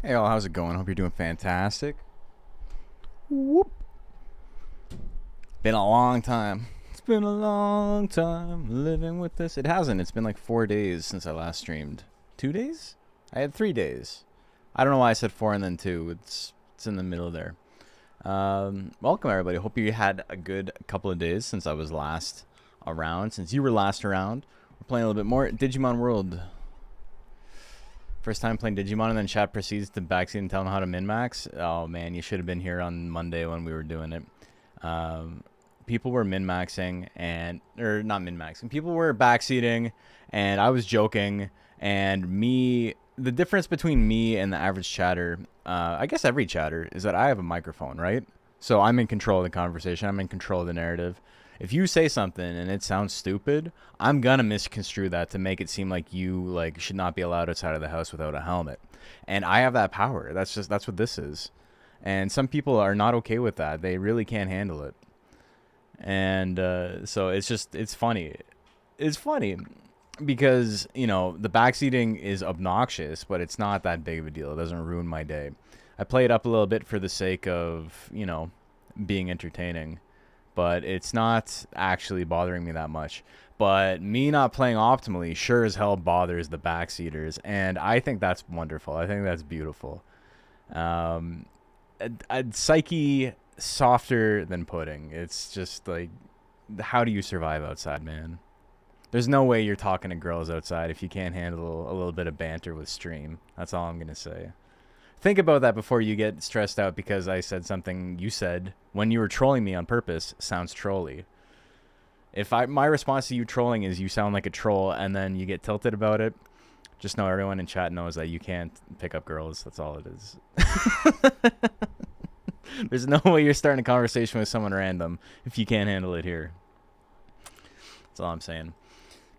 Hey all, how's it going? Hope you're doing fantastic. Whoop. Been a long time. It's been a long time living with this. It hasn't. It's been like 4 days since I last streamed. 2 days? I had 3 days. I don't know why I said 4 and then 2. It's in the middle there. Welcome everybody. Hope you had a good couple of days since I was last around. Since you were last around, we're playing a little bit more Digimon World. First time playing Digimon, and then chat proceeds to backseat and tell them how to min-max. Oh man, you should have been here on Monday when we were doing it. People were min-maxing or not min-maxing. People were backseating, and I was joking. And the difference between me and the average chatter, I guess every chatter, is that I have a microphone, right? So I'm in control of the conversation. I'm in control of the narrative. If you say something and it sounds stupid, I'm gonna misconstrue that to make it seem like you should not be allowed outside of the house without a helmet. And I have that power. That's what this is. And some people are not okay with that. They really can't handle it. And so it's funny. It's funny because, you know, the backseating is obnoxious, but it's not that big of a deal. It doesn't ruin my day. I play it up a little bit for the sake of, you know, being entertaining. But it's not actually bothering me that much. But me not playing optimally sure as hell bothers the backseaters, and I think that's wonderful. I think that's beautiful. A psyche softer than pudding. It's just like, how do you survive outside, man? There's no way you're talking to girls outside if you can't handle a little bit of banter with stream. That's all I'm gonna say. Think about that before you get stressed out because I said something you said when you were trolling me on purpose sounds trolly. If my response to you trolling is you sound like a troll and then you get tilted about it, just know everyone in chat knows that you can't pick up girls. That's all it is. There's no way you're starting a conversation with someone random if you can't handle it here. That's all I'm saying.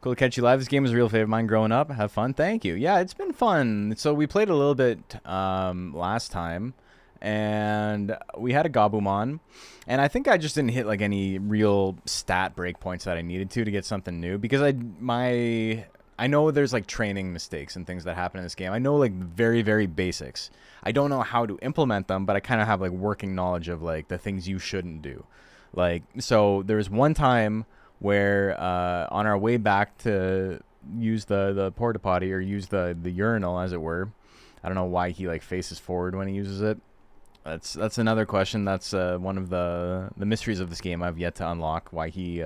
Cool to catch you live. This game was a real favorite of mine growing up. Have fun. Thank you. Yeah, it's been fun. So we played a little bit last time, and we had a Gabumon, and I think I just didn't hit like any real stat breakpoints that I needed to get something new because I know there's like training mistakes and things that happen in this game. I know like very, very basics. I don't know how to implement them, but I kind of have like working knowledge of like the things you shouldn't do. Like, so there was one time where on our way back to use the porta potty or use the urinal, as it were. I don't know why he like faces forward when he uses it. That's another question. That's one of the mysteries of this game I've yet to unlock. Why he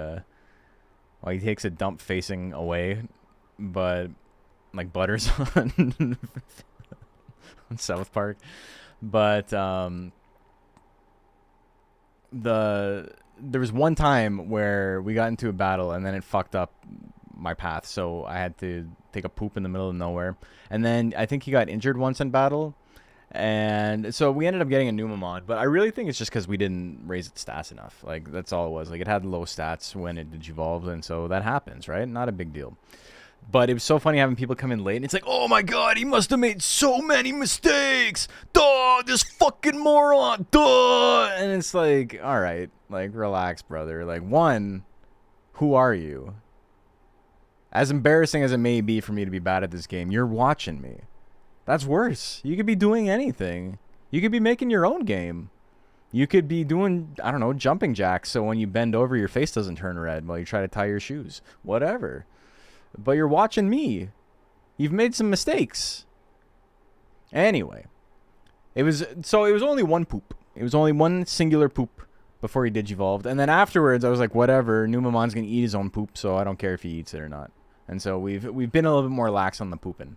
takes a dump facing away, but like Butters on South Park. But there was one time where we got into a battle and then it fucked up my path, so I had to take a poop in the middle of nowhere. And then I think he got injured once in battle, and so we ended up getting a Numamon. But I really think it's just because we didn't raise its stats enough. Like, that's all it was. Like, it had low stats when it digivolved, and so that happens, right? Not a big deal. But it was so funny having people come in late, and it's like, oh my god, he must have made so many mistakes! Duh, this fucking moron! Duh! And it's like, alright, like, relax, brother. Like, one, who are you? As embarrassing as it may be for me to be bad at this game, you're watching me. That's worse. You could be doing anything. You could be making your own game. You could be doing, I don't know, jumping jacks, so when you bend over, your face doesn't turn red while you try to tie your shoes. Whatever. But you're watching me. You've made some mistakes. Anyway. It was only one poop. It was only one singular poop before he digivolved. And then afterwards, I was like, whatever. Numamon's going to eat his own poop, so I don't care if he eats it or not. And so we've been a little bit more lax on the pooping.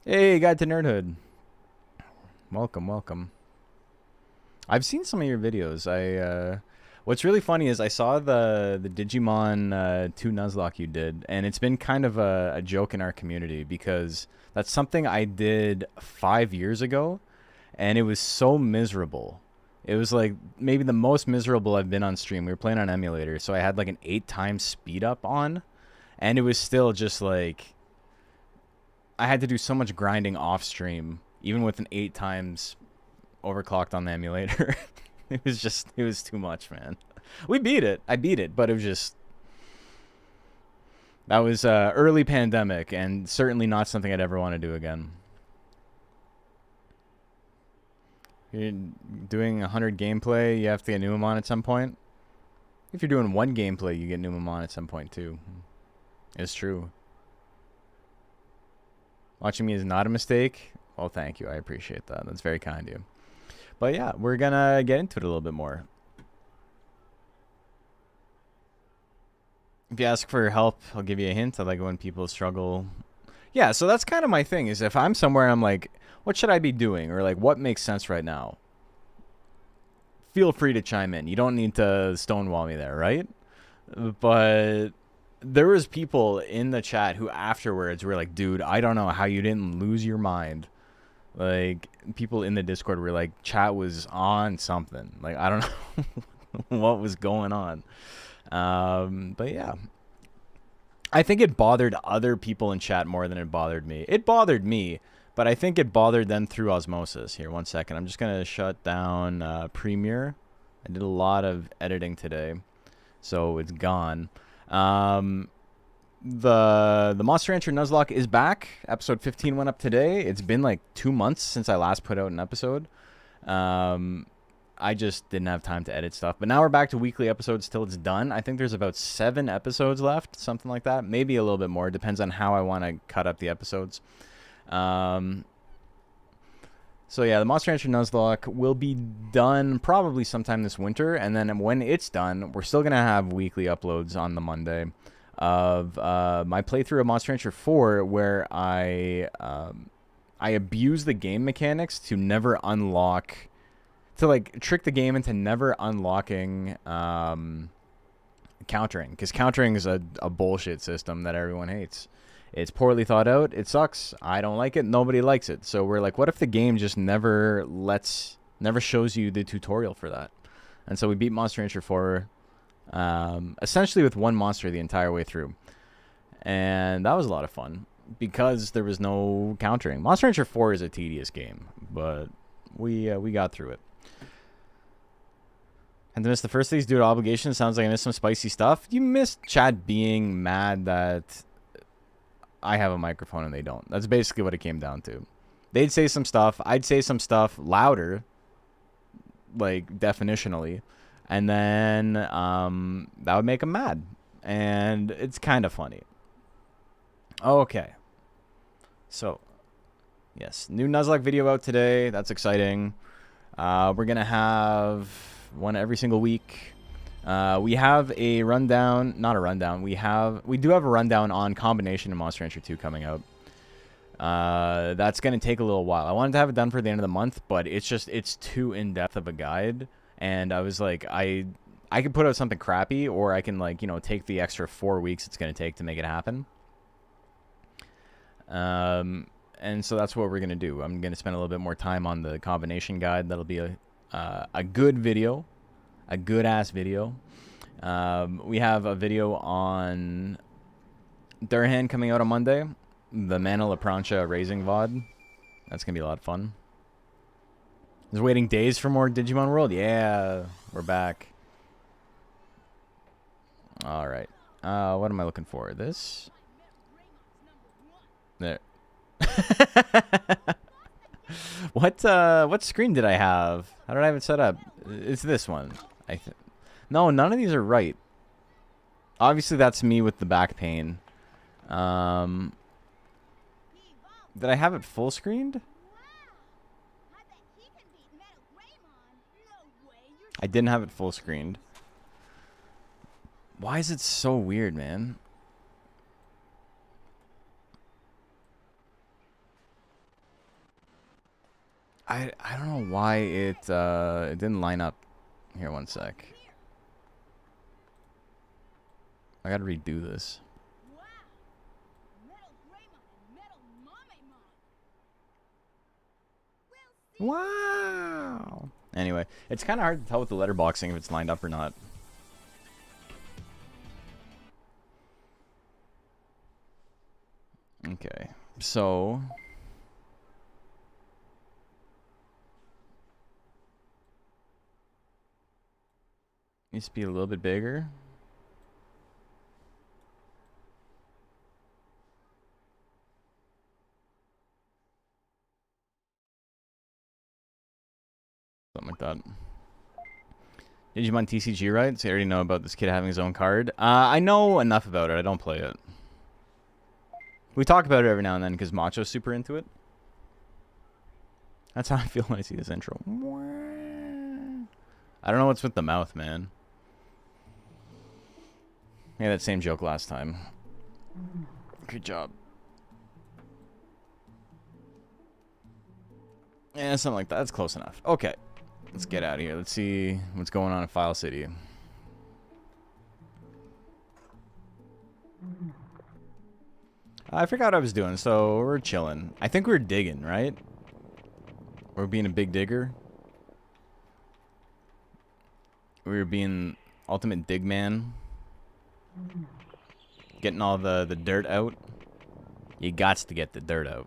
Hey, Guide to Nerdhood. Welcome, welcome. I've seen some of your videos. What's really funny is I saw the Digimon 2 Nuzlocke you did, and it's been kind of a joke in our community because that's something I did 5 years ago, and it was so miserable. It was like maybe the most miserable I've been on stream. We were playing on emulator, so I had like an 8x speed up on, and it was still just like I had to do so much grinding off stream, even with an 8x overclocked on the emulator. It was too much, man. We beat it. I beat it, but it was just, that was early pandemic and certainly not something I'd ever want to do again. You're doing 100 gameplay, you have to get Numamon at some point. If you're doing one gameplay, you get Numamon at some point too. It's true. Watching me is not a mistake. Well, thank you. I appreciate that. That's very kind of you. But yeah, we're gonna get into it a little bit more. If you ask for help, I'll give you a hint. I like when people struggle. Yeah, so that's kind of my thing, is if I'm somewhere and I'm like, what should I be doing? Or like, what makes sense right now? Feel free to chime in. You don't need to stonewall me there, right? But there was people in the chat who afterwards were like, dude, I don't know how you didn't lose your mind. Like, people in the Discord were like, chat was on something. Like, I don't know what was going on. But yeah. I think it bothered other people in chat more than it bothered me. It bothered me, but I think it bothered them through osmosis. Here, 1 second. I'm just going to shut down Premiere. I did a lot of editing today, so it's gone. The Monster Rancher Nuzlocke is back. Episode 15 went up today. It's been like 2 months since I last put out an episode. I just didn't have time to edit stuff. But now we're back to weekly episodes till it's done. I think there's about 7 episodes left, something like that. Maybe a little bit more. Depends on how I want to cut up the episodes. So yeah, the Monster Rancher Nuzlocke will be done probably sometime this winter. And then when it's done, we're still going to have weekly uploads on the Monday of my playthrough of Monster Rancher 4, where I abuse the game mechanics to never unlock... to like trick the game into never unlocking countering, because countering is a bullshit system that everyone hates. It's poorly thought out. It sucks. I don't like it. Nobody likes it. So we're like, what if the game just never shows you the tutorial for that? And so we beat Monster Rancher 4 essentially with one monster the entire way through, and that was a lot of fun because there was no countering. Monster Rancher 4 is a tedious game, but we got through it. And to miss the first of these due to obligations, sounds like I missed some spicy stuff. You missed chat being mad that I have a microphone and they don't. That's basically what it came down to. They'd say some stuff. I'd say some stuff louder, like definitionally. And then that would make them mad. And it's kind of funny. Okay. So, yes. New Nuzlocke video out today. That's exciting. We're going to have... one every single week. We have a rundown, not a rundown. We do have a rundown on combination in Monster Rancher 2 coming out. That's gonna take a little while. I wanted to have it done for the end of the month, but it's too in depth of a guide. And I was like, I could put out something crappy, or I can like take the extra 4 weeks it's gonna take to make it happen. And so that's what we're gonna do. I'm gonna spend a little bit more time on the combination guide. That'll be a good video, a good ass video. We have a video on Durhan coming out on Monday, the Mana La Prancha Raising VOD. That's gonna be a lot of fun. I was waiting days for more Digimon World. Yeah, we're back. All right. What am I looking for? This. There. What screen did I have? How did I have it set up? It's this one. No, none of these are right. Obviously, that's me with the back pain. Did I have it full screened? I didn't have it full screened. Why is it so weird, man? I don't know why it didn't line up. Here, 1 sec. I gotta redo this. Wow. Anyway, it's kind of hard to tell with the letterboxing if it's lined up or not. Okay, so needs to be a little bit bigger. Something like that. Digimon TCG, right? So you already know about this kid having his own card. I know enough about it. I don't play it. We talk about it every now and then because Macho's super into it. That's how I feel when I see this intro. I don't know what's with the mouth, man. Yeah, that same joke last time. Good job. Yeah, something like that. That's close enough. Okay. Let's get out of here. Let's see what's going on in File City. I forgot what I was doing, so we're chilling. I think we're digging, right? We're being a big digger. We're being ultimate dig man. Getting all the dirt out. You gots to get the dirt out.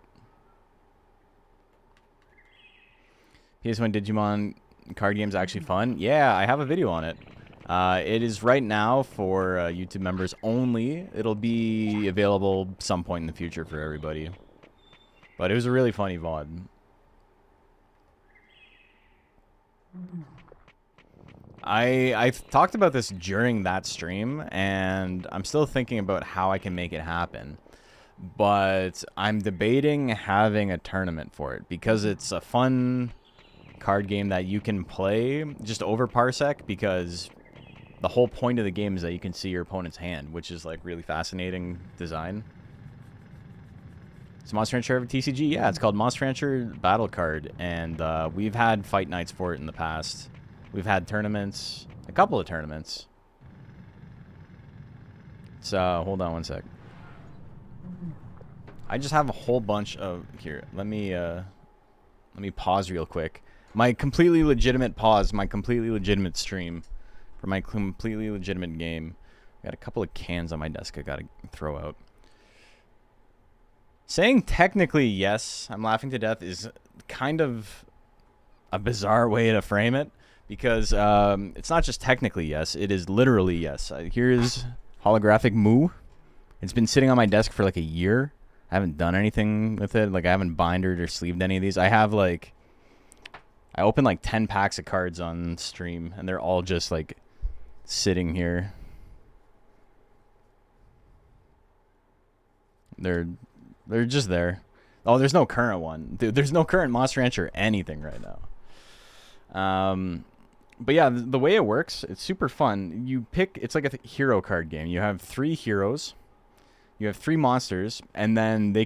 PS1 Digimon card games actually fun? Yeah, I have a video on it. It is right now for YouTube members only. It'll be available some point in the future for everybody. But it was a really funny VOD. I talked about this during that stream, and I'm still thinking about how I can make it happen. But I'm debating having a tournament for it, because it's a fun card game that you can play just over Parsec, because the whole point of the game is that you can see your opponent's hand, which is like really fascinating design. It's Monster Rancher TCG? Yeah, it's called Monster Rancher Battle Card, and we've had fight nights for it in the past. We've had tournaments, a couple of tournaments. So, hold on one sec. I just have a whole bunch of... Here, let me pause real quick. My completely legitimate pause, my completely legitimate stream for my completely legitimate game. I got a couple of cans on my desk I gotta throw out. Saying technically yes, I'm laughing to death, is kind of a bizarre way to frame it. Because it's not just technically yes, it is literally yes. Here's holographic Moo. It's been sitting on my desk for like a year. I haven't done anything with it. Like, I haven't bindered or sleeved any of these. I have like... I opened like 10 packs of cards on stream, and they're all just like sitting here. They're just there. Oh, there's no current one. Dude, there's no current Monster Rancher or anything right now. But yeah, the way it works, it's super fun. You pick, it's like a hero card game. You have 3 heroes, you have 3 monsters, and then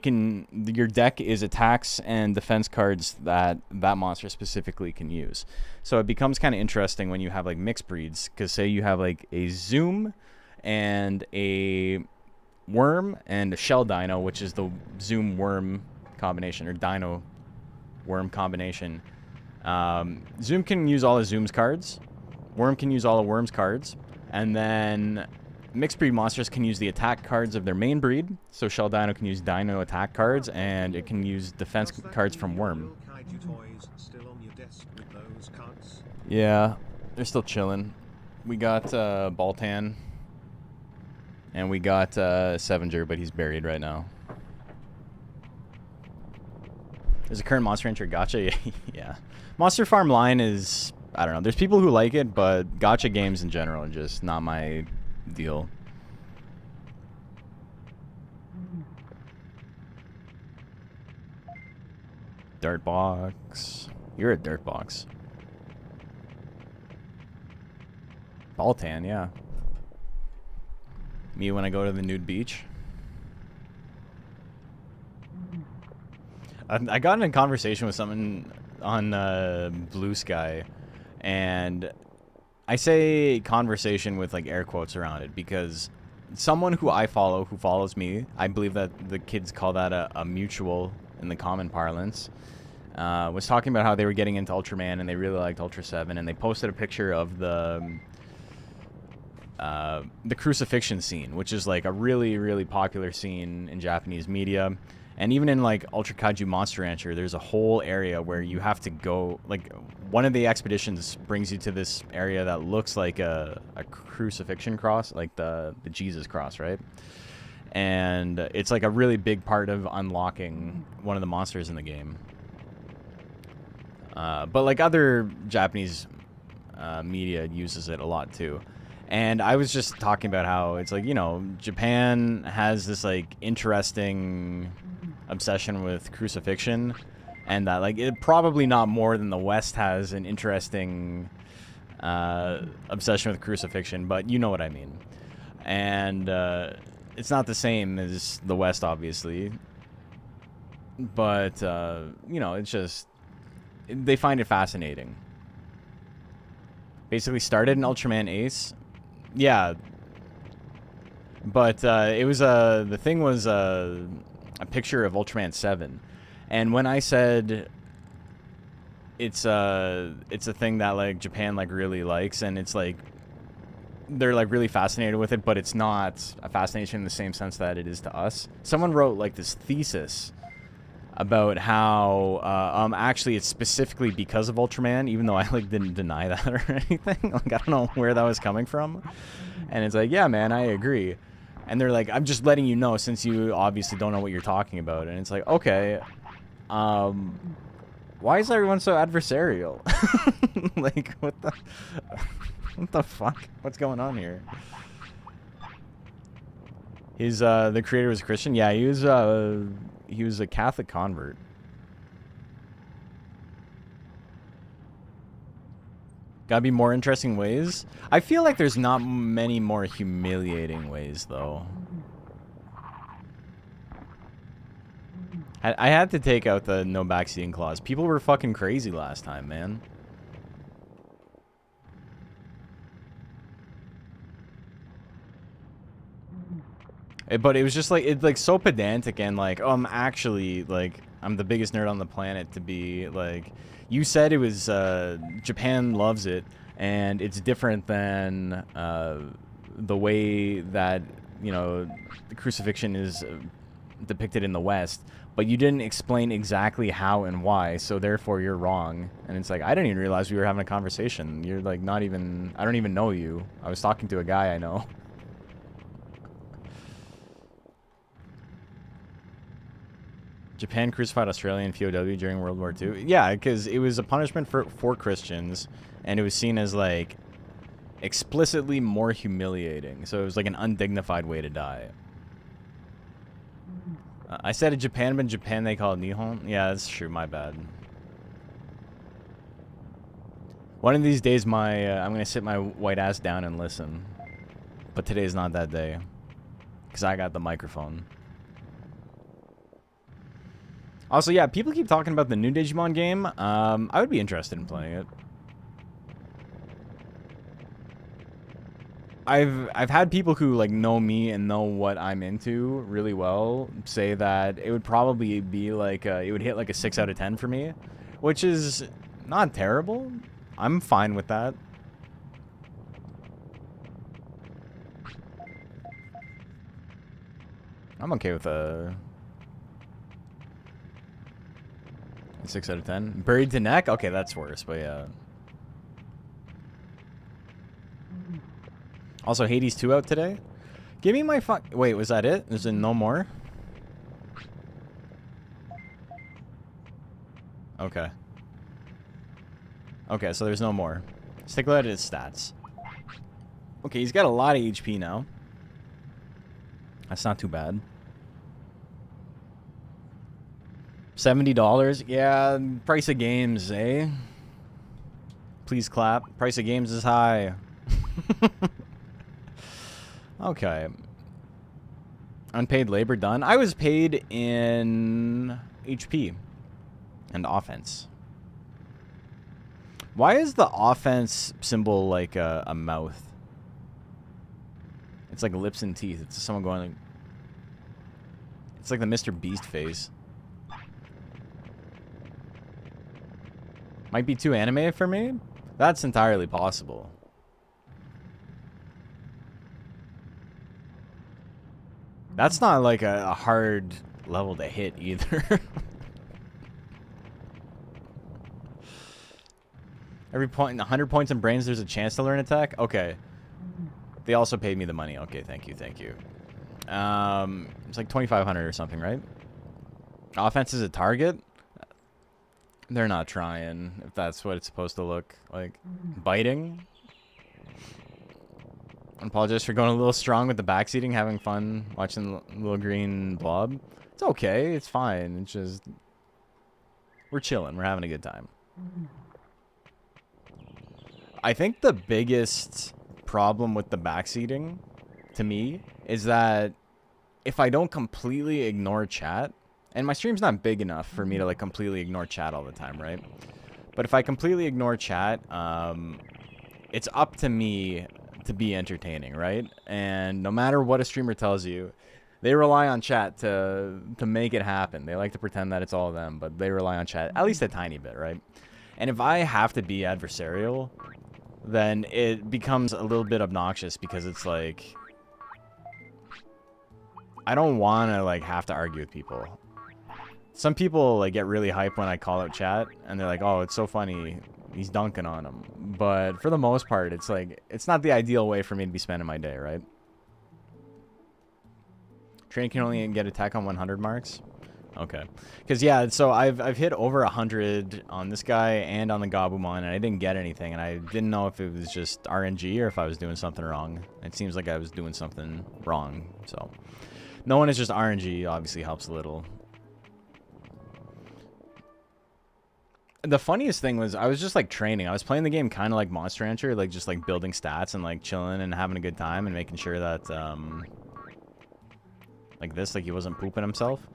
your deck is attacks and defense cards that monster specifically can use. So it becomes kind of interesting when you have like mixed breeds, because say you have like a Zoom and a Worm and a Shell Dino, which is the Zoom Worm combination, or Dino Worm combination. Zoom can use all of Zoom's cards, Worm can use all of Worm's cards, and then mixed breed monsters can use the attack cards of their main breed. So Shell Dino can use Dino attack cards, and it can use defense cards from Worm. Yeah, they're still chilling. We got Baltan, and we got Sevenger, but he's buried right now. There's a current Monster Rancher gacha. Yeah. Monster Farm line is, I don't know. There's people who like it, but gacha games in general are just not my deal. Dirtbox. You're a Dirtbox. Baltan, yeah. Me when I go to the nude beach. I got in a conversation with someone on Blue Sky, and I say conversation with like air quotes around it, because someone who I follow, who follows me, I believe that the kids call that a mutual in the common parlance, was talking about how they were getting into Ultraman and they really liked Ultra 7, and they posted a picture of the crucifixion scene, which is like a really, really popular scene in Japanese media. And even in like Ultra Kaiju Monster Rancher, there's a whole area where you have to go, like one of the expeditions brings you to this area that looks like a crucifixion cross, like the Jesus cross, right? And it's like a really big part of unlocking one of the monsters in the game. But like other Japanese media uses it a lot too. And I was just talking about how it's like, you know, Japan has this like interesting obsession with crucifixion, and that like it probably not more than the West has an interesting obsession with crucifixion, but you know what I mean. And it's not the same as the West, obviously, but you know, it's just they find it fascinating. Basically started in Ultraman Ace. Yeah. But it was the thing was a picture of Ultraman 7. And when I said it's a thing that like Japan like really likes, and it's like they're like really fascinated with it, but it's not a fascination in the same sense that it is to us. Someone wrote like this thesis about how actually it's specifically because of Ultraman, even though I like didn't deny that or anything. Like I don't know where that was coming from. And it's like, yeah, man, I agree. And they're like, I'm just letting you know since you obviously don't know what you're talking about. And it's like, okay, why is everyone so adversarial? Like, what the fuck? What's going on here? His the creator was Christian. Yeah, he was a Catholic convert. Gotta be more interesting ways. I feel like there's not many more humiliating ways, though. I had to take out the no backseating clause. People were fucking crazy last time, man. But it was just like, it's like so pedantic and like, oh, I'm actually like, I'm the biggest nerd on the planet to be like, you said it was, Japan loves it and it's different than the way that, you know, the crucifixion is depicted in the West, but you didn't explain exactly how and why, so therefore you're wrong. And it's like, I didn't even realize we were having a conversation. You're like not even, I don't even know you. I was talking to a guy I know. Japan crucified Australian POW during World War II. Yeah, because it was a punishment for Christians, and it was seen as like explicitly more humiliating. So it was like an undignified way to die. I said in Japan, but in Japan they call it Nihon. Yeah, that's true. My bad. One of these days, I'm gonna sit my white ass down and listen. But today's not that day, because I got the microphone. Also, yeah, people keep talking about the new Digimon game. I would be interested in playing it. I've had people who like know me and know what I'm into really well say that it would probably be like it would hit like a 6 out of 10 for me, which is not terrible. I'm fine with that. I'm okay with a 6 out of 10. Buried to neck? Okay, that's worse, but yeah. Also, Hades 2 out today. Give me my fuck. Wait, was that it? Is there no more? Okay. Okay, so there's no more. Let's take a look at his stats. Okay, he's got a lot of HP now. That's not too bad. $70? Yeah, price of games, eh? Please clap. Price of games is high. Okay. Unpaid labor done. I was paid in HP and offense. Why is the offense symbol like a mouth? It's like lips and teeth. It's someone going like... It's like the Mr. Beast face. Might be too anime for me? That's entirely possible. That's not like a hard level to hit either. Every point, 100 points in brains, there's a chance to learn attack? Okay. They also paid me the money. Okay, thank you, thank you. It's like 2,500 or something, right? Offense is a target? They're not trying, if that's what it's supposed to look like. Biting? I apologize for going a little strong with the backseating, having fun watching the little green blob. It's okay, it's fine. It's just... we're chilling, we're having a good time. I think the biggest problem with the backseating, to me, is that if I don't completely ignore chat, and my stream's not big enough for me to like completely ignore chat all the time, right? But if I completely ignore chat, it's up to me to be entertaining, right? And no matter what a streamer tells you, they rely on chat to make it happen. They like to pretend that it's all them, but they rely on chat at least a tiny bit, right? And if I have to be adversarial, then it becomes a little bit obnoxious because it's like I don't want to like have to argue with people. Some people like get really hyped when I call out chat and they're like, "Oh, it's so funny. He's dunking on him." But for the most part, it's like it's not the ideal way for me to be spending my day, right? Training can only get attack on 100 marks. Okay. Because, yeah, so I've hit over 100 on this guy and on the Gabumon, and I didn't get anything. And I didn't know if it was just RNG or if I was doing something wrong. It seems like I was doing something wrong. So, no one is just RNG. Obviously helps a little. The funniest thing was I was just, like, training. I was playing the game kind of like Monster Rancher, like, just, like, building stats and, like, chilling and having a good time and making sure that, like this, like, he wasn't pooping himself.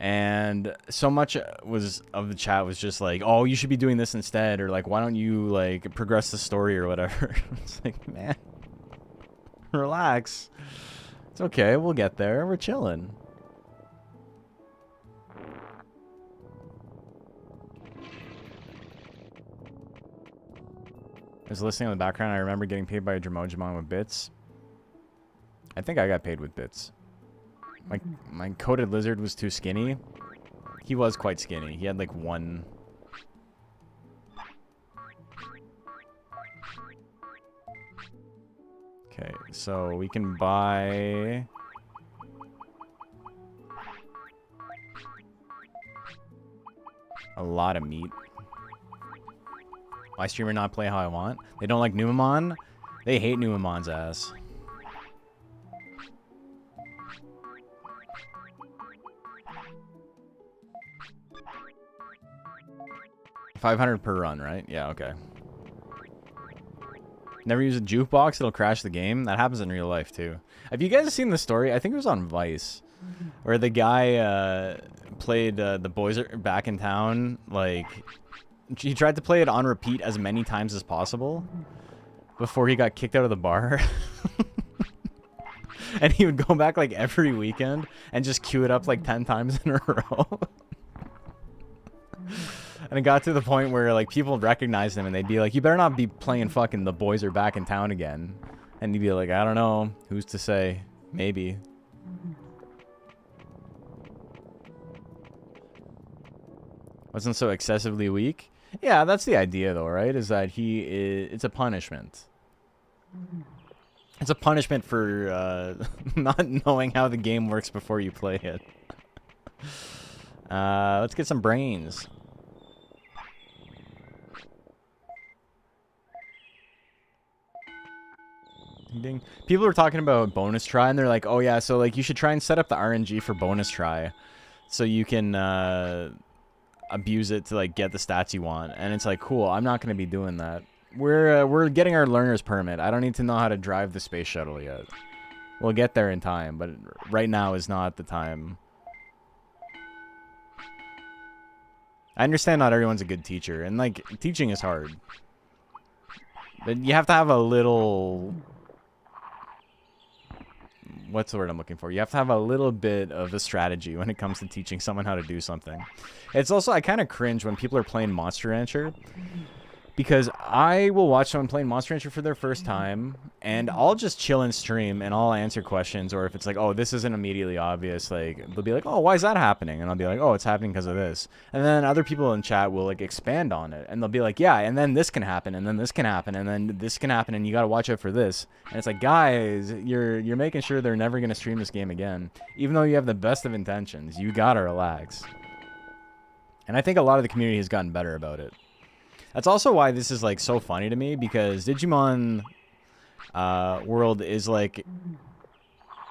And so much of the chat was just like, "Oh, you should be doing this instead," or like, "Why don't you like progress the story or whatever?" It's like, man, relax. It's okay. We'll get there. We're chilling. I was listening in the background. I remember getting paid by a Digimon with bits. I think I got paid with bits. My coated lizard was too skinny. He was quite skinny. He had like one. Okay, so we can buy a lot of meat. Why streamer not play how I want? They don't like Numamon? They hate Numamon's ass. 500 per run, right? Yeah, okay. Never use a jukebox, it'll crash the game. That happens in real life, too. Have you guys seen the story? I think it was on Vice. Where the guy played The Boys Are Back in Town. Like, he tried to play it on repeat as many times as possible before he got kicked out of the bar. And he would go back, like, every weekend and just queue it up, like, 10 times in a row. And it got to the point where, like, people recognized him and they'd be like, "You better not be playing fucking The Boys Are Back in Town again." And he'd be like, "I don't know. Who's to say? Maybe." Wasn't so excessively weak? Yeah, that's the idea, though, right? Is that it's a punishment. It's a punishment for not knowing how the game works before you play it. Let's get some brains. Ding. People are talking about bonus try, and they're like, "Oh yeah, so like you should try and set up the RNG for bonus try, so you can abuse it to like get the stats you want." And it's like, cool. I'm not gonna be doing that. We're getting our learner's permit. I don't need to know how to drive the space shuttle yet. We'll get there in time, but right now is not the time. I understand not everyone's a good teacher, and like teaching is hard, but you have to have a little. What's the word I'm looking for? You have to have a little bit of a strategy when it comes to teaching someone how to do something. It's also, I kind of cringe when people are playing Monster Rancher, because I will watch someone playing Monster Rancher for their first time, and I'll just chill and stream, and I'll answer questions, or if it's like, "Oh, this isn't immediately obvious," like, they'll be like, "Oh, why is that happening?" And I'll be like, "Oh, it's happening because of this." And then other people in chat will, like, expand on it, and they'll be like, "Yeah, and then this can happen, and then this can happen, and then this can happen, and you gotta watch out for this." And it's like, guys, you're making sure they're never gonna stream this game again. Even though you have the best of intentions, you gotta relax. And I think a lot of the community has gotten better about it. That's also why this is like so funny to me, because Digimon World is like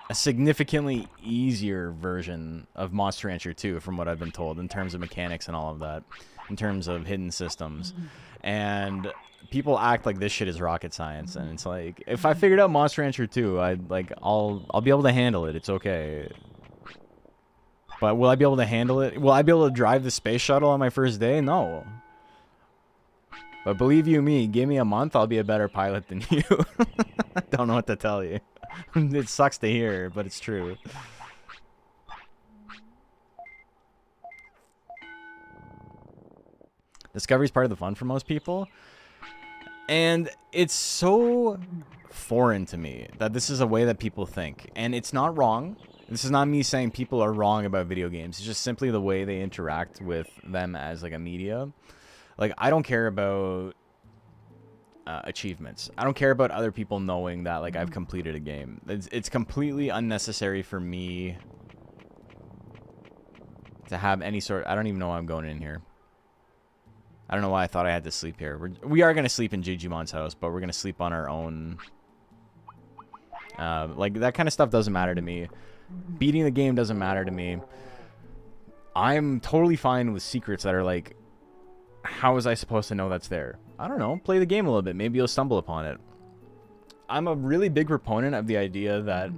a significantly easier version of Monster Rancher 2, from what I've been told, in terms of mechanics and all of that, in terms of hidden systems. And people act like this shit is rocket science, and it's like, if I figured out Monster Rancher 2, I'll be able to handle it. It's okay. But will I be able to handle it? Will I be able to drive the space shuttle on my first day? No. But believe you me, give me a month, I'll be a better pilot than you. I don't know what to tell you. It sucks to hear, but it's true. Discovery's part of the fun for most people. And it's so foreign to me that this is a way that people think. And it's not wrong. This is not me saying people are wrong about video games. It's just simply the way they interact with them as like a media. Like, I don't care about achievements. I don't care about other people knowing that like I've completed a game. It's completely unnecessary for me to have any sort. I don't even know why I'm going in here. I don't know why I thought I had to sleep here. We are gonna sleep in Gigimon's house, but we're gonna sleep on our own. Like, that kind of stuff doesn't matter to me. Beating the game doesn't matter to me. I'm totally fine with secrets that are like, how was I supposed to know that's there? I don't know. Play the game a little bit. Maybe you'll stumble upon it. I'm a really big proponent of the idea that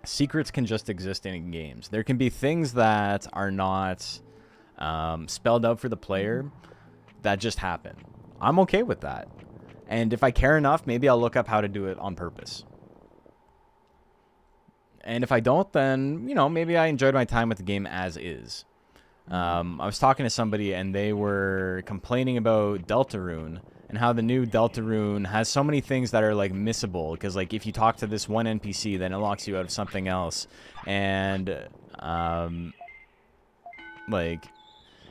secrets can just exist in games. There can be things that are not spelled out for the player that just happen. I'm okay with that. And if I care enough, maybe I'll look up how to do it on purpose. And if I don't, then, you know, maybe I enjoyed my time with the game as is. I was talking to somebody, and they were complaining about Deltarune, and how the new Deltarune has so many things that are, like, missable. Because, like, if you talk to this one NPC, then it locks you out of something else. And, like,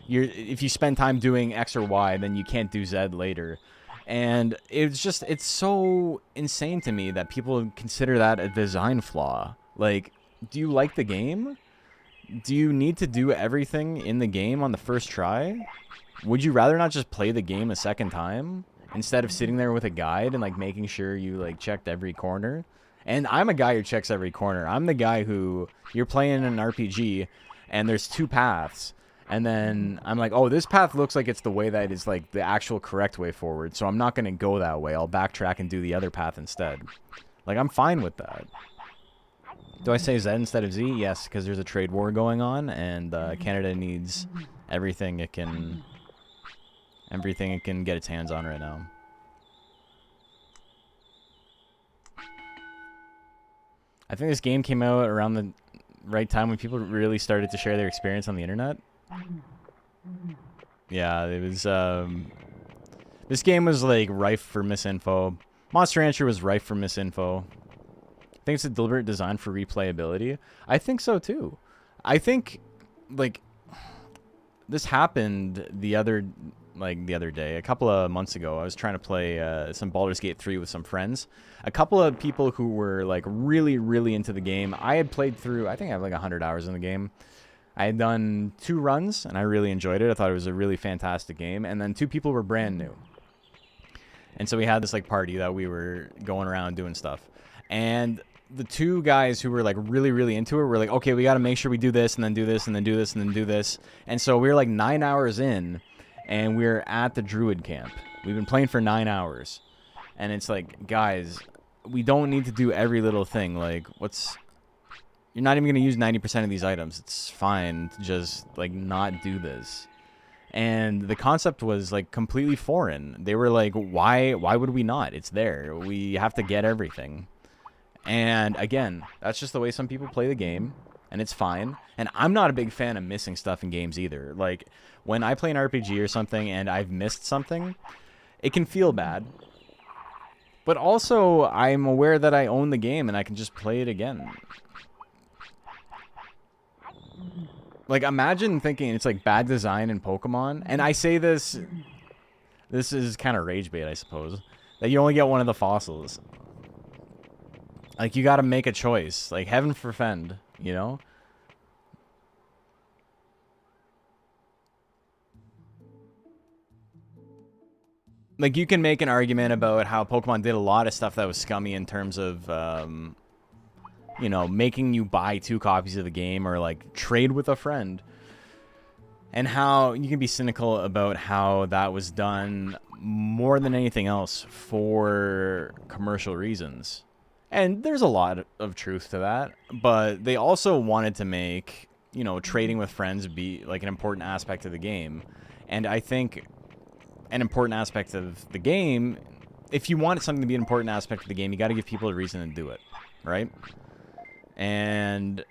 if you spend time doing X or Y, then you can't do Z later. And it's so insane to me that people consider that a design flaw. Like, do you like the game? Do you need to do everything in the game on the first try? Would you rather not just play the game a second time instead of sitting there with a guide and like making sure you like checked every corner? And I'm a guy who checks every corner. I'm the guy who, you're playing an RPG and there's two paths, and then I'm like, oh, this path looks like it's the way that is like the actual correct way forward, so I'm not going to go that way. I'll backtrack and do the other path instead. Like, I'm fine with that. Do I say Z instead of Z? Yes, because there's a trade war going on, and Canada needs everything it can get its hands on right now. I think this game came out around the right time when people really started to share their experience on the internet. Yeah, it was. This game was like rife for misinfo. Monster Rancher was rife for misinfo. I think it's a deliberate design for replayability. I think so too. I think, like, this happened the other day, a couple of months ago. I was trying to play some Baldur's Gate 3 with some friends. A couple of people who were like really, really into the game. I had played through, I think I have like 100 hours in the game. I had done 2 runs and I really enjoyed it. I thought it was a really fantastic game. And then 2 people were brand new. And so we had this like party that we were going around doing stuff. And the 2 guys who were like really, really into it were like, okay, we got to make sure we do this and then do this and then do this and then do this. And so we were like 9 hours in, and we're at the Druid camp. We've been playing for 9 hours. And it's like, guys, we don't need to do every little thing. Like, you're not even going to use 90% of these items. It's fine to just like not do this. And the concept was like completely foreign. They were like, why would we not? It's there. We have to get everything. And again, that's just the way some people play the game, and it's fine. And I'm not a big fan of missing stuff in games either. Like, when I play an RPG or something and I've missed something, it can feel bad. But also, I'm aware that I own the game and I can just play it again. Like, imagine thinking it's like bad design in Pokemon. And I say this is kind of rage bait, I suppose, that you only get one of the fossils. Like, you gotta make a choice. Like, heaven forfend, you know? Like, you can make an argument about how Pokemon did a lot of stuff that was scummy in terms of, you know, making you buy 2 copies of the game or, like, trade with a friend. And how you can be cynical about how that was done more than anything else for commercial reasons. And there's a lot of truth to that. But they also wanted to make, you know, trading with friends be, like, an important aspect of the game. And I think an important aspect of the game, if you want something to be an important aspect of the game, you got to give people a reason to do it, right? And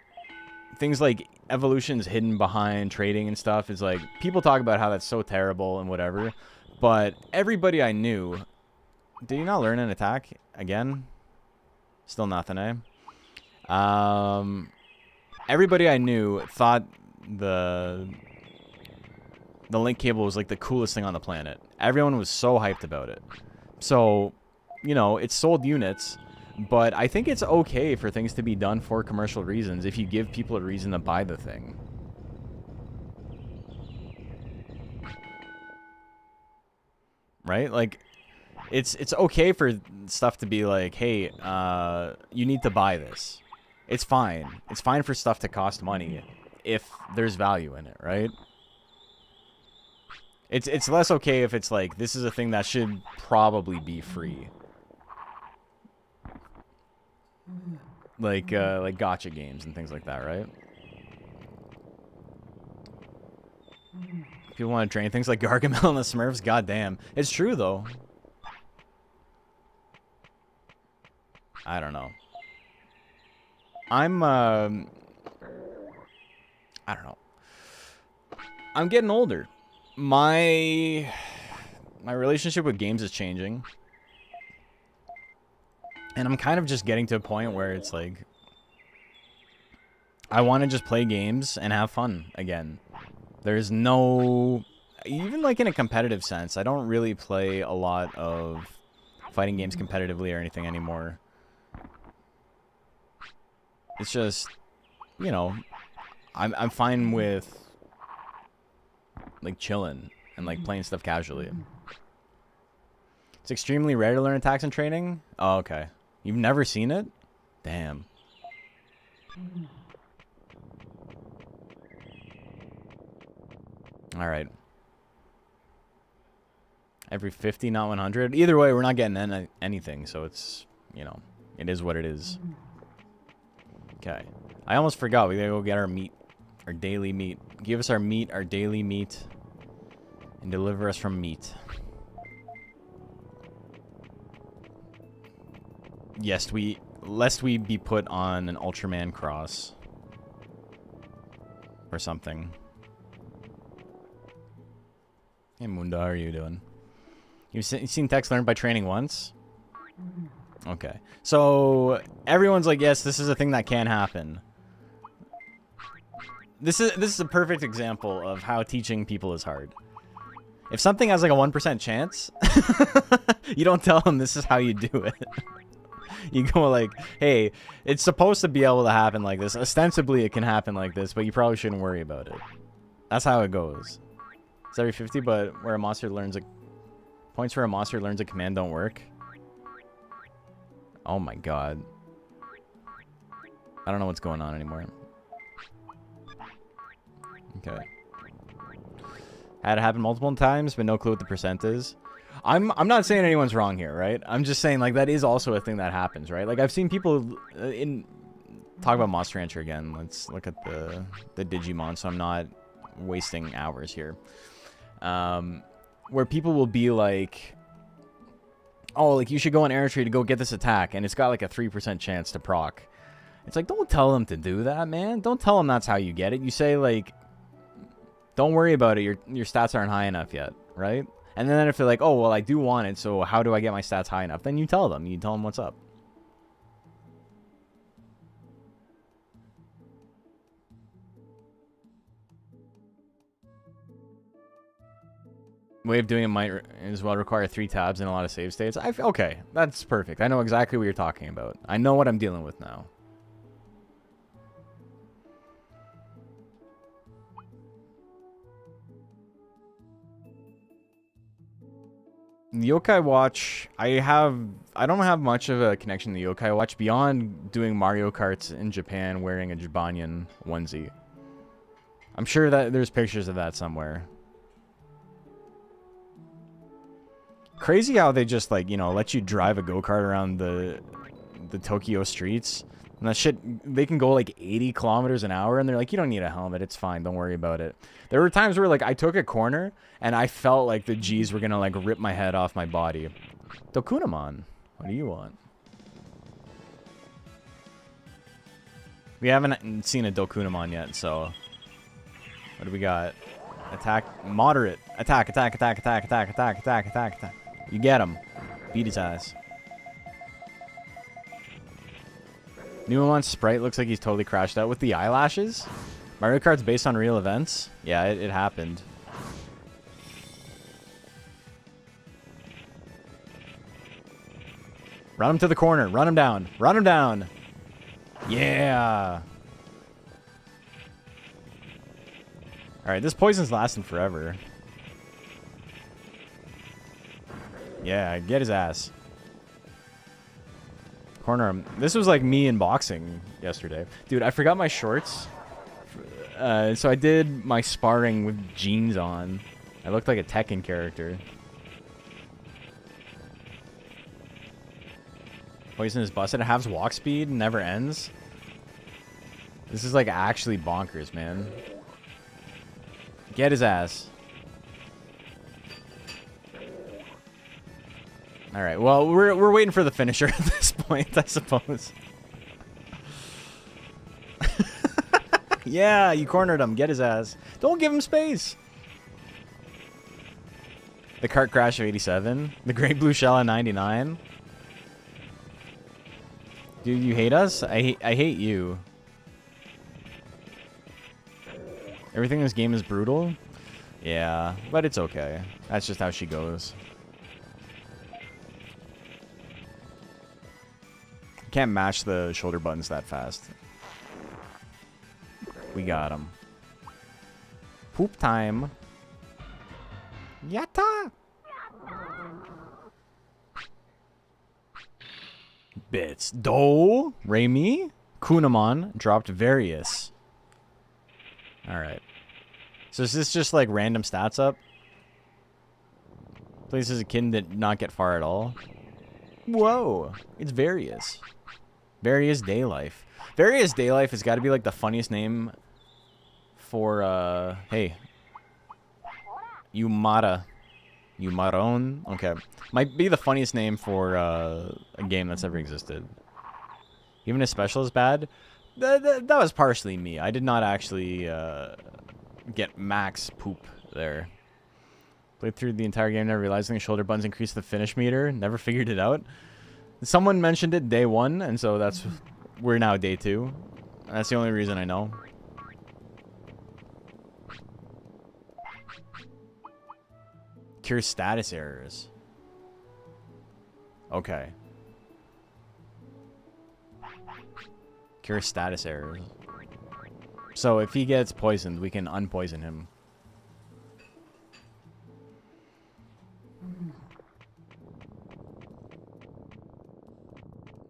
things like evolution's hidden behind trading and stuff is like, people talk about how that's so terrible and whatever, but everybody I knew, did you not learn an attack again? Still nothing, eh? Everybody I knew thought the link cable was like the coolest thing on the planet. Everyone was so hyped about it. So, you know, it sold units. But I think it's okay for things to be done for commercial reasons if you give people a reason to buy the thing. Right? Like, it's okay for stuff to be like, hey, you need to buy this. It's fine. It's fine for stuff to cost money if there's value in it, right? It's less okay if it's like, this is a thing that should probably be free. Like gacha games and things like that, right? People want to drain things like Gargamel and the Smurfs. Goddamn, it's true though. I don't know. I don't know. I'm getting older. My relationship with games is changing. And I'm kind of just getting to a point where it's like, I want to just play games and have fun again. There's no, even like in a competitive sense, I don't really play a lot of fighting games competitively or anything anymore. It's just, you know, I'm fine with like chilling and like playing stuff casually. It's extremely rare to learn attacks in training. Oh, okay. You've never seen it? Damn. All right. Every 50, not 100. Either way, we're not getting anything, so it's, you know, it is what it is. Okay. I almost forgot. We gotta go get our meat. Our daily meat. Give us our meat, our daily meat. And deliver us from meat. Yes, lest we be put on an Ultraman cross. Or something. Hey, Munda, how are you doing? You've seen text learned by training once? Okay. So, everyone's like, yes, this is a thing that can happen. This is a perfect example of how teaching people is hard. If something has like a 1% chance, you don't tell them this is how you do it. You go like, hey, it's supposed to be able to happen like this. Ostensibly, it can happen like this, but you probably shouldn't worry about it. That's how it goes. It's every 50, but where a monster learns a... Points where a monster learns a command don't work. Oh my god. I don't know what's going on anymore. Okay. Had it happen multiple times, but no clue what the percent is. I'm not saying anyone's wrong here, right? I'm just saying, like, that is also a thing that happens, right? Like, I've seen people talk about Monster Rancher again. Let's look at the Digimon, so I'm not wasting hours here. Where people will be like, oh, like, you should go on Air Tree to go get this attack, and it's got, like, a 3% chance to proc. It's like, don't tell them to do that, man. Don't tell them that's how you get it. You say, like, don't worry about it. Your stats aren't high enough yet, right? And then if they're like, oh, well, I do want it, so how do I get my stats high enough? Then you tell them. You tell them what's up. Way of doing it might as well require 3 tabs and a lot of save states. Okay, that's perfect. I know exactly what you're talking about. I know what I'm dealing with now. The Yokai Watch, I don't have much of a connection to the Yokai Watch beyond doing Mario Karts in Japan wearing a Jibanyan onesie. I'm sure that there's pictures of that somewhere. Crazy how they just, like, you know, let you drive a go-kart around the Tokyo streets. And that shit, they can go like 80 kilometers an hour, and they're like, you don't need a helmet, it's fine, don't worry about it. There were times where, like, I took a corner, and I felt like the G's were gonna, like, rip my head off my body. Dokunamon, what do you want? We haven't seen a Dokunamon yet, so... What do we got? Attack, moderate. Attack, attack, attack, attack, attack, attack, attack, attack, attack. You get him. Beat his ass. Nuamon's sprite looks like he's totally crashed out with the eyelashes. Mario Kart's based on real events. Yeah, it happened. Run him to the corner. Run him down. Run him down. Yeah. Alright, this poison's lasting forever. Yeah, get his ass. Corner him. This was like me in boxing yesterday. Dude, I forgot my shorts. So I did my sparring with jeans on. I looked like a Tekken character. Poison is busted. It halves walk speed and never ends. This is like actually bonkers, man. Get his ass. Alright, well, we're waiting for the finisher at this point, I suppose. Yeah, you cornered him. Get his ass. Don't give him space. The cart crash of 87. The great blue shell of 99. Dude, you hate us? I hate you. Everything in this game is brutal? Yeah, but it's okay. That's just how she goes. Can't match the shoulder buttons that fast. We got him. Poop time. Yatta! Bits. Do. Raimi. Kunamon. Dropped various. Alright. So is this just like random stats up? Places a kid did not get far at all. Whoa. It's various. Various Day Life. Various Day Life has got to be like the funniest name for, hey. Yumara. Yumaron? Okay. Might be the funniest name for a game that's ever existed. Even if special is bad. That was partially me. I did not actually get max poop there. Played through the entire game, never realizing the shoulder buttons increase the finish meter. Never figured it out. Someone mentioned it day one, and so we're now day two. That's the only reason I know. Cure status errors. Okay. Cure status errors. So if he gets poisoned, we can unpoison him.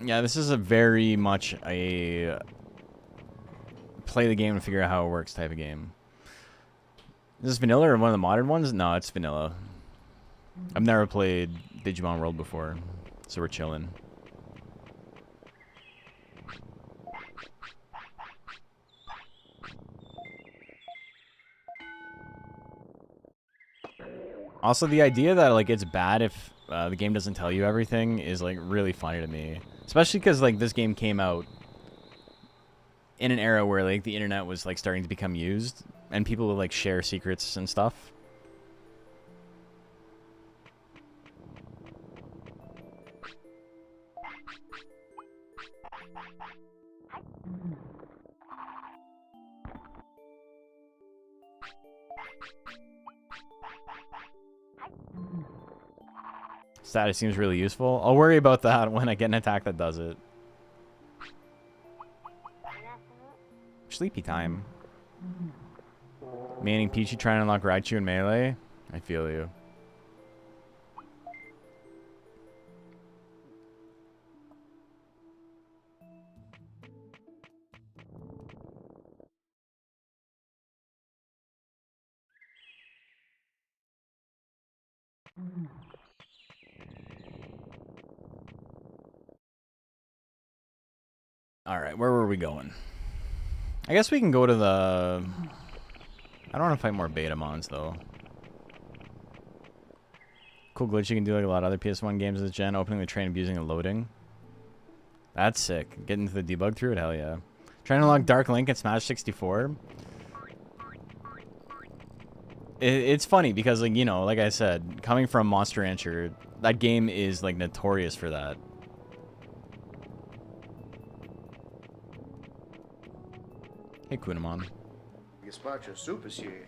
Yeah, this is a very much a play the game and figure out how it works type of game. Is this vanilla or one of the modern ones? No, it's vanilla. I've never played Digimon World before, so we're chilling. Also, the idea that like it's bad if the game doesn't tell you everything is like really funny to me. Especially because like this game came out in an era where like the internet was like starting to become used and people would like share secrets and stuff. Status seems really useful. I'll worry about that when I get an attack that does it. Sleepy time. Manning Peachy trying to unlock Raichu in Melee. I feel you. Alright, where were we going? I guess we can go to the... I don't want to fight more Betamons, though. Cool glitch you can do like a lot of other PS1 games this gen, opening the train, abusing and loading. That's sick. Getting to the debug through it, hell yeah. Trying to unlock Dark Link in Smash 64. It's funny because, like, you know, like I said, coming from Monster Rancher, that game is, like, notorious for that. Hey, Kunamon. Gazpacho soup is here.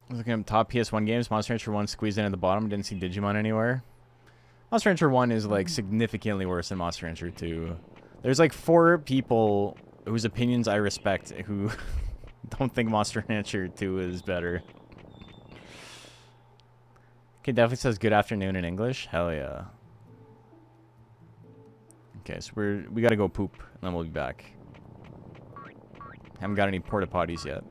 I was looking at top PS1 games. Monster Rancher 1 squeezed in at the bottom. Didn't see Digimon anywhere. Monster Rancher 1 is, like, significantly worse than Monster Rancher 2. There's, like, 4 people whose opinions I respect who don't think Monster Rancher 2 is better. Okay, definitely says good afternoon in English. Hell yeah. Okay, so we gotta go poop, and then we'll be back. Haven't got any porta potties yet.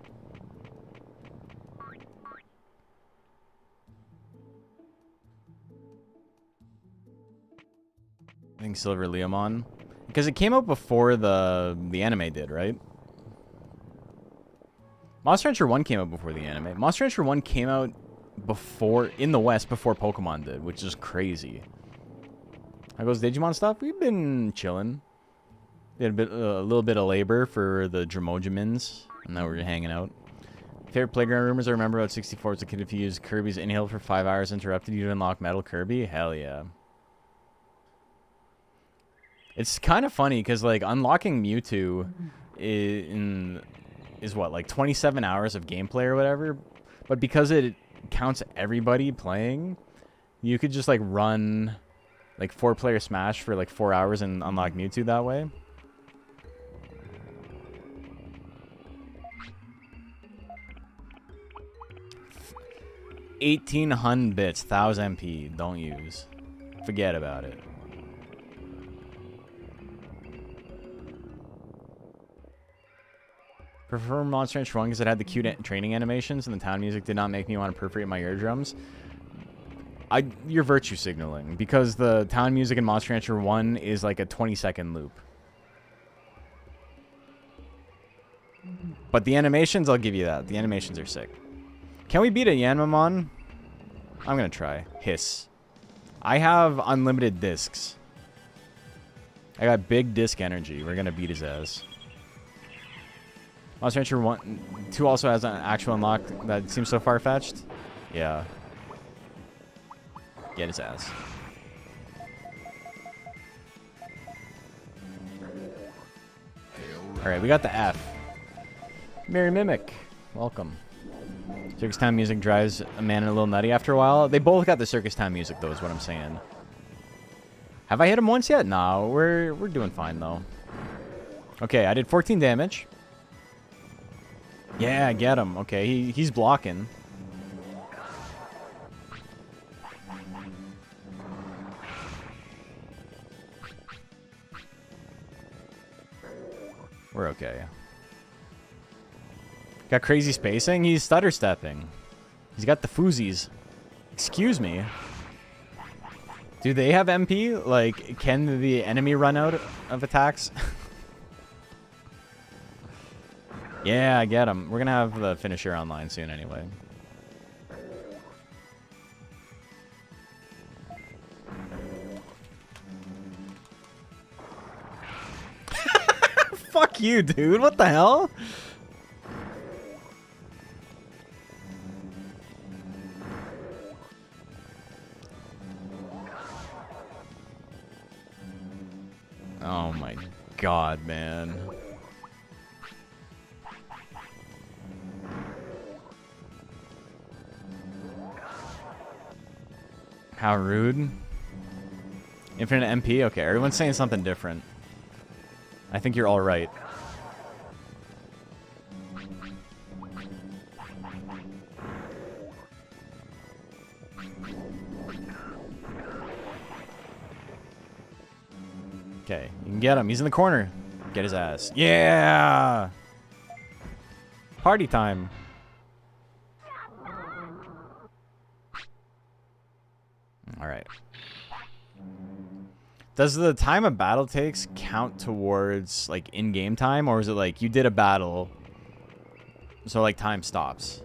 I think Silver Leomon, because it came out before the anime did, right? Monster Rancher 1 came out before the anime. Monster Rancher 1 came out before in the West before Pokemon did, which is crazy. How goes Digimon stuff? We've been chilling. Did a little bit of labor for the Dramojimins, and now we're hanging out. Favorite playground rumors I remember about 64 as a kid. If you use Kirby's Inhale for 5 hours interrupted, you'd unlock Metal Kirby. Hell yeah. It's kind of funny because, like, unlocking Mewtwo is what, like 27 hours of gameplay or whatever. But because it counts everybody playing, you could just, like, run like 4-player Smash for like 4 hours and unlock Mewtwo that way. $1,800 bits, 1000 MP. Don't use. Forget about it. Prefer Monster Rancher 1 because it had the cute training animations and the town music did not make me want to perforate my eardrums. You're virtue signaling because the town music in Monster Rancher 1 is like a 20-second loop. But the animations, I'll give you that. The animations are sick. Can we beat a Yanmamon? I'm going to try. Hiss. I have unlimited discs. I got big disc energy. We're going to beat his ass. Monster Rancher 2 also has an actual unlock that seems so far-fetched. Yeah. Get his ass. Alright, we got the F. Merry Mimic. Welcome. Circus Town music drives a man a little nutty after a while. They both got the Circus Town music, though, is what I'm saying. Have I hit him once yet? No, we're doing fine, though. Okay, I did 14 damage. Yeah, get him. Okay, he's blocking. We're okay. Got crazy spacing? He's stutter stepping. He's got the foozies. Excuse me. Do they have MP? Like, can the enemy run out of attacks? Yeah, I get him. We're gonna have the finisher online soon anyway. Fuck you, dude. What the hell? Oh my god, man. How rude. Infinite MP? Okay, everyone's saying something different. I think you're all right. Okay, you can get him. He's in the corner. Get his ass. Yeah! Party time. All right. Does the time a battle takes count towards like in-game time, or is it like you did a battle, so like time stops?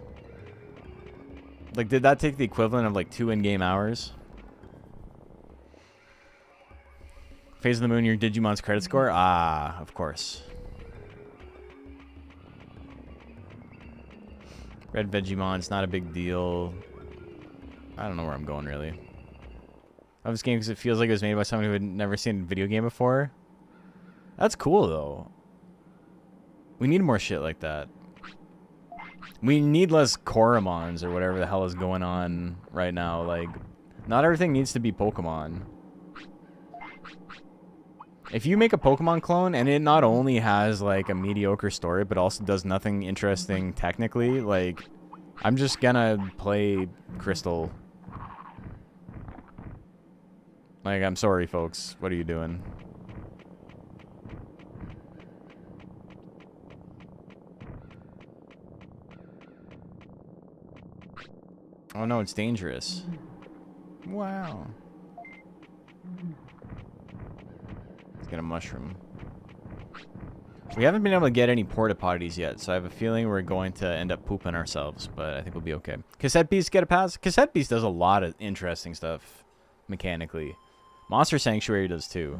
Like, did that take the equivalent of like 2 in-game hours? Phase of the Moon, your Digimon's credit score? Ah, of course. Red Vegimon's not a big deal. I don't know where I'm going, really. I love this game because it feels like it was made by someone who had never seen a video game before. That's cool, though. We need more shit like that. We need less Koromons or whatever the hell is going on right now. Like, not everything needs to be Pokemon. If you make a Pokemon clone and it not only has, like, a mediocre story, but also does nothing interesting technically, like, I'm just gonna play Crystal. Like, I'm sorry, folks. What are you doing? Oh no, it's dangerous. Wow. Let's get a mushroom. We haven't been able to get any porta potties yet, so I have a feeling we're going to end up pooping ourselves, but I think we'll be okay. Cassette Beast get a pass? Cassette Beast does a lot of interesting stuff mechanically. Monster Sanctuary does too.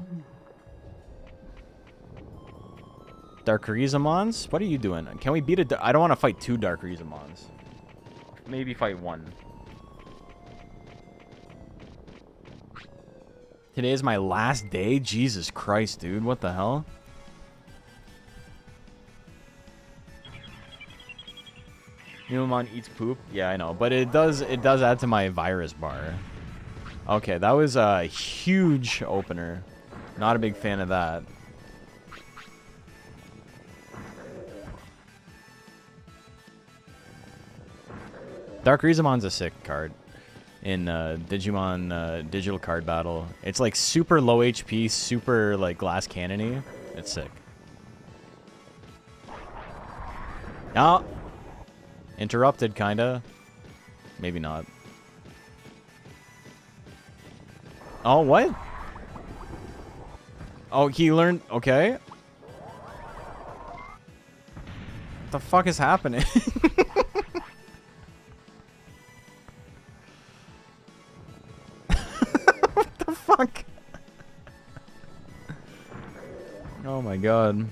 Darkrizamons? What are you doing? Can we beat a... I don't want to fight 2 Darkrizamons. Maybe fight 1. Today is my last day? Jesus Christ, dude. What the hell? Numemon eats poop? Yeah, I know. But it does add to my virus bar. Okay, that was a huge opener. Not a big fan of that. Darkrizamon's a sick card in Digimon digital card battle. It's like super low HP, super like glass cannon-y. It's sick. Ah! Interrupted, kinda. Maybe not. Oh, what? Oh, he learned... Okay. What the fuck is happening? What the fuck? Oh my god.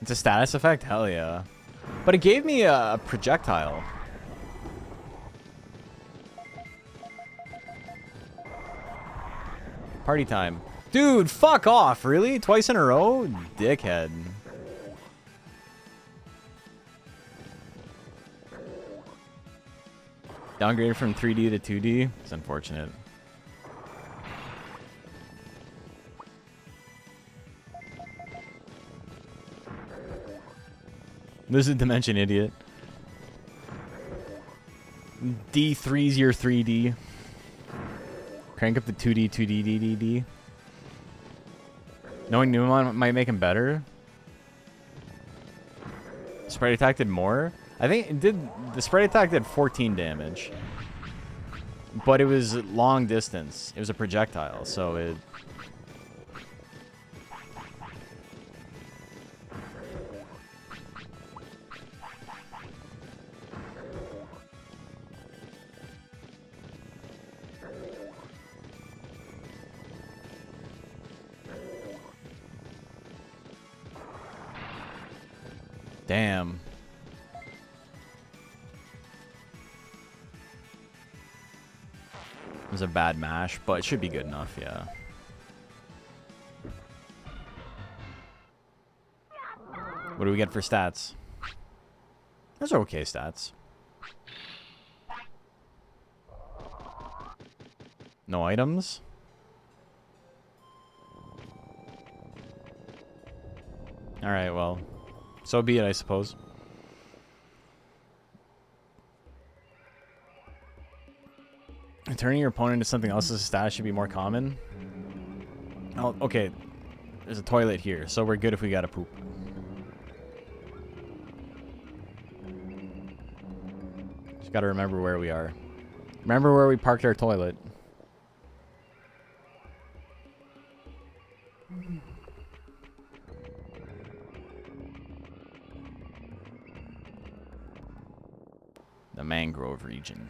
It's a status effect? Hell yeah. But it gave me a projectile. Party time. Dude, fuck off. Really? Twice in a row? Dickhead. Downgraded from 3D to 2D? It's unfortunate. Lizard Dimension idiot. D3's your 3D. Crank up the 2D, 2D, DDD. Knowing Numemon might make him better. Sprite attack did more. I think it did. The sprite attack did 14 damage. But it was long distance. It was a projectile, so it... Damn. It was a bad mash, but it should be good enough, yeah. What do we get for stats? Those are okay stats. No items? Alright, well. So be it, I suppose. Turning your opponent into something else's status should be more common. Oh, okay. There's a toilet here, so we're good if we gotta poop. Just gotta remember where we are. Remember where we parked our toilet. The mangrove region.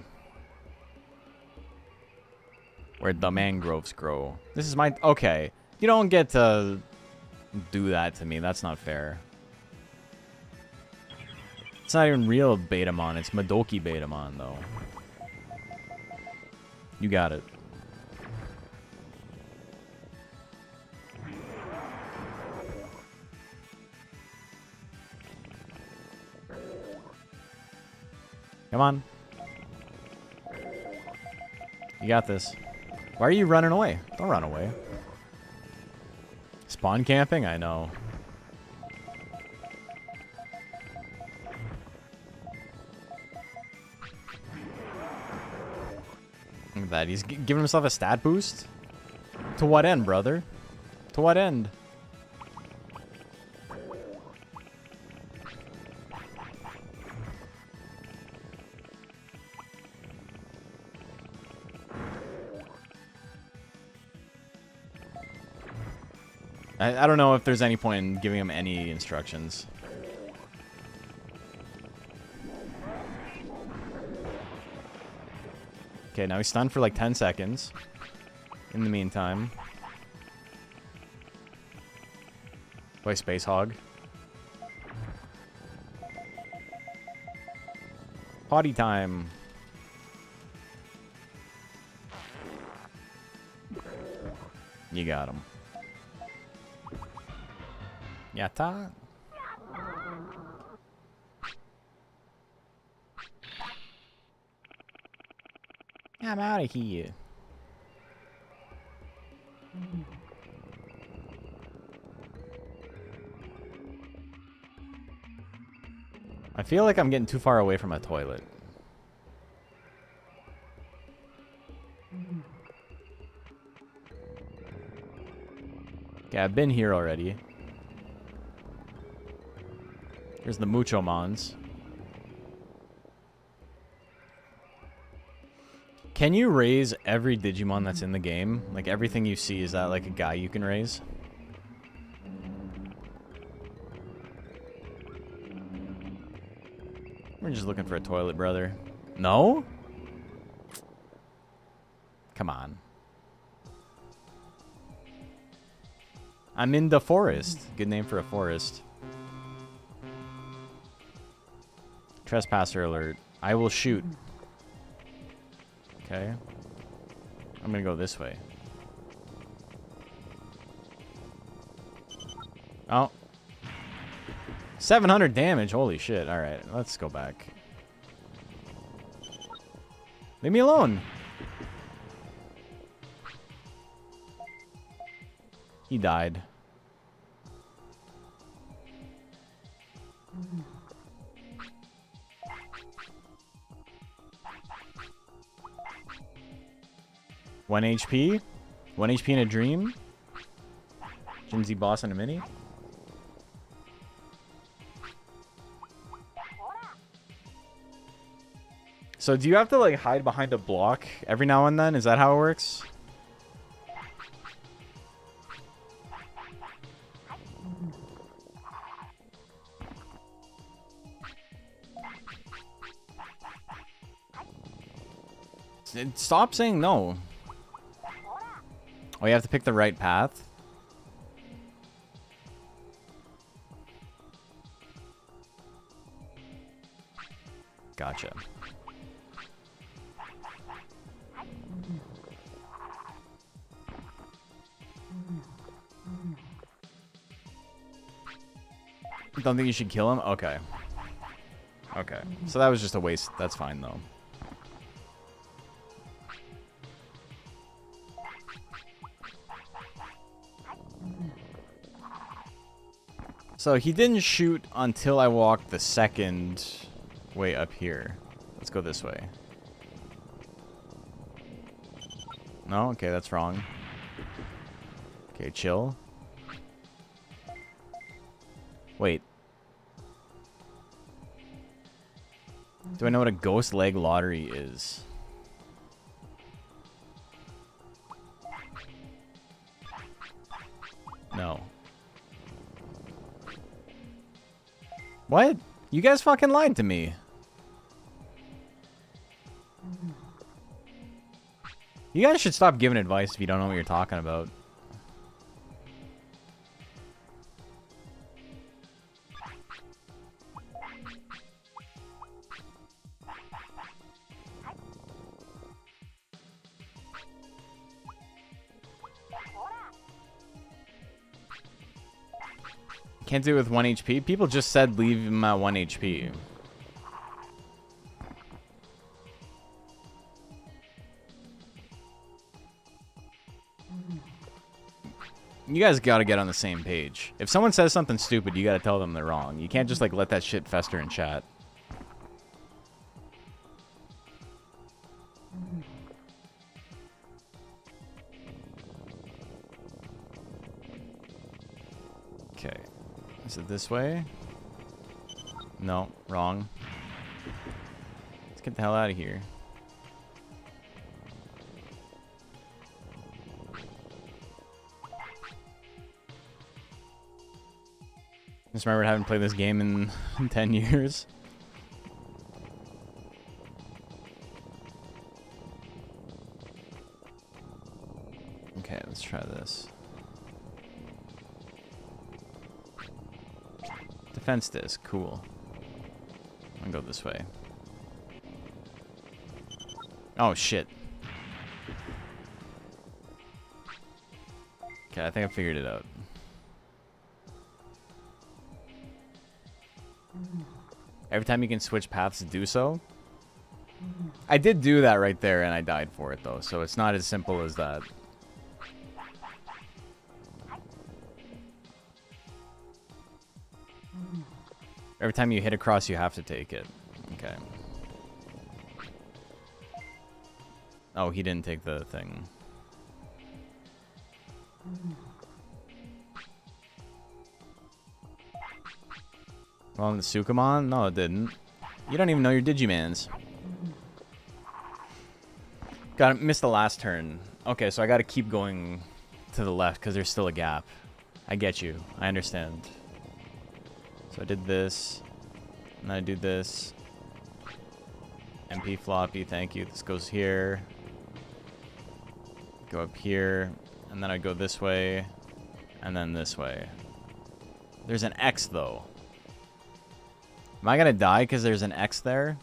Where the mangroves grow. This is my... Okay. You don't get to do that to me. That's not fair. It's not even real Betamon. It's Madoki Betamon, though. You got it. Come on. You got this. Why are you running away? Don't run away. Spawn camping? I know. Look at that. He's giving himself a stat boost? To what end, brother? To what end? I don't know if there's any point in giving him any instructions. Okay, now he's stunned for like 10 seconds. In the meantime. Play Space Hog. Potty time. You got him. Yatta. I'm out of here. I feel like I'm getting too far away from a toilet. Okay, I've been here already. Here's the Muchomons. Can you raise every Digimon that's in the game? Like everything you see, is that like a guy you can raise? We're just looking for a toilet, brother. No? Come on. I'm in the forest. Good name for a forest. Trespasser alert. I will shoot. Okay. I'm gonna go this way. Oh. 700 damage. Holy shit. Alright, let's go back. Leave me alone. He died. One HP? 1 HP in a dream? Jinzi boss in a mini? So do you have to like hide behind a block every now and then? Is that how it works? Stop saying no. Oh, you have to pick the right path? Gotcha. Don't think you should kill him? Okay. Okay. So that was just a waste. That's fine, though. So he didn't shoot until I walked the second way up here. Let's go this way. No? Okay, that's wrong. Okay, chill. Wait. Do I know what a ghost leg lottery is? No. What? You guys fucking lied to me. You guys should stop giving advice if you don't know what you're talking about. Can't do it with 1 HP? People just said leave him at 1 HP. You guys gotta get on the same page. If someone says something stupid, you gotta tell them they're wrong. You can't just like let that shit fester in chat. Okay. Is it this way? No, wrong. Let's get the hell out of here. Just remember I haven't played this game in 10 years. Okay, let's try this. Defense disc, cool. I'm gonna go this way. Oh shit. Okay, I think I figured it out. Every time you can switch paths, do so. I did do that right there, and I died for it, though, so it's not as simple as that. Every time you hit across, you have to take it. Okay. Oh, he didn't take the thing. Well, in the Sukamon? No, it didn't. You don't even know your Digimans. Missed the last turn. Okay, so I gotta keep going to the left because there's still a gap. I get you. I understand. So I did this. And I do this. MP floppy, thank you. This goes here. Go up here. And then I go this way. And then this way. There's an X, though. Am I gonna die because there's an X there?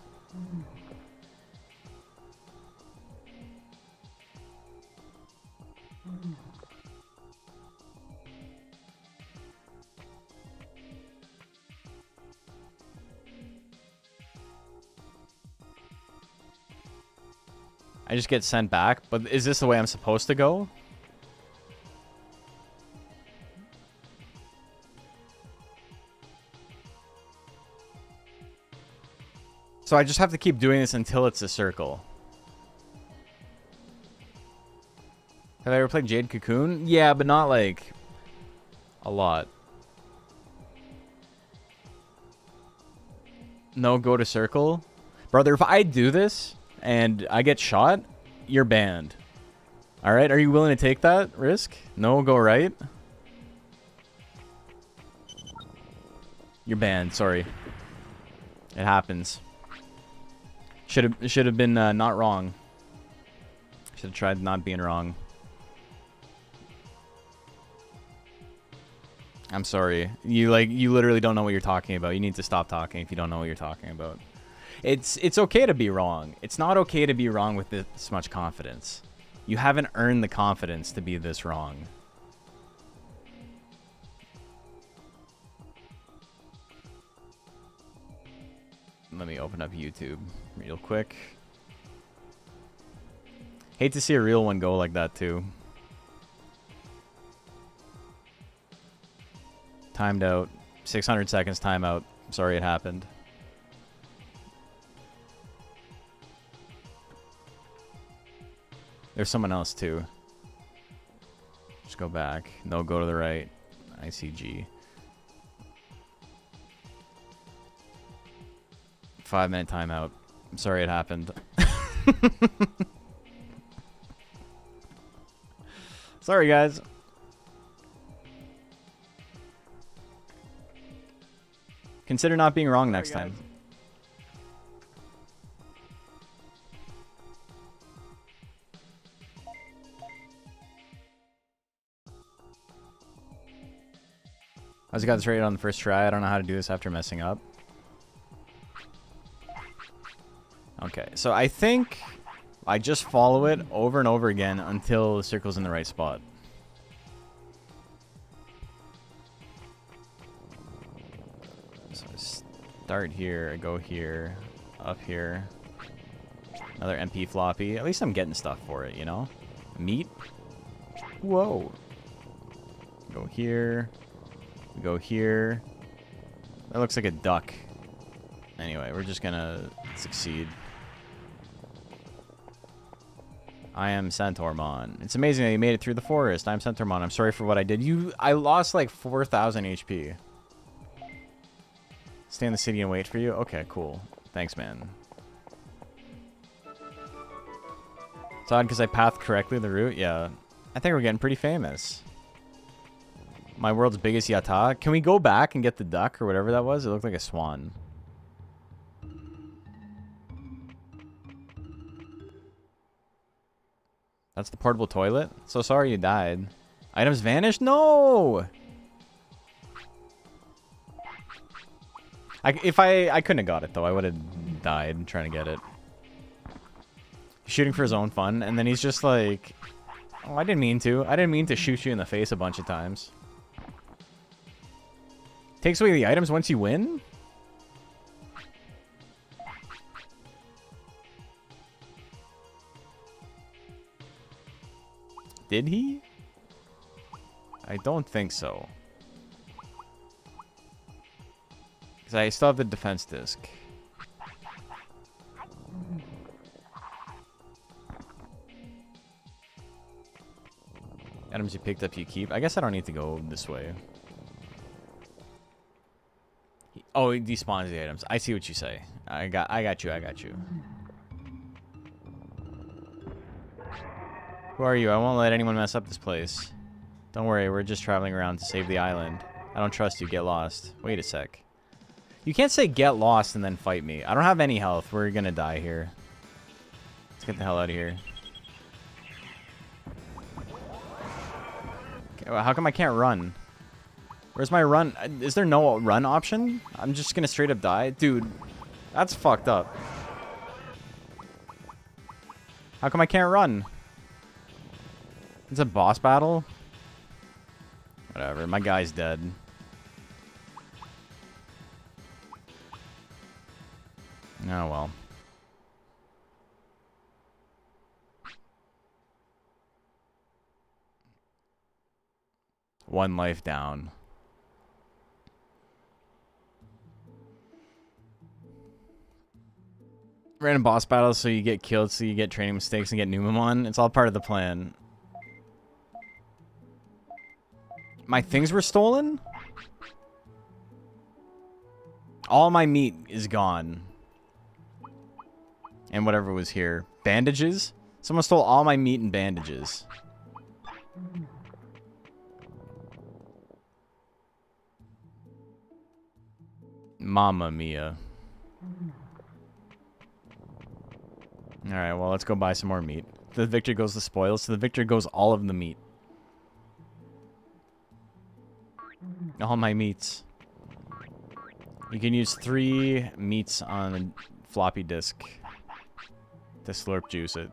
I just get sent back, but is this the way I'm supposed to go? So I just have to keep doing this until it's a circle. Have I ever played Jade Cocoon? Yeah, but not like a lot. No, go to circle. Brother, if I do this and I get shot, you're banned. Alright, are you willing to take that risk? No, go right. You're banned, sorry. It happens. Should have been not wrong. Should have tried not being wrong. I'm sorry. You literally don't know what you're talking about. You need to stop talking if you don't know what you're talking about. It's okay to be wrong. It's not okay to be wrong with this much confidence. You haven't earned the confidence to be this wrong. Let me open up YouTube real quick. Hate to see a real one go like that too. Timed out. 600 seconds timeout. Sorry it happened. There's someone else too. Just go back. No, go to the right. ICG. 5-minute timeout. I'm sorry it happened. Sorry, guys. Consider not being wrong next time. I just got this rated on the first try. I don't know how to do this after messing up. Okay, so I think I just follow it over and over again until the circle's in the right spot. So I start here, I go here, up here. Another MP floppy. At least I'm getting stuff for it, you know? Meat? Whoa. Go here. Go here. That looks like a duck. Anyway, we're just gonna succeed. I am Centaurmon. It's amazing that you made it through the forest. I'm Centaurmon. I'm sorry for what I did. I lost like 4,000 HP. Stay in the city and wait for you? Okay, cool. Thanks, man. It's odd because I pathed correctly the route. Yeah. I think we're getting pretty famous. My world's biggest yatta. Can we go back and get the duck or whatever that was? It looked like a swan. That's the portable toilet? So sorry you died. Items vanished? No! I couldn't have got it, though. I would have died trying to get it. Shooting for his own fun, and then he's just like... Oh, I didn't mean to. I didn't mean to shoot you in the face a bunch of times. Takes away the items once you win? Did he? I don't think so. Because I still have the defense disc. Items you picked up you keep. I guess I don't need to go this way. Oh, it despawns the items. I see what you say. I got you. Who are you? I won't let anyone mess up this place. Don't worry, we're just traveling around to save the island. I don't trust you. Get lost. Wait a sec. You can't say get lost and then fight me. I don't have any health. We're gonna die here. Let's get the hell out of here. Okay, well, how come I can't run? Where's my run? Is there no run option? I'm just gonna straight up die? Dude, that's fucked up. How come I can't run? It's a boss battle? Whatever, my guy's dead. Oh well. One life down. Random boss battles so you get killed, so you get training mistakes and get Numamon. It's all part of the plan. My things were stolen? All my meat is gone. And whatever was here. Bandages? Someone stole all my meat and bandages. Mamma mia. Alright, well, let's go buy some more meat. To the victor goes the spoils. To the victor goes all of the meat. All my meats. You can use 3 meats on a floppy disk to slurp juice it.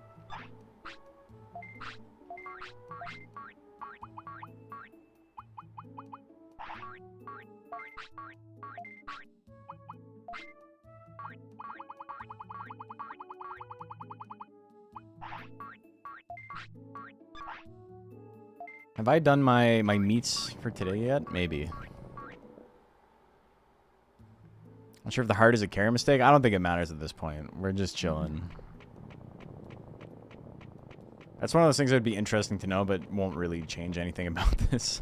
Have I done my meats for today yet? Maybe. Not sure if the heart is a carry mistake. I don't think it matters at this point. We're just chilling. That's one of those things that would be interesting to know, but won't really change anything about this.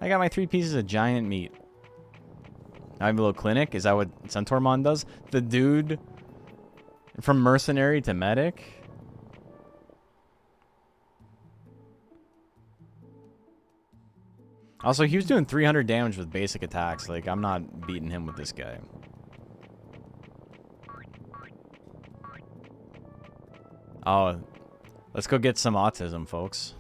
I got my 3 pieces of giant meat. I have a little clinic. Is that what Centaurmon does? The dude from mercenary to medic? Also, he was doing 300 damage with basic attacks. Like, I'm not beating him with this guy. Oh, let's go get some autism, folks.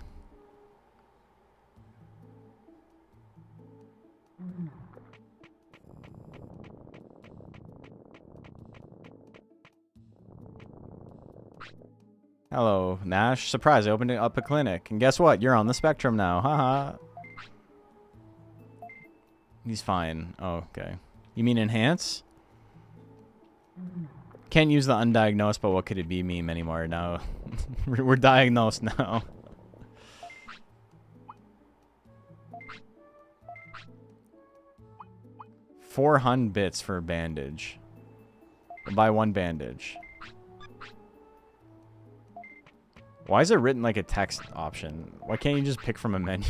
Hello, Nash. Surprise, I opened up a clinic. And guess what? You're on the spectrum now. Haha. He's fine. Oh, okay. You mean enhance? Can't use the undiagnosed, but what could it be meme anymore now? We're diagnosed now. $400 bits for a bandage. We'll buy 1 bandage. Why is it written like a text option? Why can't you just pick from a menu?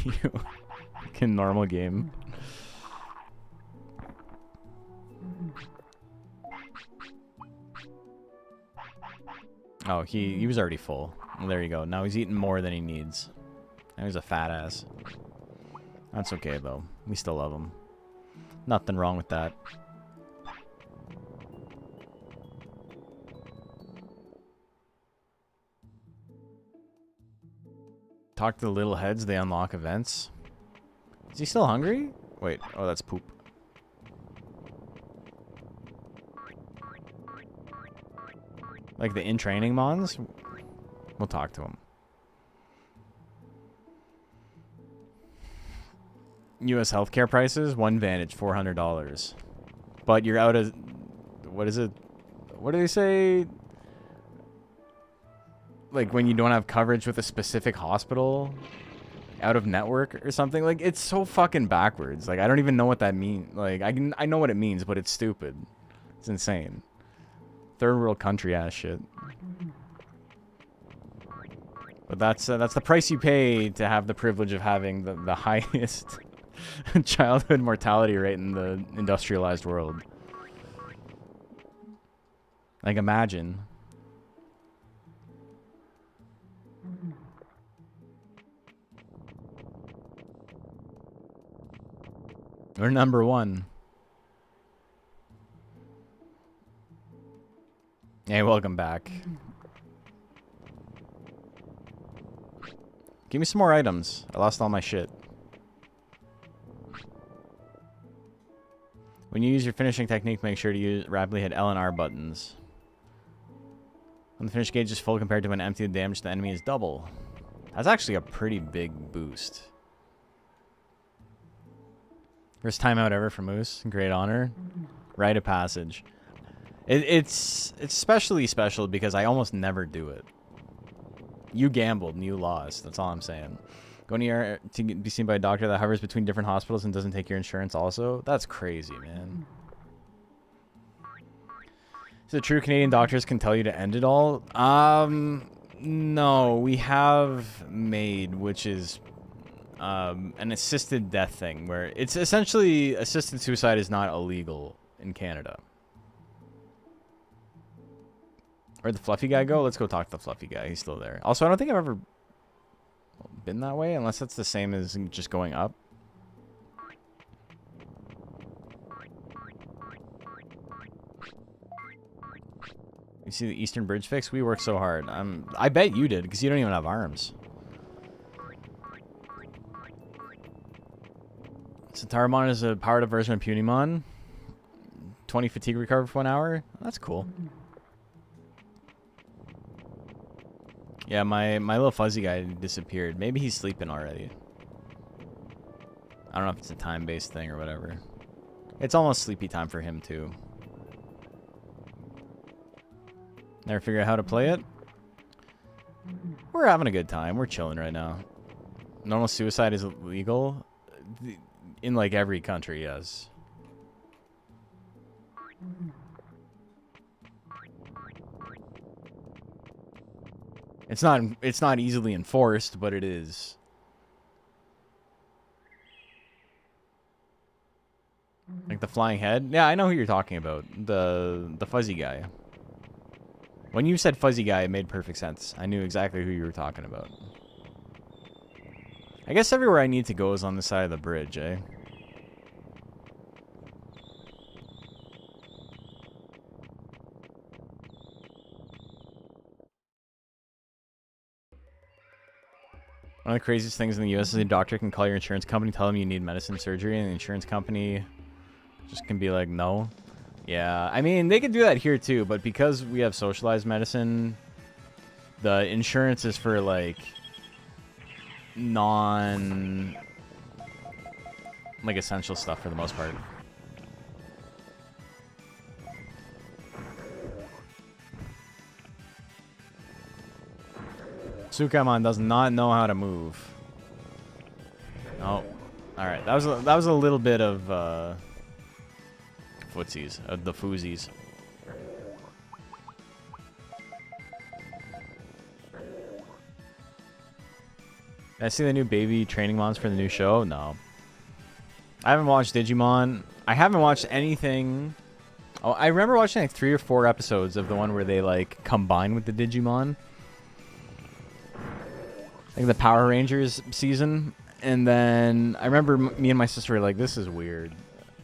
Like in normal game. Oh, he was already full. Well, there you go. Now he's eating more than he needs. Now he's a fat ass. That's okay, though. We still love him. Nothing wrong with that. Talk to the little heads. They unlock events. Is he still hungry? Wait. Oh, that's poop. Like the in-training mons? We'll talk to him. U.S. healthcare prices, 1 Vantage, $400. But you're out of... What is it? What do they say? Like when you don't have coverage with a specific hospital? Out of network or something? Like, it's so fucking backwards. Like, I don't even know what that means. Like, I know what it means, but it's stupid. It's insane. Third world country ass shit. But that's the price you pay to have the privilege of having the highest childhood mortality rate in the industrialized world. Like, imagine. We're number 1. Hey, welcome back. Give me some more items. I lost all my shit. When you use your finishing technique, make sure to rapidly hit L and R buttons. When the finish gauge is full compared to when empty, the damage to the enemy is double. That's actually a pretty big boost. First timeout ever for Moose. Great honor. Rite of passage. It's especially special because I almost never do it. You gambled and you lost. That's all I'm saying. Going to be seen by a doctor that hovers between different hospitals and doesn't take your insurance also? That's crazy, man. So true Canadian doctors can tell you to end it all? No. We have MAID, which is an assisted death thing where it's essentially assisted suicide is not illegal in Canada. Where'd the fluffy guy go? Let's go talk to the fluffy guy. He's still there. Also, I don't think I've ever been that way, unless that's the same as just going up. You see the Eastern Bridge fix? We worked so hard. I bet you did, because you don't even have arms. Centaurmon is a powered up version of Punimon. 20 fatigue recovered for 1 hour. That's cool. Yeah, my little fuzzy guy disappeared. Maybe he's sleeping already. I don't know if it's a time-based thing or whatever. It's almost sleepy time for him, too. Never figure out how to play it? We're having a good time. We're chilling right now. Normal suicide is illegal? In, like, every country, yes. It's not easily enforced, but it is. Like the flying head? Yeah, I know who you're talking about. The fuzzy guy. When you said fuzzy guy, it made perfect sense. I knew exactly who you were talking about. I guess everywhere I need to go is on the side of the bridge, eh? One of the craziest things in the US is a doctor can call your insurance company, tell them you need medicine surgery, and the insurance company just can be like, no. Yeah, I mean, they could do that here too, but because we have socialized medicine, the insurance is for, like, like, essential stuff for the most part. Sukamon does not know how to move. Oh, all right. That was a little bit of footsies, the foozies. Did I see the new baby training mons for the new show? No. I haven't watched Digimon. I haven't watched anything. Oh, I remember watching like 3 or 4 episodes of the one where they like combine with the Digimon. Like the Power Rangers season. And then I remember me and my sister were like, this is weird.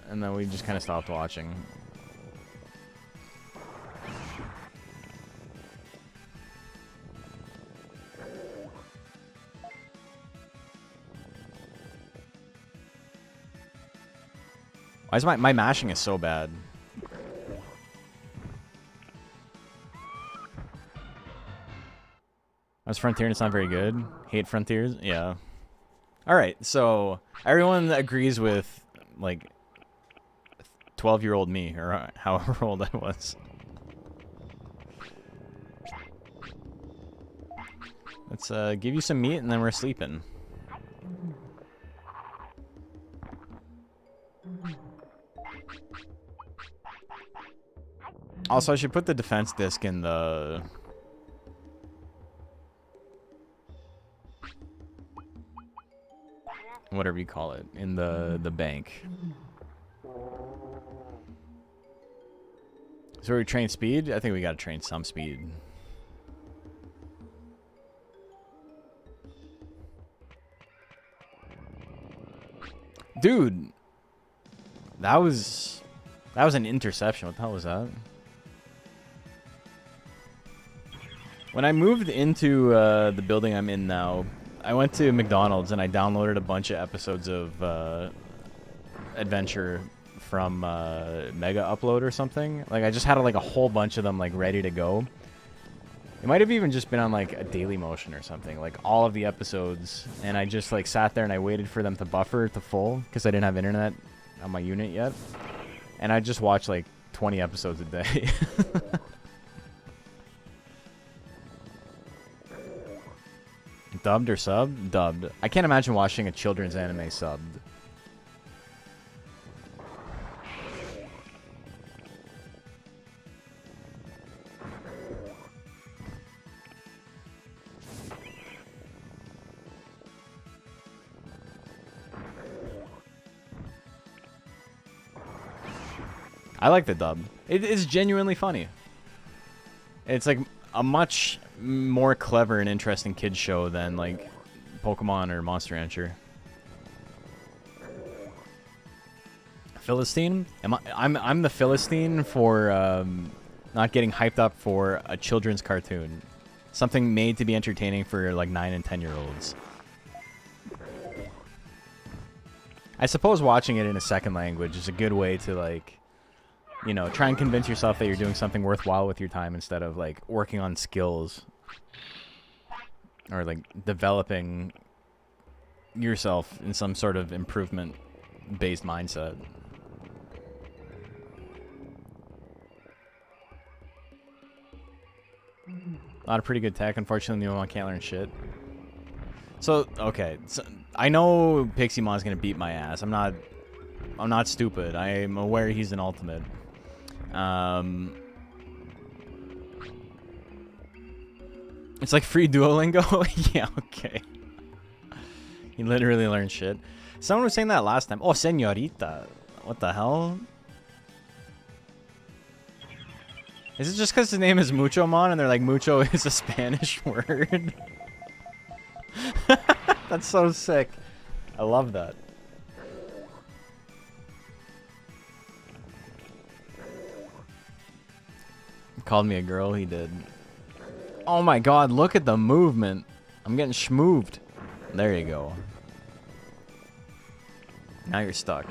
And then we just kind of stopped watching. Why is my mashing is so bad? As Frontier, it's not very good. Hate Frontiers? Yeah. Alright, so everyone agrees with, like, 12-year-old me, or however old I was. Let's give you some meat and then we're sleeping. Also, I should put the defense disc in the... whatever you call it, in the bank. So we train speed? I think we gotta train some speed. Dude! That was an interception. What the hell was that? When I moved into the building I'm in now, I went to McDonald's and I downloaded a bunch of episodes of Adventure from Mega Upload or something. Like, I just had like a whole bunch of them like ready to go. It might have even just been on like a Daily Motion or something, like all of the episodes. And I just like sat there and I waited for them to buffer to full because I didn't have internet on my unit yet. And I just watched like 20 episodes a day. Dubbed or subbed? Dubbed. I can't imagine watching a children's anime subbed. I like the dub. It is genuinely funny. It's like a much more clever and interesting kids show than like Pokemon or Monster Rancher. Philistine? I'm the Philistine for not getting hyped up for a children's cartoon. Something made to be entertaining for like 9 and 10-year-olds. I suppose watching it in a second language is a good way to like, you know, try and convince yourself that you're doing something worthwhile with your time instead of like working on skills or like developing yourself in some sort of improvement based mindset. A lot of pretty good tech. Unfortunately, no one can't learn shit. So, okay. So, I know Piximon's gonna beat my ass. I'm not stupid. I'm aware he's an ultimate. It's like free Duolingo. Yeah, okay. You literally learn shit. Someone was saying that last time. Oh, señorita. What the hell? Is it just because his name is Mucho Mon and they're like, Mucho is a Spanish word? That's so sick. I love that. Called me a girl, he did. Oh my god, look at the movement. I'm getting schmooved. There you go. Now you're stuck.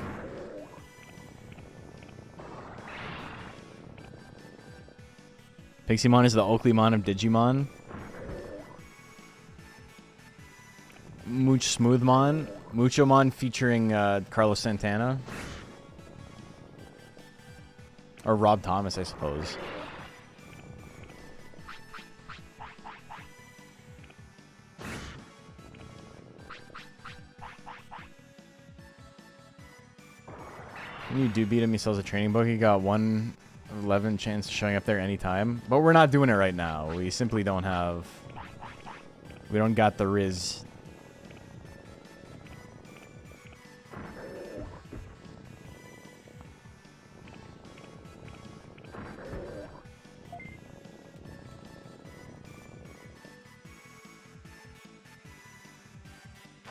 Pixie-mon is the Oakley-mon of Digimon. Mooch Smooth-mon. Mucho-mon featuring Carlos Santana. Or Rob Thomas, I suppose. When you do beat him, he sells a training book. He got 1 of 11 chance of showing up there anytime. But we're not doing it right now. We simply don't have... We don't got the Riz.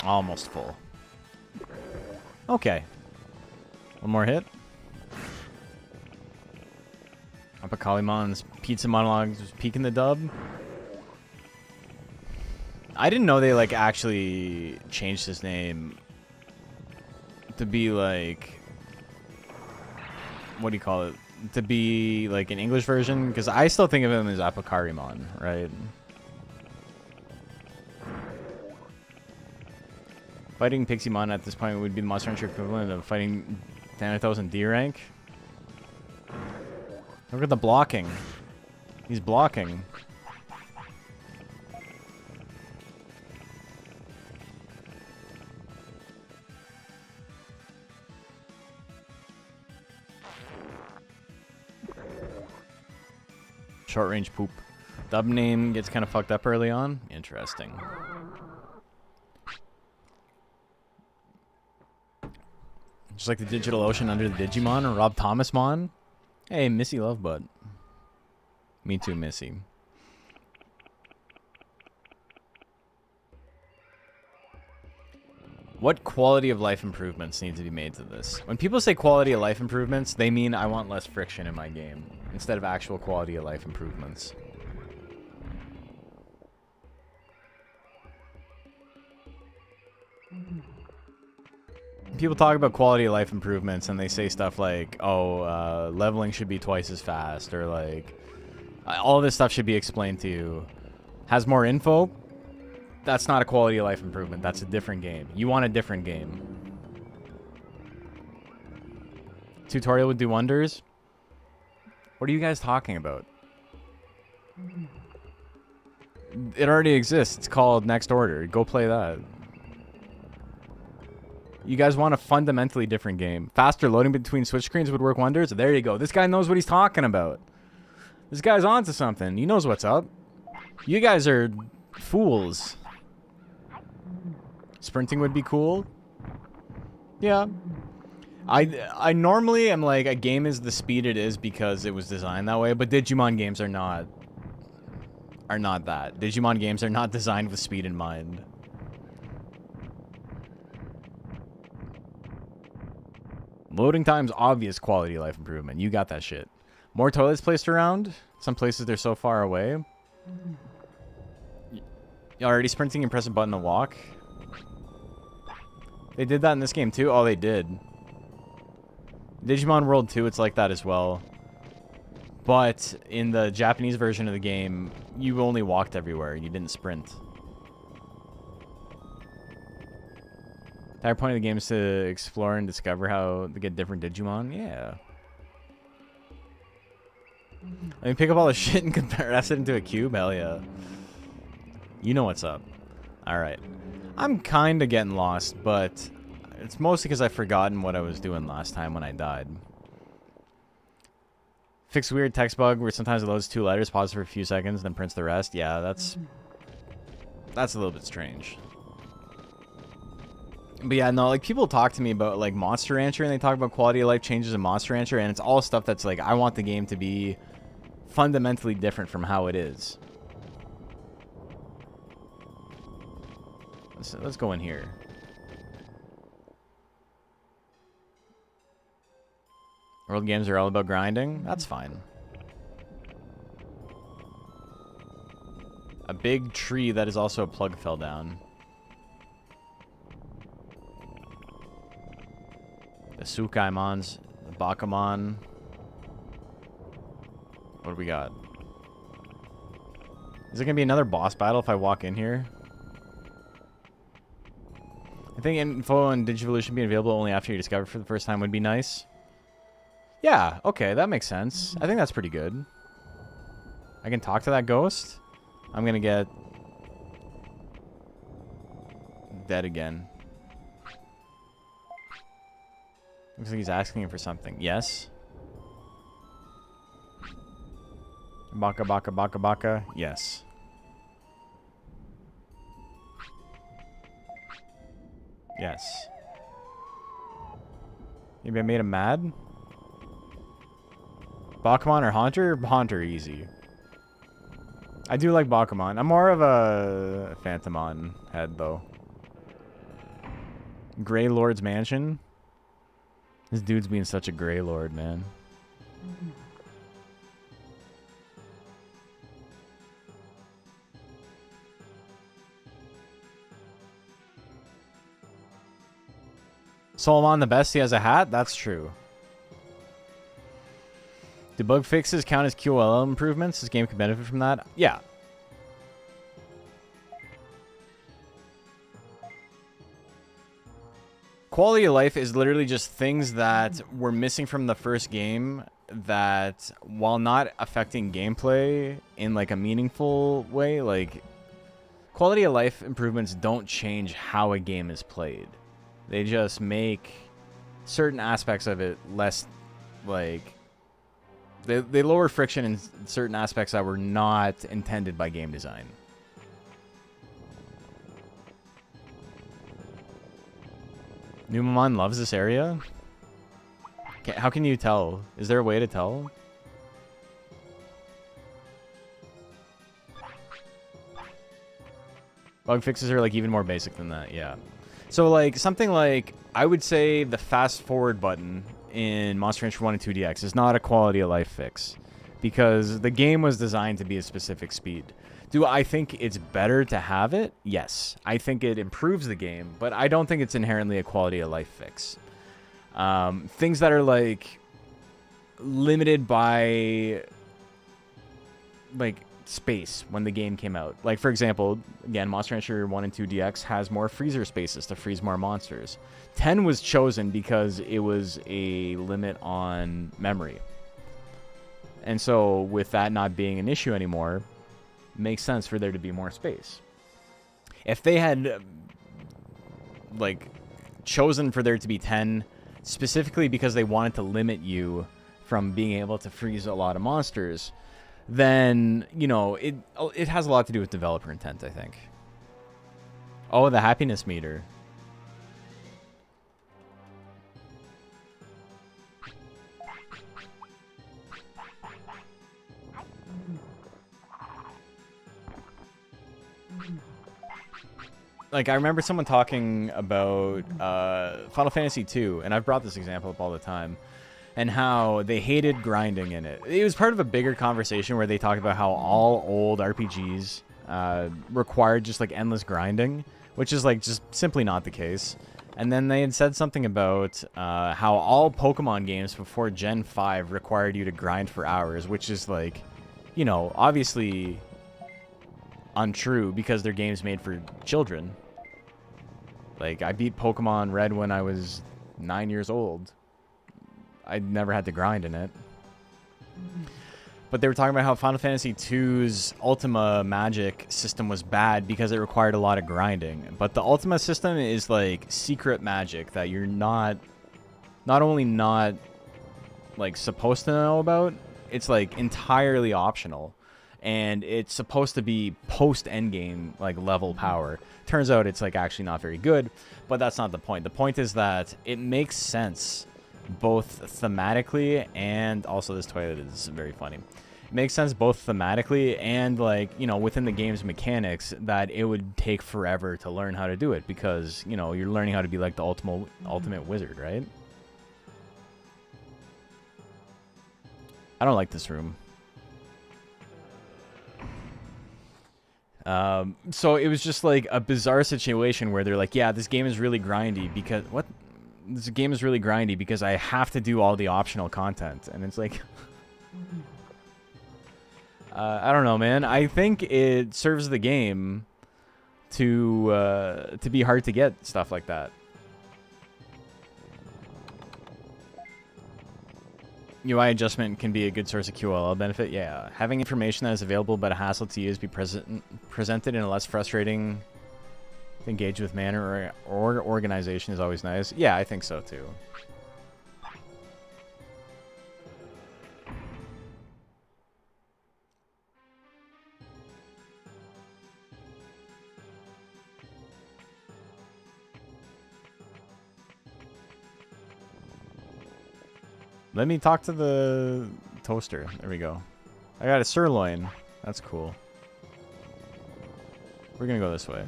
Almost full. Okay. One more hit. Apokalimon's pizza monologue was peaking the dub. I didn't know they like actually changed his name to be like, what do you call it? To be like an English version, because I still think of him as Apocarimon, right? Fighting Pixie-mon at this point would be the Monster Hunter equivalent of fighting Thanatos in D rank. Look at the blocking. He's blocking. Short range poop. Dub name gets kind of fucked up early on. Interesting. Just like the Digital Ocean under the Digimon or Rob Thomas Mon. Hey, Missy Lovebutt. Me too, Missy. What quality of life improvements need to be made to this? When people say quality of life improvements, they mean I want less friction in my game instead of actual quality of life improvements. People talk about quality of life improvements and they say stuff like, oh, leveling should be twice as fast, or like, all this stuff should be explained to you. Has more info? That's not a quality of life improvement. That's a different game. You want a different game. Tutorial would do wonders? What are you guys talking about? It already exists. It's called Next Order. Go play that. You guys want a fundamentally different game. Faster loading between switch screens would work wonders. There you go. This guy knows what he's talking about. This guy's onto something. He knows what's up. You guys are fools. Sprinting would be cool. Yeah. I normally am like, a game is the speed it is because it was designed that way, but Digimon games are not that. Digimon games are not designed with speed in mind. Loading time's obvious quality of life improvement. You got that shit. More toilets placed around. Some places they're so far away. You already sprinting and press a button to walk. They did that in this game too? Oh, they did. Digimon World 2, it's like that as well. But in the Japanese version of the game, you only walked everywhere. You didn't sprint. The entire point of the game is to explore and discover how to get different Digimon. Yeah. I mean, pick up all the shit and compress it into a cube? Hell yeah. You know what's up. Alright. I'm kind of getting lost, but it's mostly because I've forgotten what I was doing last time when I died. Fix weird text bug where sometimes it loads 2 letters, pauses for a few seconds, then prints the rest. Yeah, that's That's a little bit strange. But yeah, no, like people talk to me about like Monster Rancher and they talk about quality of life changes in Monster Rancher, and it's all stuff that's like I want the game to be fundamentally different from how it is. Let's go in here. World games are all about grinding. That's fine. A big tree that is also a plug fell down. The Sukaimons, the Bakamon. What do we got? Is it gonna be another boss battle if I walk in here? I think info on Digivolution being available only after you discover it for the first time would be nice. Yeah, okay, that makes sense. I think that's pretty good. I can talk to that ghost. I'm gonna get dead again. Looks like he's asking for something. Yes. Baka baka baka baka. Yes. Yes. Maybe I made him mad? Bakamon or Haunter? Haunter, easy. I do like Bakamon. I'm more of a Phantomon head, though. Grey Lord's Mansion? This dude's being such a Grey Lord, man. Solomon the best, he has a hat? That's true. Do bug fixes count as QOL improvements? This game could benefit from that? Yeah. Quality of life is literally just things that were missing from the first game that, while not affecting gameplay in like a meaningful way, like quality of life improvements don't change how a game is played. They just make certain aspects of it less, like, they lower friction in certain aspects that were not intended by game design. Numamon loves this area? How can you tell? Is there a way to tell? Bug fixes are like even more basic than that, yeah. So like something like, I would say the fast forward button in Monster Rancher 1 and 2DX is not a quality of life fix because the game was designed to be a specific speed. Do I think it's better to have it? Yes. I think it improves the game, but I don't think it's inherently a quality of life fix. Things that are like limited by like space when the game came out. Like for example, again, Monster Rancher 1 and 2 DX has more freezer spaces to freeze more monsters. 10 was chosen because it was a limit on memory. And so with that not being an issue anymore, it makes sense for there to be more space. If they had like chosen for there to be 10 specifically because they wanted to limit you from being able to freeze a lot of monsters, then, you know, it has a lot to do with developer intent, I think. Oh, the happiness meter. Like, I remember someone talking about Final Fantasy II, and I've brought this example up all the time, and how they hated grinding in it. It was part of a bigger conversation where they talked about how all old RPGs required just, like, endless grinding, which is, like, just simply not the case. And then they had said something about how all Pokemon games before Gen 5 required you to grind for hours, which is, like, you know, obviously untrue because they're games made for children. Like, I beat Pokemon Red when I was 9 years old. I never had to grind in it. But they were talking about how Final Fantasy II's Ultima Magic system was bad because it required a lot of grinding. But the Ultima system is like secret magic that you're not only not like supposed to know about, it's like entirely optional. and it's supposed to be post endgame like level power. Turns out it's like actually not very good, but that's not the point. The point is that it makes sense both thematically and also this toilet is very funny. It makes sense both thematically and like, you know, within the game's mechanics that it would take forever to learn how to do it because, you know, you're learning how to be like the ultimate wizard, right? I don't like this room. So it was just like a bizarre situation where they're like, yeah, this game is really grindy because what? This game is really grindy because I have to do all the optional content. And it's like, I don't know, man. I think it serves the game to be hard to get stuff like that. UI adjustment can be a good source of QLL benefit. Yeah, having information that is available but a hassle to use be presented in a less frustrating, engage with manner or organization is always nice. Yeah, I think so too. Let me talk to the toaster. There we go. I got a sirloin. That's cool. We're gonna go this way.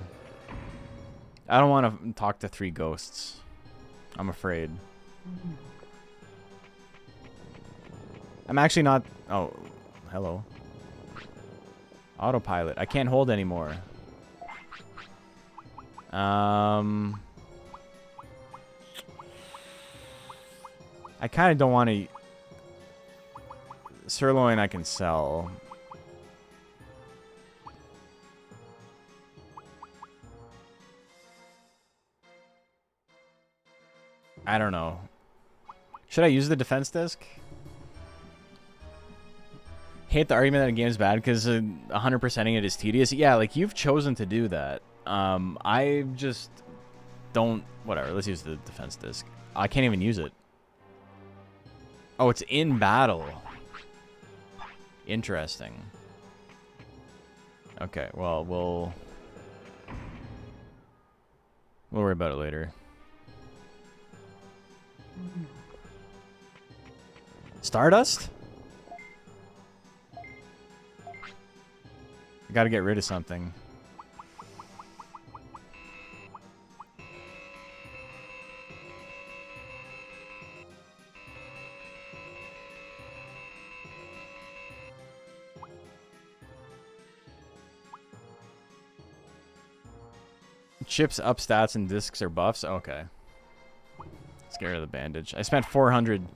I don't want to talk to 3 ghosts. I'm afraid. I'm actually not... Oh, hello. Autopilot. I can't hold anymore. I kind of don't want to... Sirloin I can sell. I don't know. Should I use the defense disc? Hate the argument that a game's bad because 100%ing it is tedious. Yeah, like, you've chosen to do that. I just don't... Whatever, let's use the defense disc. I can't even use it. Oh, it's in battle. Interesting. Okay, well, we'll worry about it later. Stardust? I gotta get rid of something. Chips up stats and discs are buffs? Okay. Let's get rid of the bandage. I spent 400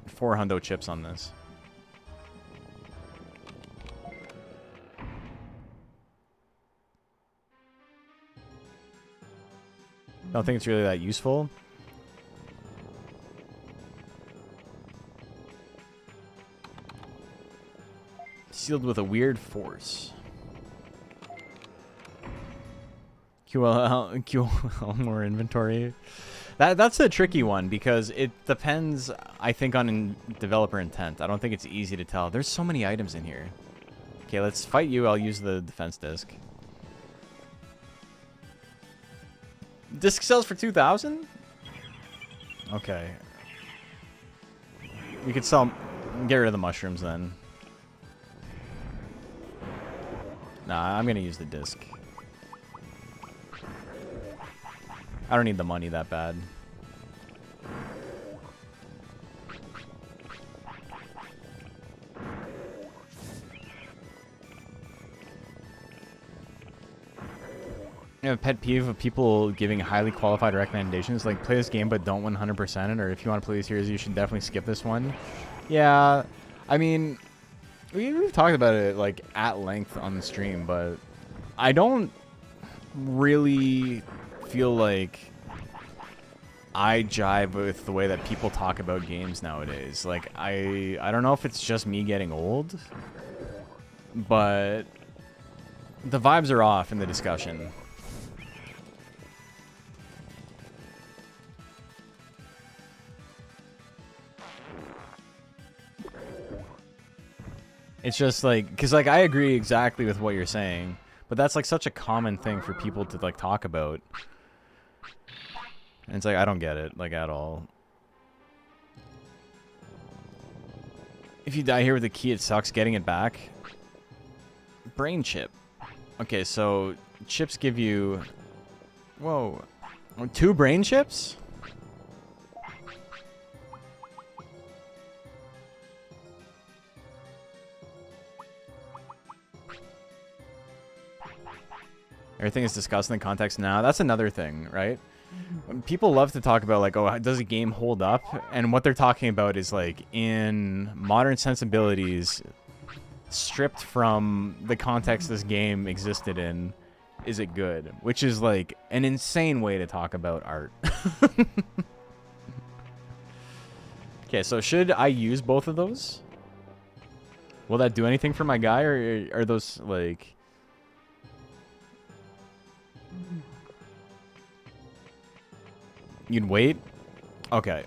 chips on this. Don't think it's really that useful. Sealed with a weird force. QLL more inventory. That's a tricky one because it depends, I think, on developer intent. I don't think it's easy to tell. There's so many items in here. Okay, let's fight you. I'll use the defense disc. Disc sells for 2,000? Okay. We could sell... Get rid of the mushrooms then. Nah, I'm gonna use the disc. I don't need the money that bad. I have a pet peeve of people giving highly qualified recommendations, like play this game but don't 100% it, or if you want to play these series, you should definitely skip this one. Yeah, I mean, we've talked about it like at length on the stream, but I don't really feel like I jive with the way that people talk about games nowadays. Like, I don't know if it's just me getting old, but the vibes are off in the discussion. It's just like, because like I agree exactly with what you're saying, but that's like such a common thing for people to like talk about. And it's like, I don't get it, like, at all. If you die here with a key, it sucks getting it back. Brain chip. Okay, so chips give you... Whoa. 2 brain chips? Everything is discussed in the context now. That's another thing, right? People love to talk about, like, oh, does a game hold up? And what they're talking about is, like, in modern sensibilities, stripped from the context this game existed in, is it good? Which is, like, an insane way to talk about art. Okay, so should I use both of those? Will that do anything for my guy, or are those, like... You'd wait? Okay.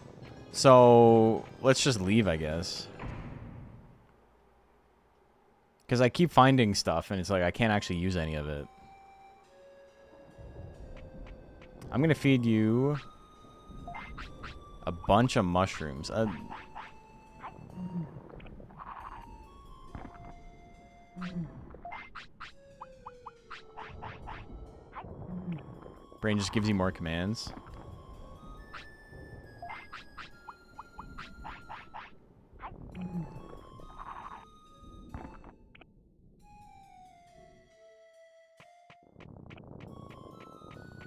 So, let's just leave, I guess. Because I keep finding stuff, and it's like, I can't actually use any of it. I'm going to feed you a bunch of mushrooms. Brain just gives you more commands.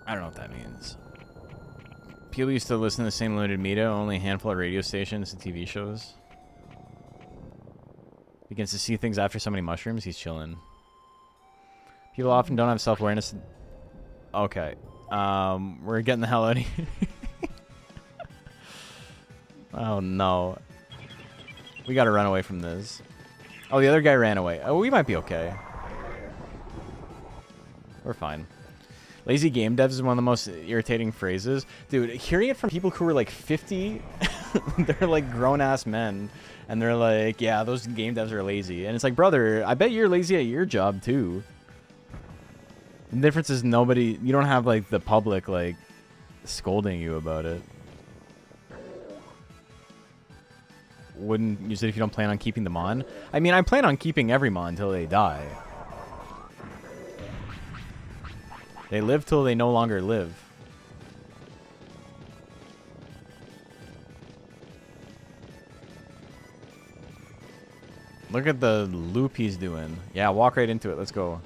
I don't know what that means. People used to listen to the same limited media, only a handful of radio stations and TV shows. Begins to see things after so many mushrooms, he's chilling. People often don't have self-awareness. Okay. We're getting the hell out of here. Oh, no. We gotta run away from this. Oh, the other guy ran away. Oh, we might be okay. We're fine. Lazy game devs is one of the most irritating phrases. Dude, hearing it from people who are like 50, they're like grown-ass men, and they're like, yeah, those game devs are lazy. And it's like, brother, I bet you're lazy at your job, too. The difference is nobody... You don't have, like, the public, like, scolding you about it. Wouldn't use it if you don't plan on keeping them on. I mean, I plan on keeping every mon until they die. They live till they no longer live. Look at the loop he's doing. Yeah, walk right into it. Let's go.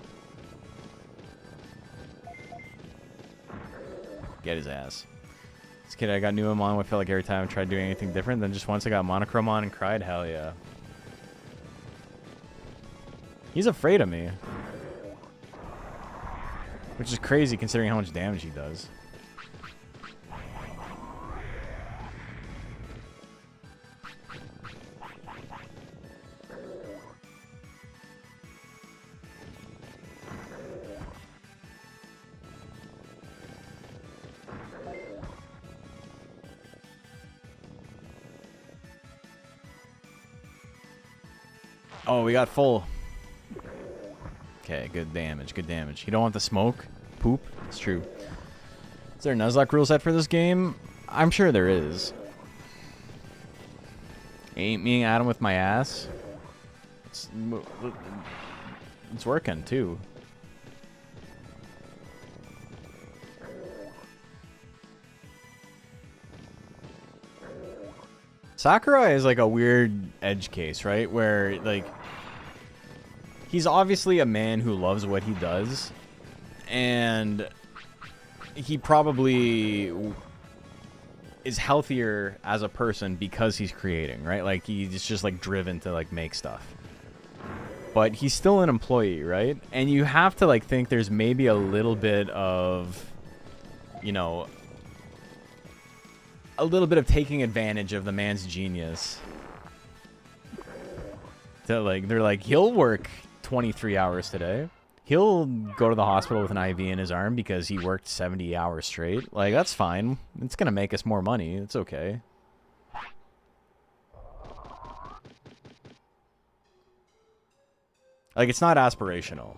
Get his ass. This kid, I got new Amon. I felt like every time I tried doing anything different. Then just once I got monochrome on and cried. Hell yeah. He's afraid of me. Which is crazy considering how much damage he does. Oh, we got full. Okay, good damage, good damage. You don't want the smoke? Poop? It's true. Is there a Nuzlocke rule set for this game? I'm sure there is. Ain't me Adam with my ass. It's working, too. Sakurai is like a weird edge case, right? Where, like, he's obviously a man who loves what he does, and he probably is healthier as a person because he's creating, right? Like, he's just, like, driven to, like, make stuff. But he's still an employee, right? And you have to, like, think there's maybe a little bit of, you know, a little bit of taking advantage of the man's genius. So, like, they're like, he'll work 23 hours today. He'll go to the hospital with an IV in his arm because he worked 70 hours straight. Like, that's fine. It's going to make us more money. It's okay. Like, it's not aspirational.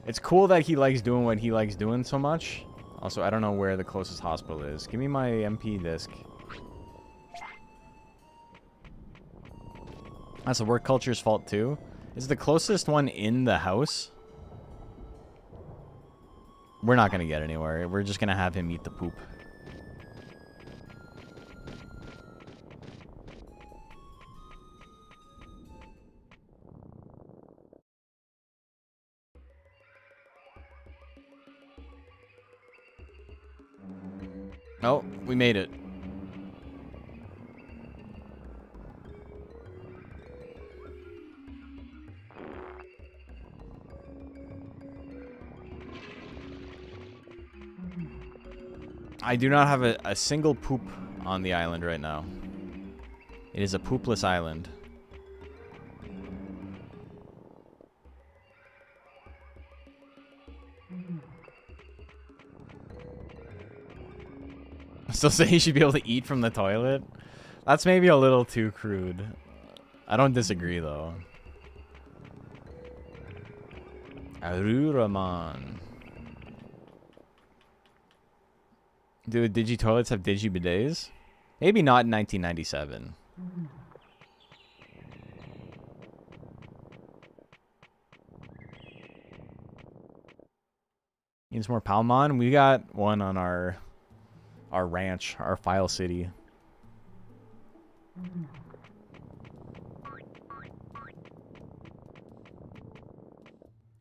It's cool that he likes doing what he likes doing so much. Also, I don't know where the closest hospital is. Give me my MP disc. That's the work culture's fault too. Is the closest one in the house? We're not going to get anywhere. We're just going to have him eat the poop. Oh, we made it. I do not have a single poop on the island right now. It is a poopless island. Still say he should be able to eat from the toilet? That's maybe a little too crude. I don't disagree, though. Aruraman. Do digi toilets have digi bidets? Maybe not in 1997. Needs more Palmon. We got one on our ranch, our file city.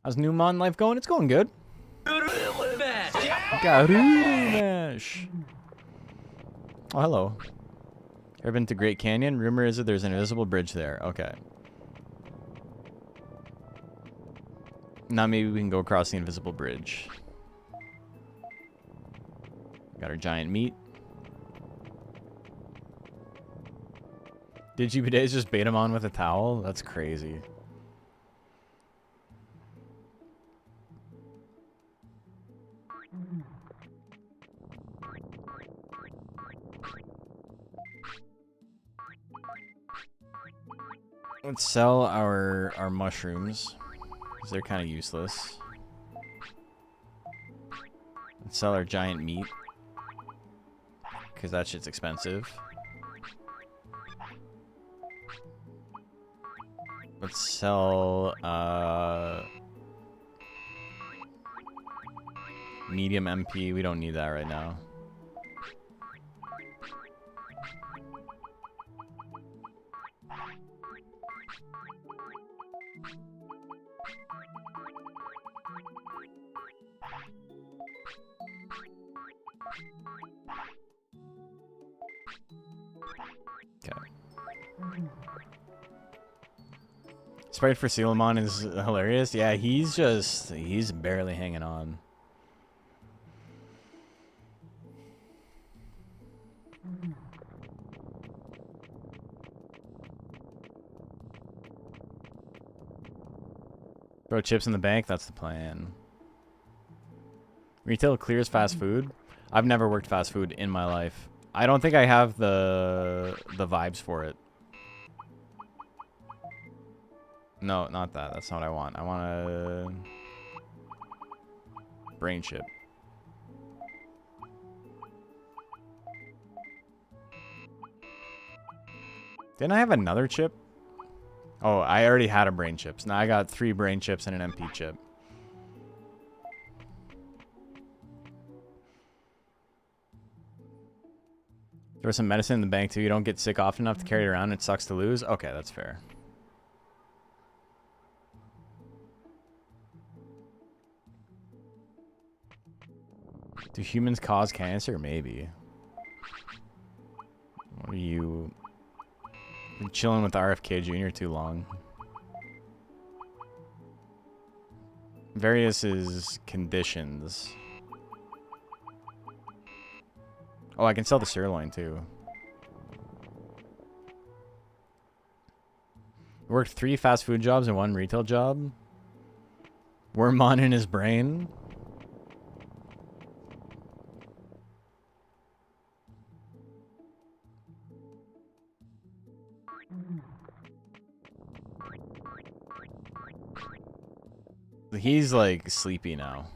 How's Newmon life going? It's going good. Garumash. Oh, hello. Ever been to Great Canyon? Rumor is that there's an invisible bridge there. Okay. Now maybe we can go across the invisible bridge. Got our giant meat. Digibidets just bait him on with a towel? That's crazy. Let's sell our mushrooms, because they're kind of useless. Let's sell our giant meat, because that shit's expensive. Let's sell medium MP. We don't need that right now. Sprite for Sealamon is hilarious. Yeah, he's barely hanging on. Throw chips in the bank, that's the plan. Retail clears fast food. I've never worked fast food in my life. I don't think I have the vibes for it. No, not that. That's not what I want. I want a brain chip. Didn't I have another chip? Oh, I already had a brain chips. Now I got 3 brain chips and an MP chip. Throw some medicine in the bank too. You don't get sick often enough to carry it around. It sucks to lose. Okay, that's fair. Do humans cause cancer? Maybe. What are you? Been chilling with RFK Jr. too long. Various is conditions. Oh, I can sell the sirloin too. Worked 3 fast food jobs and 1 retail job. Wormmon in his brain. He's like sleepy now.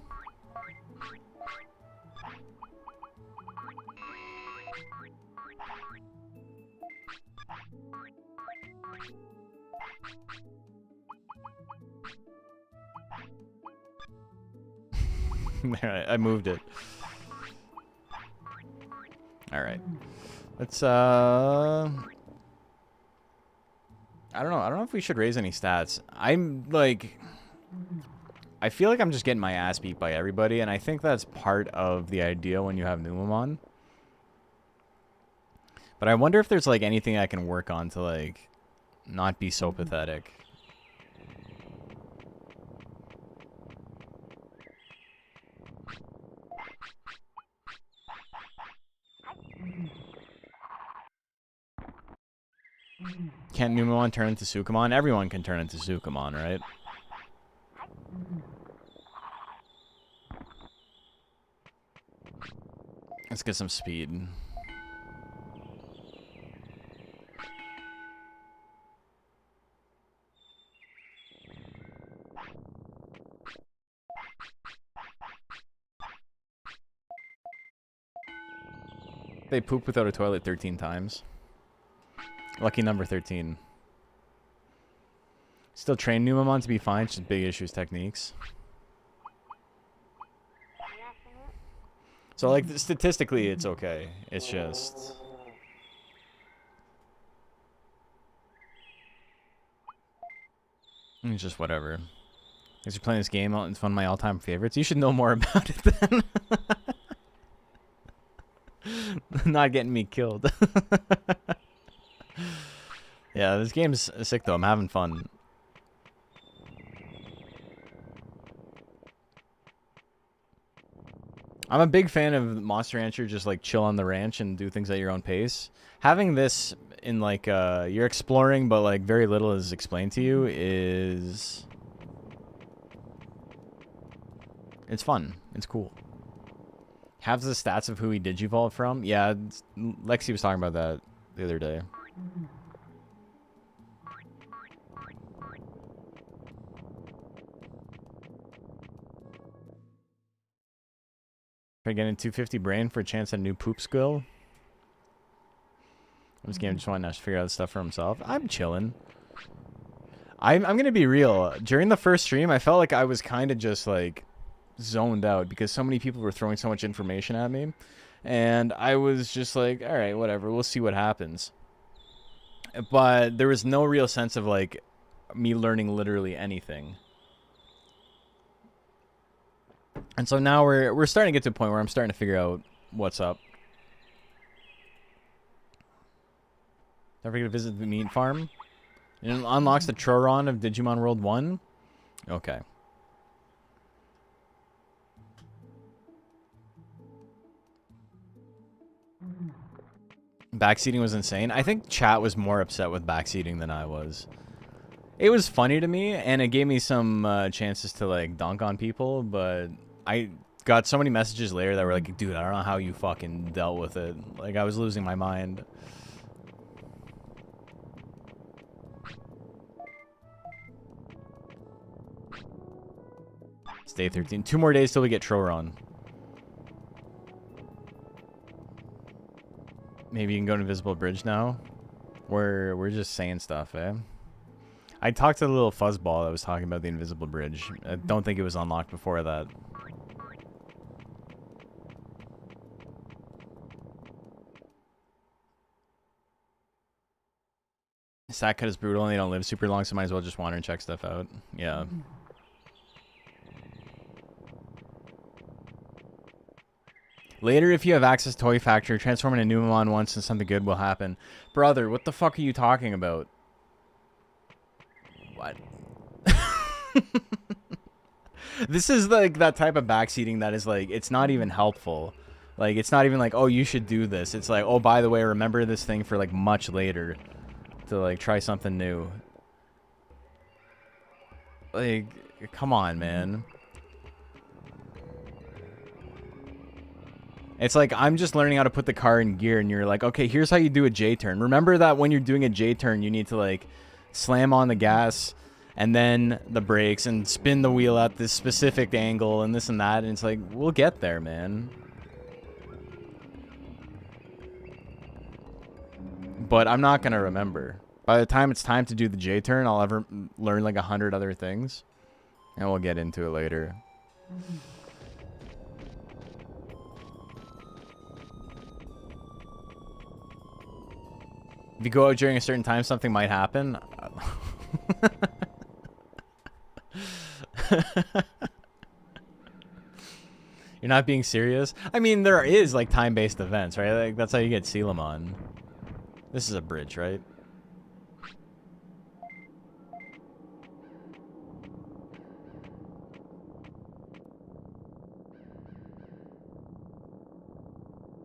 I moved it. All right. Let's I don't know. I don't know if we should raise any stats. I'm like I feel like I'm just getting my ass beat by everybody, and I think that's part of the idea when you have Numamon. But I wonder if there's like anything I can work on to like not be so pathetic. Can't Numamon turn into Sukamon? Everyone can turn into Sukamon, right? Let's get some speed. They poop without a toilet 13 times. Lucky number 13. Still train Numamon to be fine, just big issues techniques. So like statistically it's okay. It's just whatever. Because you're playing this game, it's one of my all-time favorites. You should know more about it then. Not getting me killed. Yeah, this game's sick though. I'm having fun. I'm a big fan of Monster Rancher, just like chill on the ranch and do things at your own pace. Having this in like you're exploring but like very little is explained to you is it's fun. It's cool. Have the stats of who he digivolved from? Yeah, Lexi was talking about that the other day. Try getting 250 brain for a chance at a new poop skill. This game just wanting to figure out stuff for himself. I'm chilling. I'm gonna be real. During the first stream, I felt like I was kind of just like zoned out because so many people were throwing so much information at me, and I was just like, all right, whatever, we'll see what happens. But there was no real sense of like me learning literally anything. And so now we're starting to get to a point where I'm starting to figure out what's up. Don't forget to visit the meat farm. It unlocks the Troron of Digimon World 1. Okay. Backseating was insane. I think chat was more upset with backseating than I was. It was funny to me, and it gave me some chances to like dunk on people, but I got so many messages later that were like, dude, I don't know how you fucking dealt with it. Like, I was losing my mind. It's day 13. 2 more days till we get Troron. Maybe you can go to Invisible Bridge now. We're just saying stuff, eh? I talked to the little fuzzball that was talking about the Invisible Bridge. I don't think it was unlocked before that. Sack cut is brutal and they don't live super long, so might as well just wander and check stuff out. Yeah. Later, if you have access to Toy Factory, transform into Numamon once and something good will happen. Brother, what the fuck are you talking about? What? This is like that type of backseating that is like, it's not even helpful. Like, it's not even like, oh, you should do this. It's like, oh, by the way, remember this thing for like much later. To like try something new. Like, come on, man. It's like I'm just learning how to put the car in gear and you're like, okay, here's how you do a J turn. Remember that when you're doing a J turn, you need to like slam on the gas and then the brakes and spin the wheel at this specific angle and this and that. And it's like, we'll get there, man. But I'm not going to remember. By the time it's time to do the J turn, I'll ever learn like 100 other things. And we'll get into it later. If you go out during a certain time, something might happen. You're not being serious? I mean, there is like time-based events, right? Like that's how you get Sealamon. This is a bridge, right?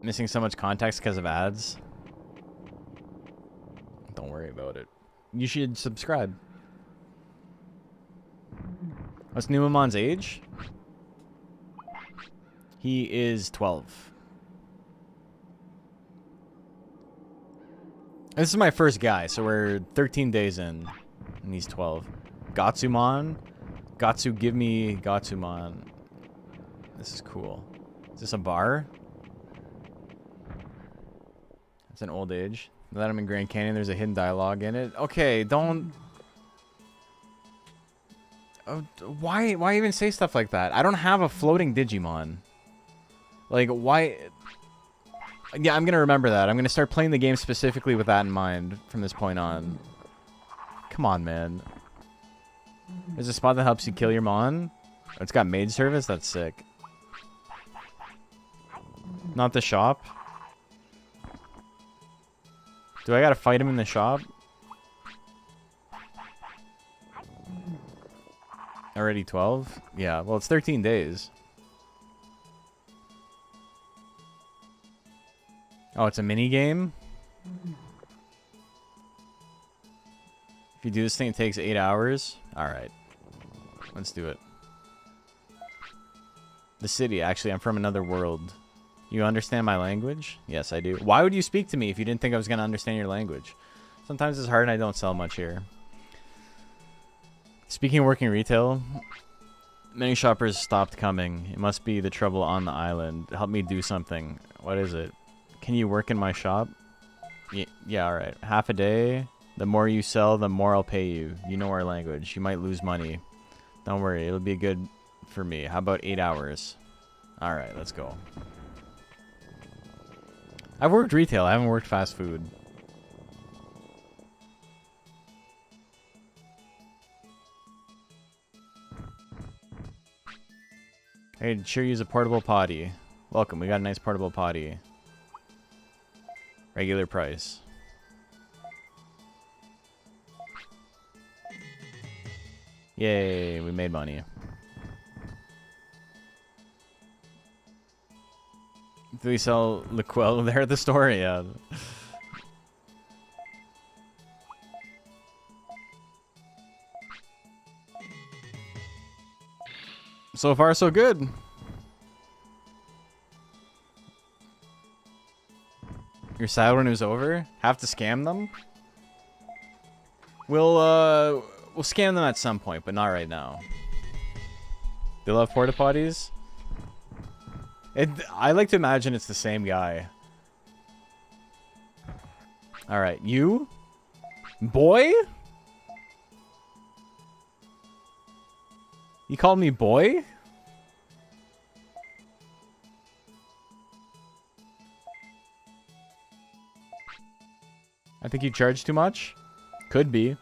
Missing so much context because of ads? Don't worry about it. You should subscribe. What's Numamon's age? He is 12. This is my first guy, so we're 13 days in, and he's 12. Gatsumon? Gatsu, give me Gatsumon. This is cool. Is this a bar? It's an old age. Now that I'm in Grand Canyon, there's a hidden dialogue in it. Okay, don't... Oh, why even say stuff like that? I don't have a floating Digimon. Like, why... Yeah, I'm going to remember that. I'm going to start playing the game specifically with that in mind from this point on. Come on, man. There's a spot that helps you kill your Mon. It's got maid service? That's sick. Not the shop? Do I gotta fight him in the shop? Already 12? Yeah, well, it's 13 days. Oh, it's a mini game? If you do this thing, it takes 8 hours. Alright. Let's do it. The city. Actually, I'm from another world. You understand my language? Yes, I do. Why would you speak to me if you didn't think I was going to understand your language? Sometimes it's hard and I don't sell much here. Speaking of working retail, many shoppers stopped coming. It must be the trouble on the island. Help me do something. What is it? Can you work in my shop? Yeah, alright. Half a day. The more you sell, the more I'll pay you. You know our language. You might lose money. Don't worry, it'll be good for me. How about 8 hours? Alright, let's go. I've worked retail. I haven't worked fast food. Hey, sure use a portable potty. Welcome, we got a nice portable potty. Regular price. Yay, we made money. Do we sell Liquel there at the store? Yeah. So far, so good. You're sad when it was over? Have to scam them? We'll scam them at some point, but not right now. They love porta potties? I like to imagine it's the same guy. Alright, you? Boy? You called me boy? I think you charge too much? Could be.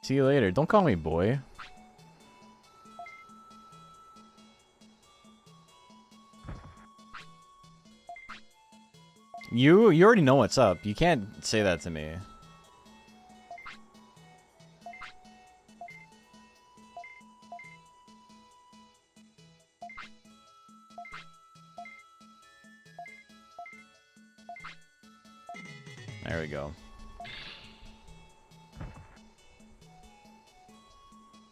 See you later. Don't call me boy. You already know what's up. You can't say that to me. There we go.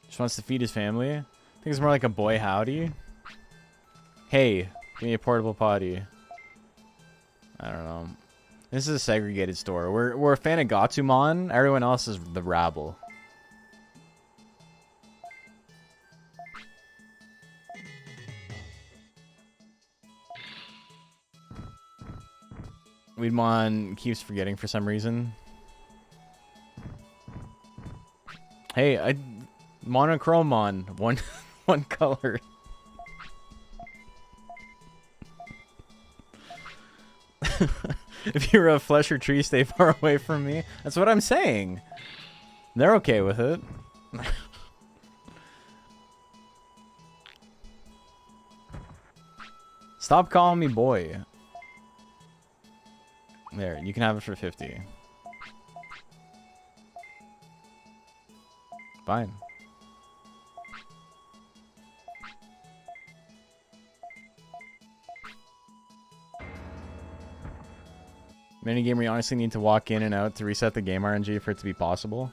Just wants to feed his family. I think it's more like a boy howdy. Hey, give me a portable potty. I don't know. This is a segregated store. We're a fan of Gatsumon. Everyone else is the rabble. Weedmon keeps forgetting for some reason. Hey, monochromon. One color. If you're a flesh or tree, stay far away from me. That's what I'm saying. They're okay with it. Stop calling me boy. There, you can have it for 50. Fine. Minigame where you honestly need to walk in and out to reset the game RNG for it to be possible.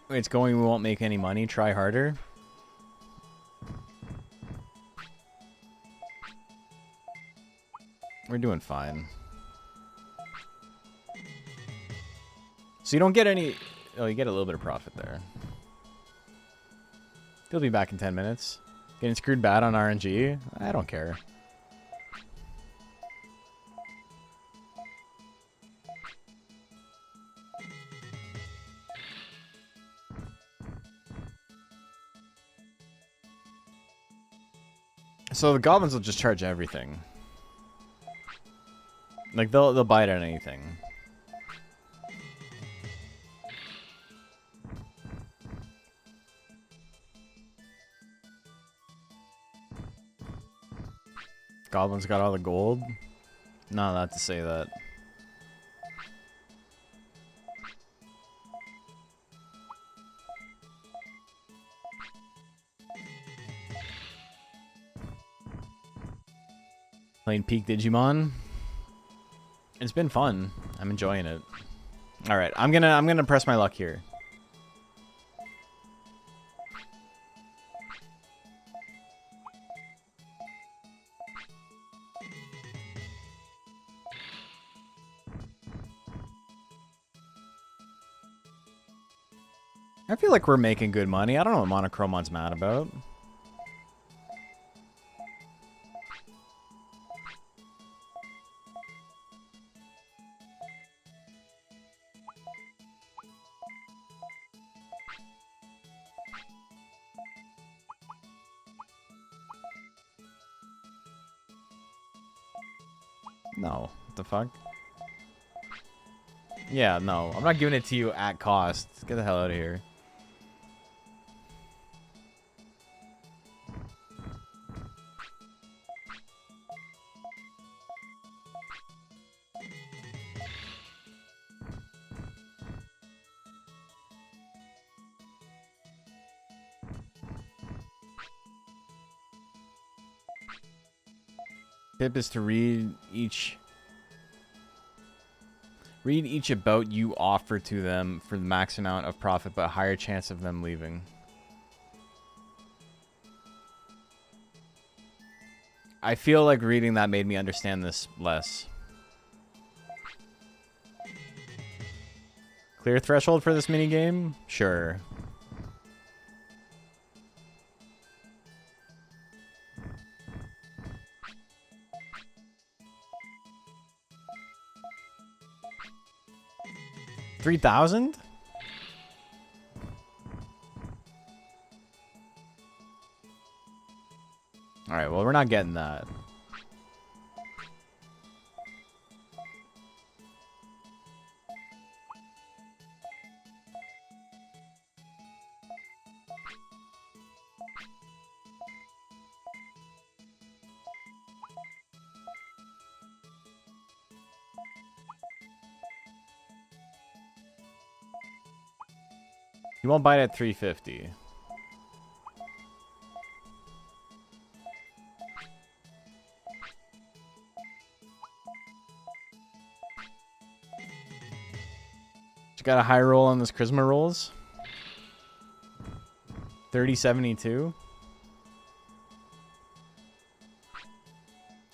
It's going, we won't make any money. Try harder. We're doing fine. So you don't get any... Oh, you get a little bit of profit there. He'll be back in 10 minutes. Getting screwed bad on RNG? I don't care. So the goblins will just charge everything. Like they'll bite on anything. Goblins got all the gold? No, not to say that. Playing Peak Digimon. It's been fun. I'm enjoying it. All right, I'm gonna press my luck here. I feel like we're making good money. I don't know what Monochromon's mad about. No. What the fuck? Yeah, no. I'm not giving it to you at cost. Get the hell out of here. Tip is to read each about you offer to them for the max amount of profit, but higher chance of them leaving. I feel like reading that made me understand this less. Clear threshold for this minigame? Sure. $3,000? Alright, well, we're not getting that. You won't buy it at 350. You got a high roll on this charisma rolls? 3072.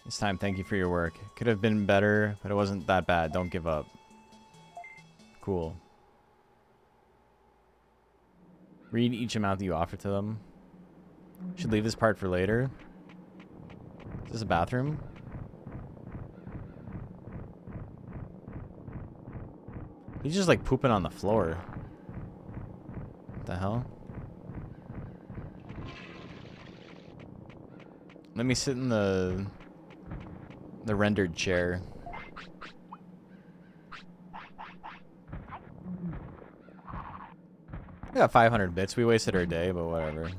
This time, thank you for your work. Could have been better, but it wasn't that bad. Don't give up. Cool. Read each amount that you offer to them. Should leave this part for later. Is this a bathroom? He's just like pooping on the floor. What the hell? Let me sit in the rendered chair. We got 500 bits. We wasted our day, but whatever.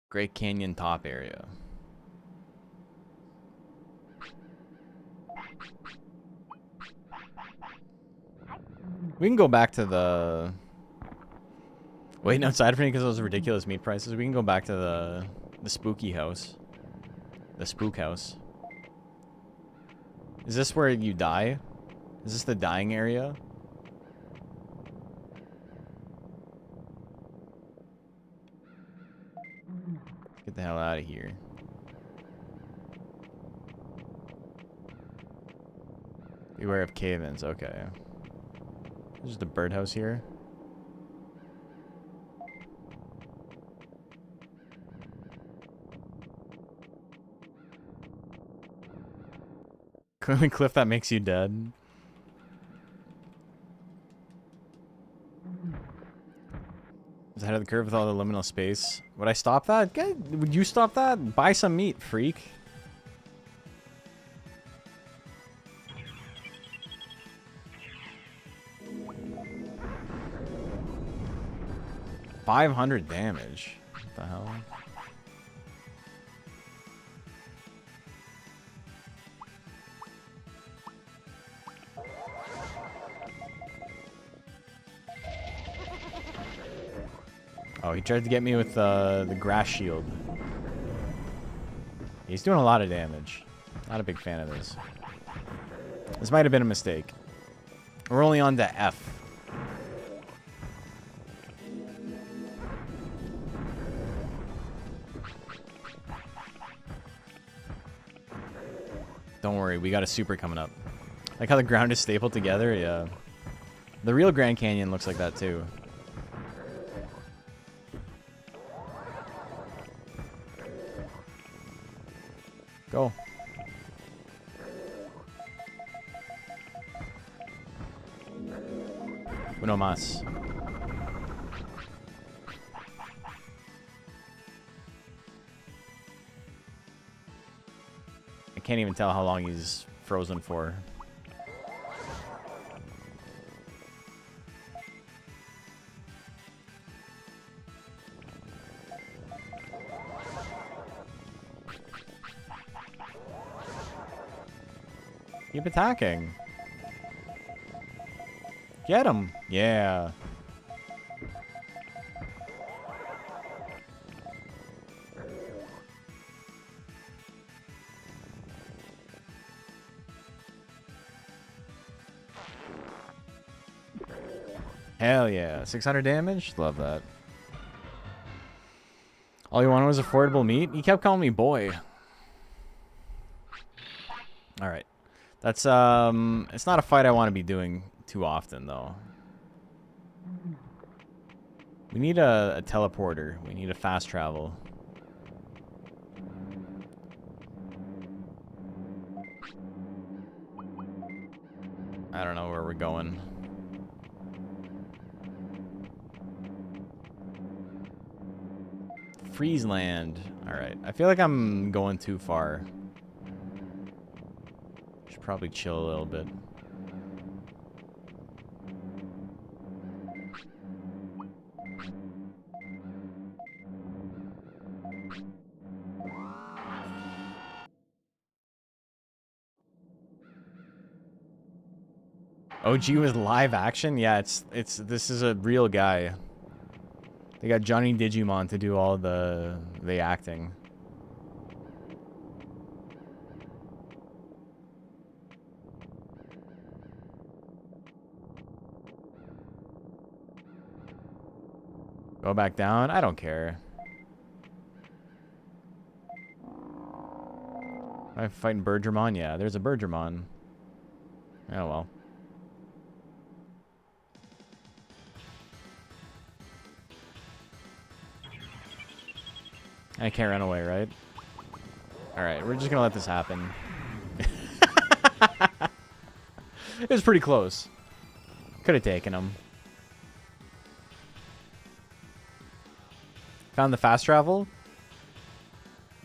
Great Canyon top area. We can go back to the... Waiting outside for me because of those ridiculous meat prices. We can go back to the spooky house. The spook house. Is this where you die? Is this the dying area? Get the hell out of here. Beware of cave-ins. Okay. There's the birdhouse here. Cliff that makes you dead. Is ahead of the curve with all the liminal space. Would I stop that? Would you stop that? Buy some meat, freak. $500 damage. What the hell? Oh, he tried to get me with the grass shield. He's doing a lot of damage. Not a big fan of this. This might have been a mistake. We're only on to F. Don't worry, we got a super coming up. Like how the ground is stapled together, yeah. The real Grand Canyon looks like that too. Go. Uno más. I can't even tell how long he's frozen for. Keep attacking. Get him. Yeah. Hell yeah. 600 damage? Love that. All you wanted was affordable meat? He kept calling me boy. Alright. That's, it's not a fight I want to be doing too often, though. We need a teleporter. We need a fast travel. I don't know where we're going. Freezeland. Alright. I feel like I'm going too far. Should probably chill a little bit. OG with live action? Yeah, this is a real guy. They got Johnny Digimon to do all the acting. Go back down. I don't care. I'm fighting Birdramon. Yeah, there's a Birdramon. Oh well. I can't run away, right? Alright, we're just gonna let this happen. It was pretty close. Could have taken him. Found the fast travel?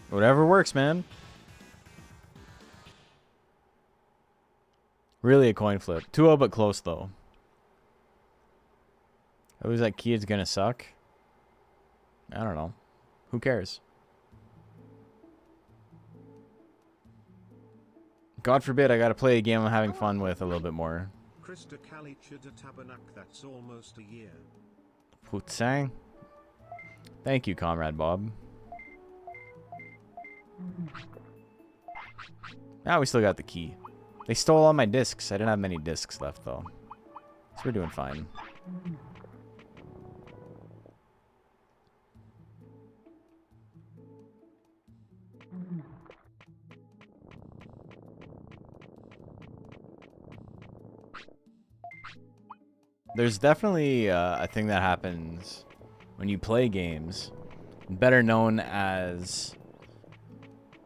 Whatever works, man. Really a coin flip. 2-0 but close, though. Who's that kid's gonna suck? I don't know. Who cares? God forbid I gotta play a game I'm having fun with a little bit more. Krista Kalicha de Tabernac, that's almost a year. Putsang. Thank you, Comrade Bob. Now we still got the key. They stole all my discs. I didn't have many discs left, though. So we're doing fine. There's definitely a thing that happens when you play games, better known as,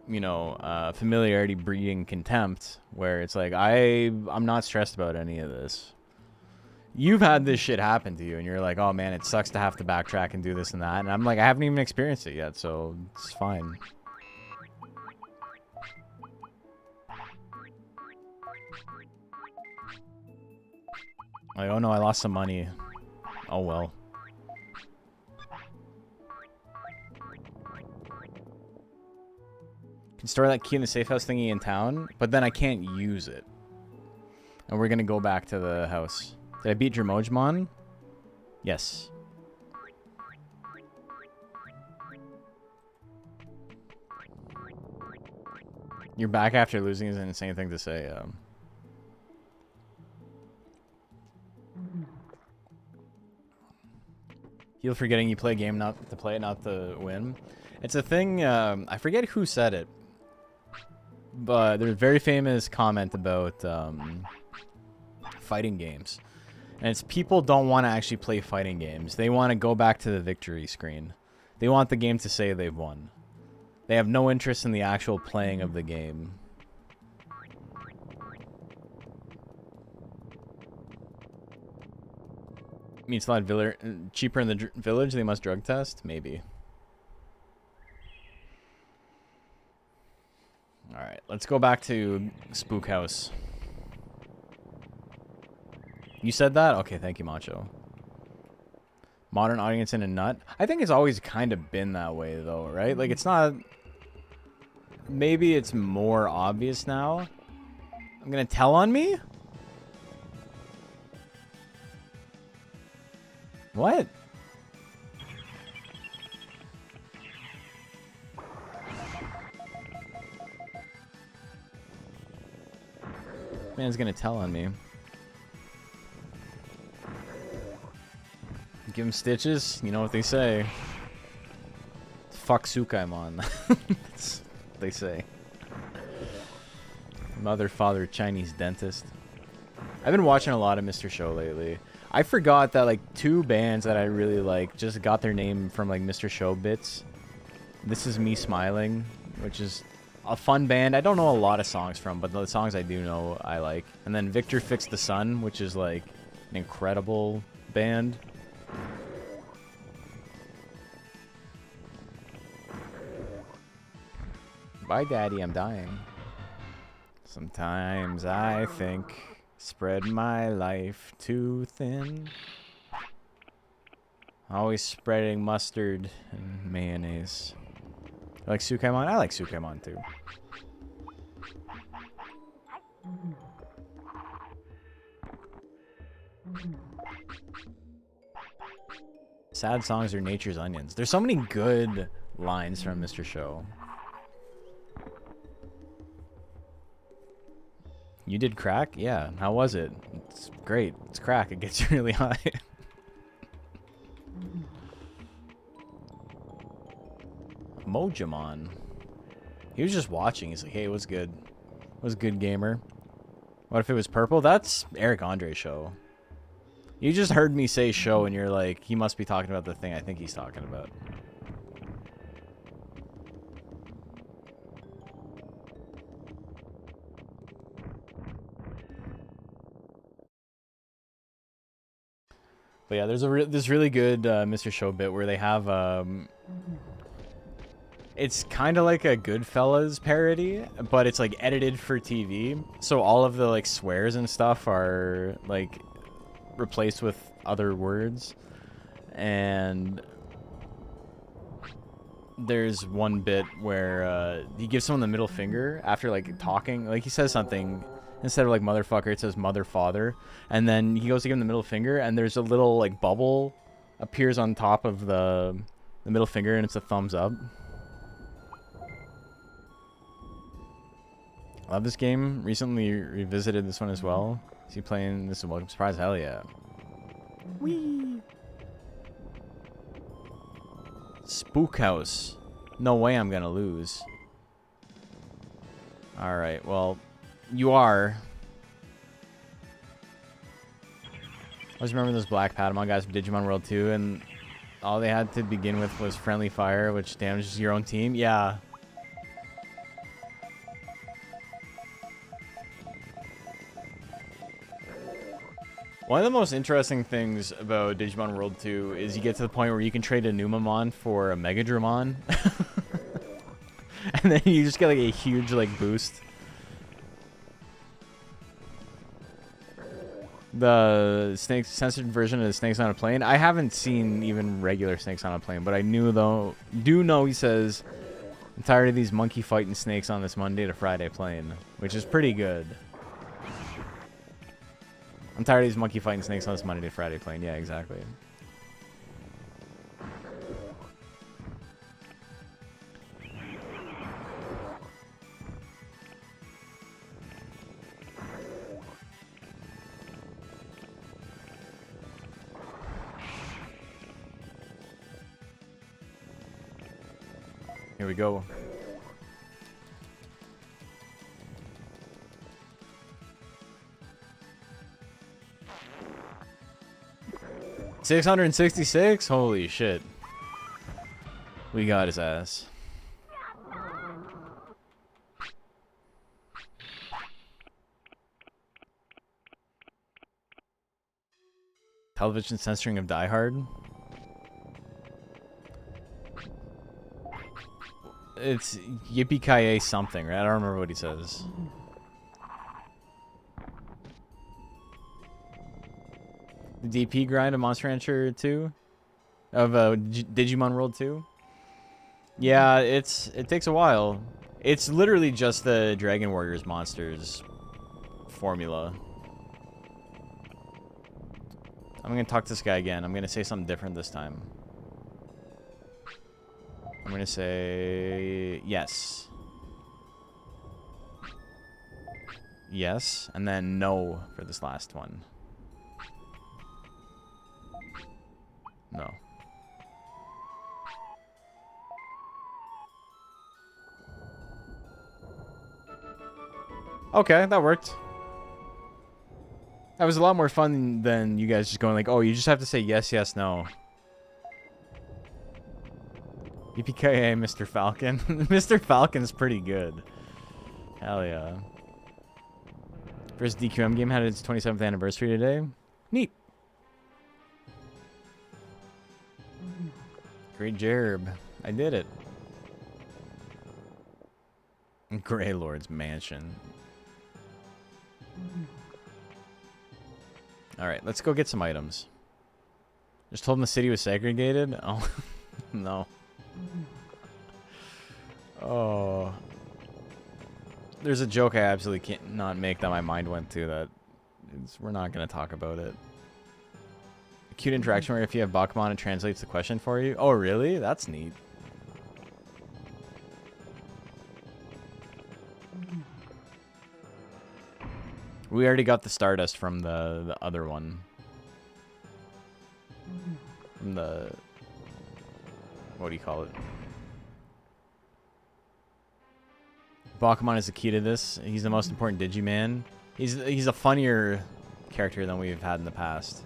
you know, familiarity breeding contempt, where it's like, I'm not stressed about any of this. You've had this shit happen to you, and you're like, oh man, it sucks to have to backtrack and do this and that. And I'm like, I haven't even experienced it yet, so it's fine. Like, oh no, I lost some money. Oh well. Can store that key in the safe house thingy in town, but then I can't use it. And we're gonna go back to the house. Did I beat Dremojmon? Yes. You're back after losing is an insane thing to say. Heal forgetting you play a game not to play it, not to win. It's a thing, I forget who said it, but there's a very famous comment about fighting games. And it's people don't want to actually play fighting games. They want to go back to the victory screen. They want the game to say they've won. They have no interest in the actual playing of the game. I mean, it's a lot cheaper in the village. They must drug test? Maybe. Alright, let's go back to Spook House. You said that? Okay, thank you, Macho. Modern audience in a nut? I think it's always kind of been that way, though, right? Like, it's not... Maybe it's more obvious now. I'm gonna tell on me? What? Man's gonna tell on me. Give him stitches. You know what they say. Fuck Sukaimon. That's what they say. Mother, father, Chinese dentist. I've been watching a lot of Mr. Show lately. I forgot that like 2 bands that I really like just got their name from like Mr. Show bits. This Is Me Smiling, which is a fun band. I don't know a lot of songs from, but the songs I do know I like. And then Victor Fix the Sun, which is like an incredible band. Bye, Daddy, I'm dying. Sometimes I think spread my life too thin. Always spreading mustard and mayonnaise. You like Sukaimon? I like Sukaimon too. Sad songs are nature's onions. There's so many good lines from Mr. Show. You did crack? Yeah. How was it? It's great. It's crack. It gets really high. Mojamon. He was just watching. He's like, hey, what's good? What's good, gamer? What if it was purple? That's Eric Andre's show. You just heard me say show, and you're like, he must be talking about the thing I think he's talking about. But yeah, there's this really good Mr. Show bit where they have it's kind of like a Goodfellas parody, but it's like edited for TV. So all of the like swears and stuff are like replaced with other words. And there's one bit where he gives someone the middle finger after like talking. Like he says something, instead of like motherfucker, it says mother father. And then he goes to give him the middle finger, and there's a little like bubble appears on top of the middle finger, and it's a thumbs up. Love this game. Recently revisited this one as well. Is he playing this? Welcome surprise? Hell yeah. Whee! Spook House. No way I'm gonna lose. Alright, well, you are. I always remember those black Patamon guys from Digimon World 2, and all they had to begin with was friendly fire, which damages your own team. Yeah. One of the most interesting things about Digimon World 2 is you get to the point where you can trade a Numamon for a Megadramon. And then you just get like a huge like boost. The snake censored version of the Snakes on a Plane. I haven't seen even regular Snakes on a Plane, but I do know he says, I'm tired of these monkey fighting snakes on this Monday to Friday plane, which is pretty good. I'm tired of these monkey fighting snakes on this Monday to Friday plane. Yeah, exactly. Here we go. $666? Holy shit. We got his ass. Television censoring of Die Hard? It's Yippee-ki-yay something, right? I don't remember what he says. The DP grind of Monster Rancher 2? Of Digimon World 2? Yeah, it takes a while. It's literally just the Dragon Warriors monsters formula. I'm gonna talk to this guy again. I'm gonna say something different this time. I'm gonna say yes. Yes, and then no for this last one. No. Okay, that worked. That was a lot more fun than you guys just going like, oh, you just have to say yes, yes, no. EPKA, Mr. Falcon. Mr. Falcon's pretty good. Hell yeah. First DQM game had its 27th anniversary today. Neat. Great Jerb. I did it. Greylord's Mansion. Alright, let's go get some items. Just told him the city was segregated? Oh, no. Oh. There's a joke I absolutely can't not make that my mind went to that we're not going to talk about it. A cute interaction where if you have Bakumon, it translates the question for you. Oh, really? That's neat. We already got the Stardust from the other one. From the... What do you call it? Bakuman is the key to this. He's the most important Digiman. He's a funnier character than we've had in the past.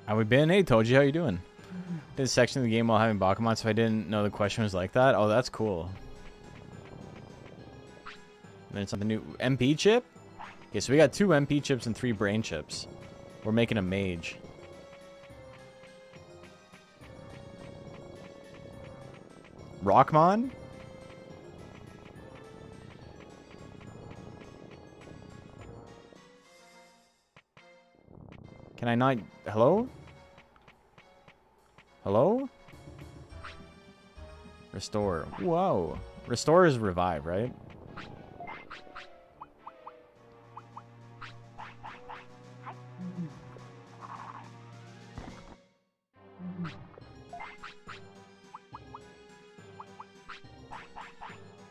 How we been? Hey, Toji, how you doing? Did a section of the game while having Bakuman, so I didn't know the question was like that. Oh, that's cool. Then something new. MP chip? Okay, so we got 2 MP chips and 3 brain chips. We're making a mage. Rockmon? Can I not... Hello? Hello? Restore. Whoa. Restore is revive, right?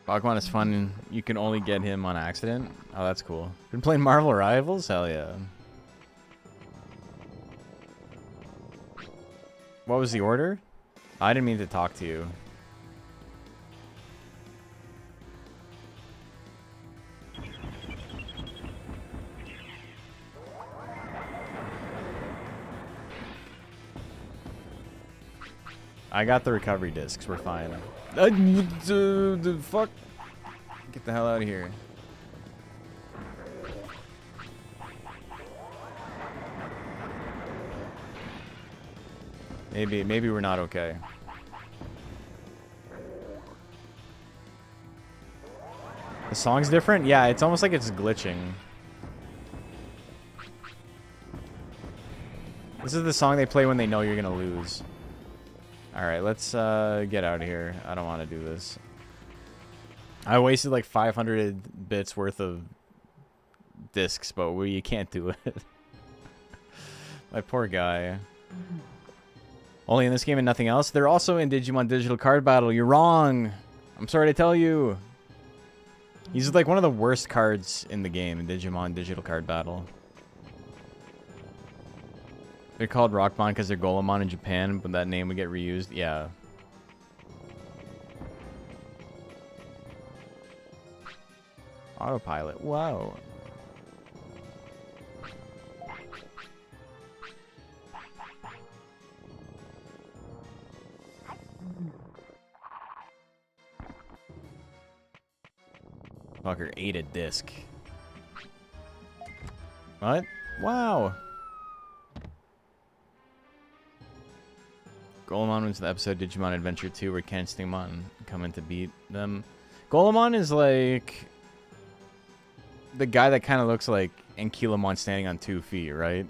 Pokemon is fun. You can only get him on accident. Oh, that's cool. Been playing Marvel Rivals? Hell yeah. What was the order? I didn't mean to talk to you. I got the recovery discs. We're fine. Fuck. Get the hell out of here. Maybe we're not okay. The song's different? Yeah, it's almost like it's glitching. This is the song they play when they know you're gonna lose. Alright, let's get out of here. I don't want to do this. I wasted like 500 bits worth of discs, but you can't do it. My poor guy. Only in this game and nothing else? They're also in Digimon Digital Card Battle. You're wrong. I'm sorry to tell you. He's like one of the worst cards in the game in Digimon Digital Card Battle. They're called Rockmon because they're Golemon in Japan, but that name would get reused. Yeah. Autopilot. Wow. Fucker ate a disc. What? Wow. Golemon was the episode Digimon Adventure 2 where Ken Stingmon come in to beat them. Golemon is like the guy that kind of looks like Ankylamon standing on 2 feet, right?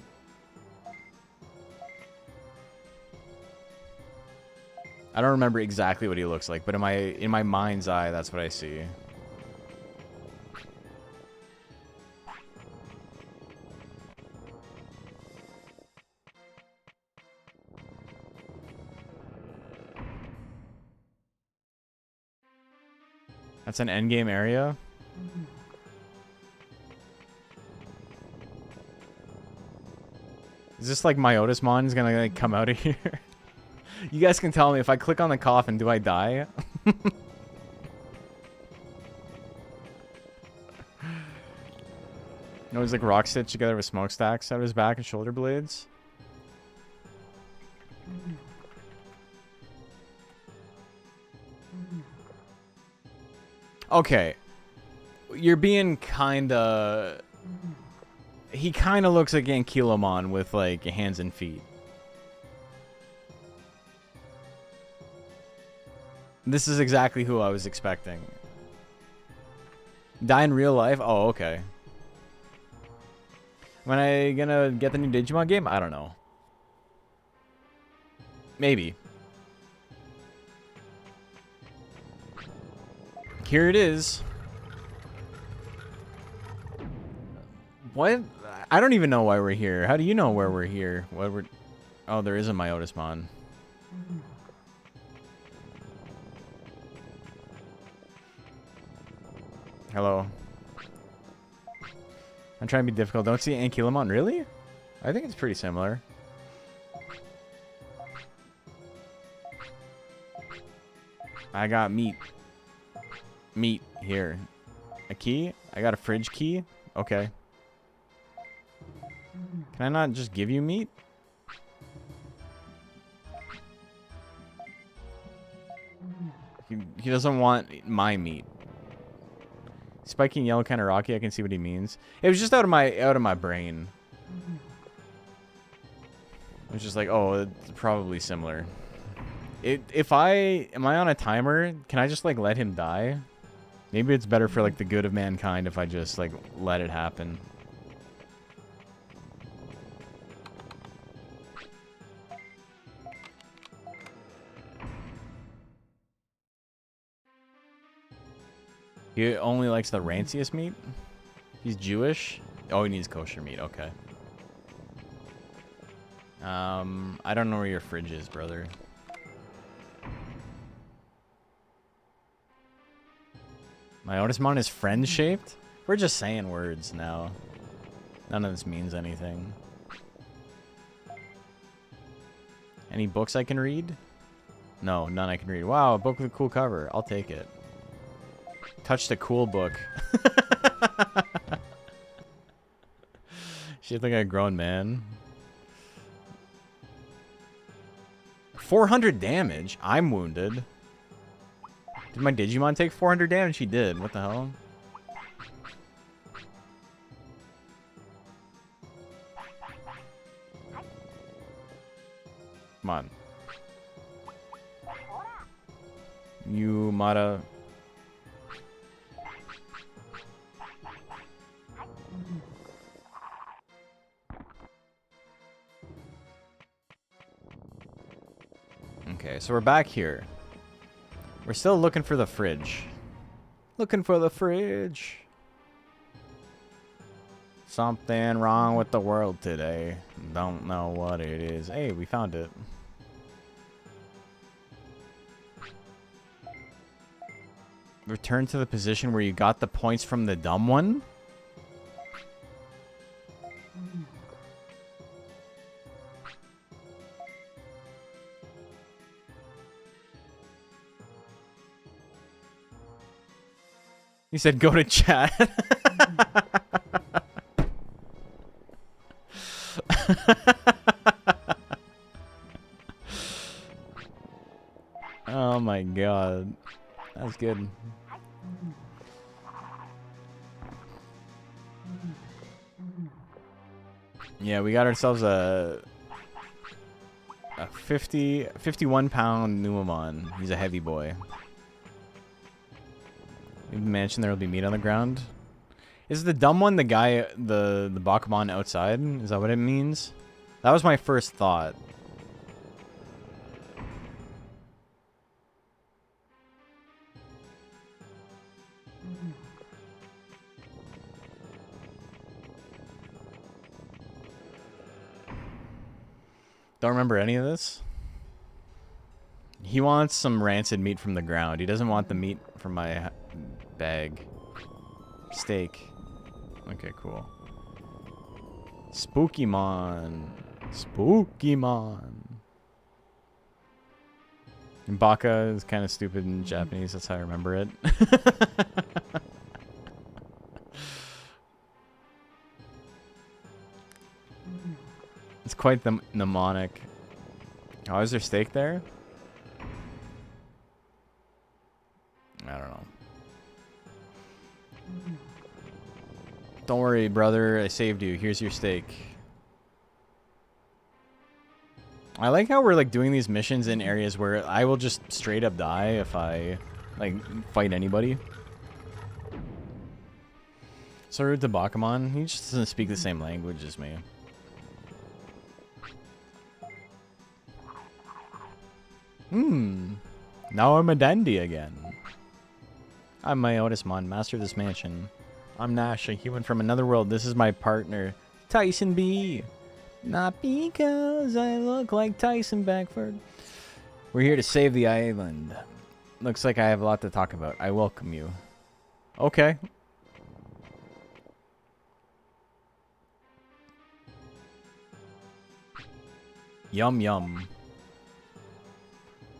I don't remember exactly what he looks like, but in my mind's eye, that's what I see. That's an endgame area? Is this like Myotismon is gonna like come out of here? You guys can tell me if I click on the coffin, do I die? No, he's like rock stitched together with smokestacks out of his back and shoulder blades. Okay. You're being kinda... He kinda looks like Ankylamon with like hands and feet. This is exactly who I was expecting. Die in real life? Oh, okay. When I gonna get the new Digimon game? I don't know. Maybe. Here it is. What? I don't even know why we're here. How do you know where we're here? What we're... Oh, there is a Myotismon. Hello. I'm trying to be difficult. Don't see Ankylamon. Really? I think it's pretty similar. I got meat. Meat here. A key? I got a fridge key? Okay. Can I not just give you meat? He doesn't want my meat. Spiking yellow kind of rocky. I can see what he means. It was just out of my brain. It was just like, oh, it's probably similar. Am I on a timer? Can I just like let him die? Maybe it's better for like the good of mankind if I just like let it happen. He only likes the ranciest meat? He's Jewish? Oh, he needs kosher meat. Okay. I don't know where your fridge is, brother. My Otismon is friend-shaped? We're just saying words now. None of this means anything. Any books I can read? No, none I can read. Wow, a book with a cool cover. I'll take it. Touched a cool book. Shaped like a grown man. 400 damage? I'm wounded. Did my Digimon take 400 damage? He did. What the hell? Come on. You Mata. Okay, so we're back here. We're still looking for the fridge. Looking for the fridge. Something wrong with the world today. Don't know what it is. Hey, we found it. Return to the position where you got the points from the dumb one? He said go to chat. Oh my god. That's good. Yeah, we got ourselves a 51-pound Numamon. He's a heavy boy. In the mansion, there will be meat on the ground. Is the dumb one the guy, the Bakuman outside? Is that what it means? That was my first thought. Don't remember any of this. He wants some rancid meat from the ground. He doesn't want the meat from my bag. Steak. Okay, cool. Spookymon. Spookymon. And Baka is kind of stupid in Japanese. That's how I remember it. It's quite the mnemonic. Oh, is there steak there? I don't know. Don't worry, brother. I saved you. Here's your steak. I like how we're like doing these missions in areas where I will just straight up die if I like fight anybody. So rude to Bakuman. He just doesn't speak the same language as me. Now I'm a dandy again. I'm my Otismon, master of this mansion. I'm Nash, a human from another world. This is my partner, Tyson B. Not because I look like Tyson Beckford. We're here to save the island. Looks like I have a lot to talk about. I welcome you. Okay. Yum yum.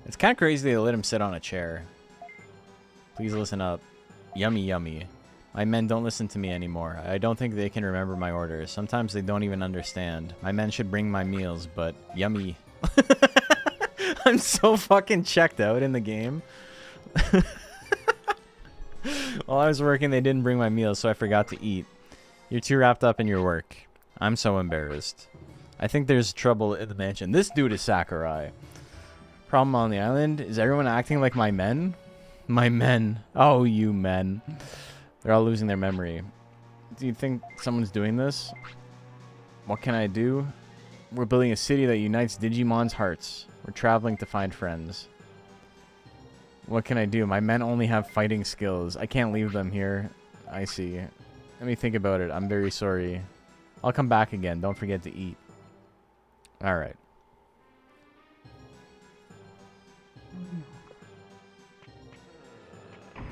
It's kind of crazy they let him sit on a chair. Please listen up. Yummy yummy. My men don't listen to me anymore. I don't think they can remember my orders. Sometimes they don't even understand. My men should bring my meals, but yummy. I'm so fucking checked out in the game. While I was working, they didn't bring my meals, so I forgot to eat. You're too wrapped up in your work. I'm so embarrassed. I think there's trouble in the mansion. This dude is Sakurai. Problem on the island? Is everyone acting like my men? My men. Oh, you men. They're all losing their memory. Do you think someone's doing this? What can I do? We're building a city that unites Digimon's hearts. We're traveling to find friends. What can I do? My men only have fighting skills. I can't leave them here. I see. Let me think about it. I'm very sorry. I'll come back again. Don't forget to eat. Alright.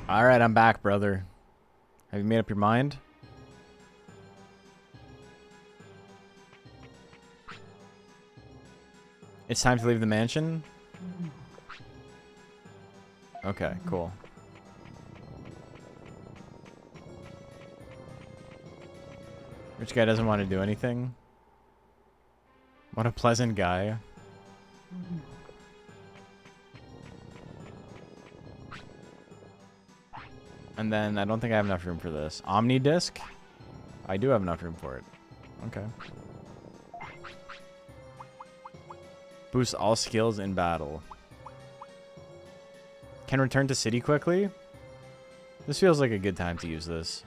Alright, I'm back, brother. Have you made up your mind? It's time to leave the mansion? Okay, cool. Rich guy doesn't want to do anything. What a pleasant guy. And then I don't think I have enough room for this. Omni disc? I do have enough room for it. Okay. Boost all skills in battle. Can return to city quickly? This feels like a good time to use this.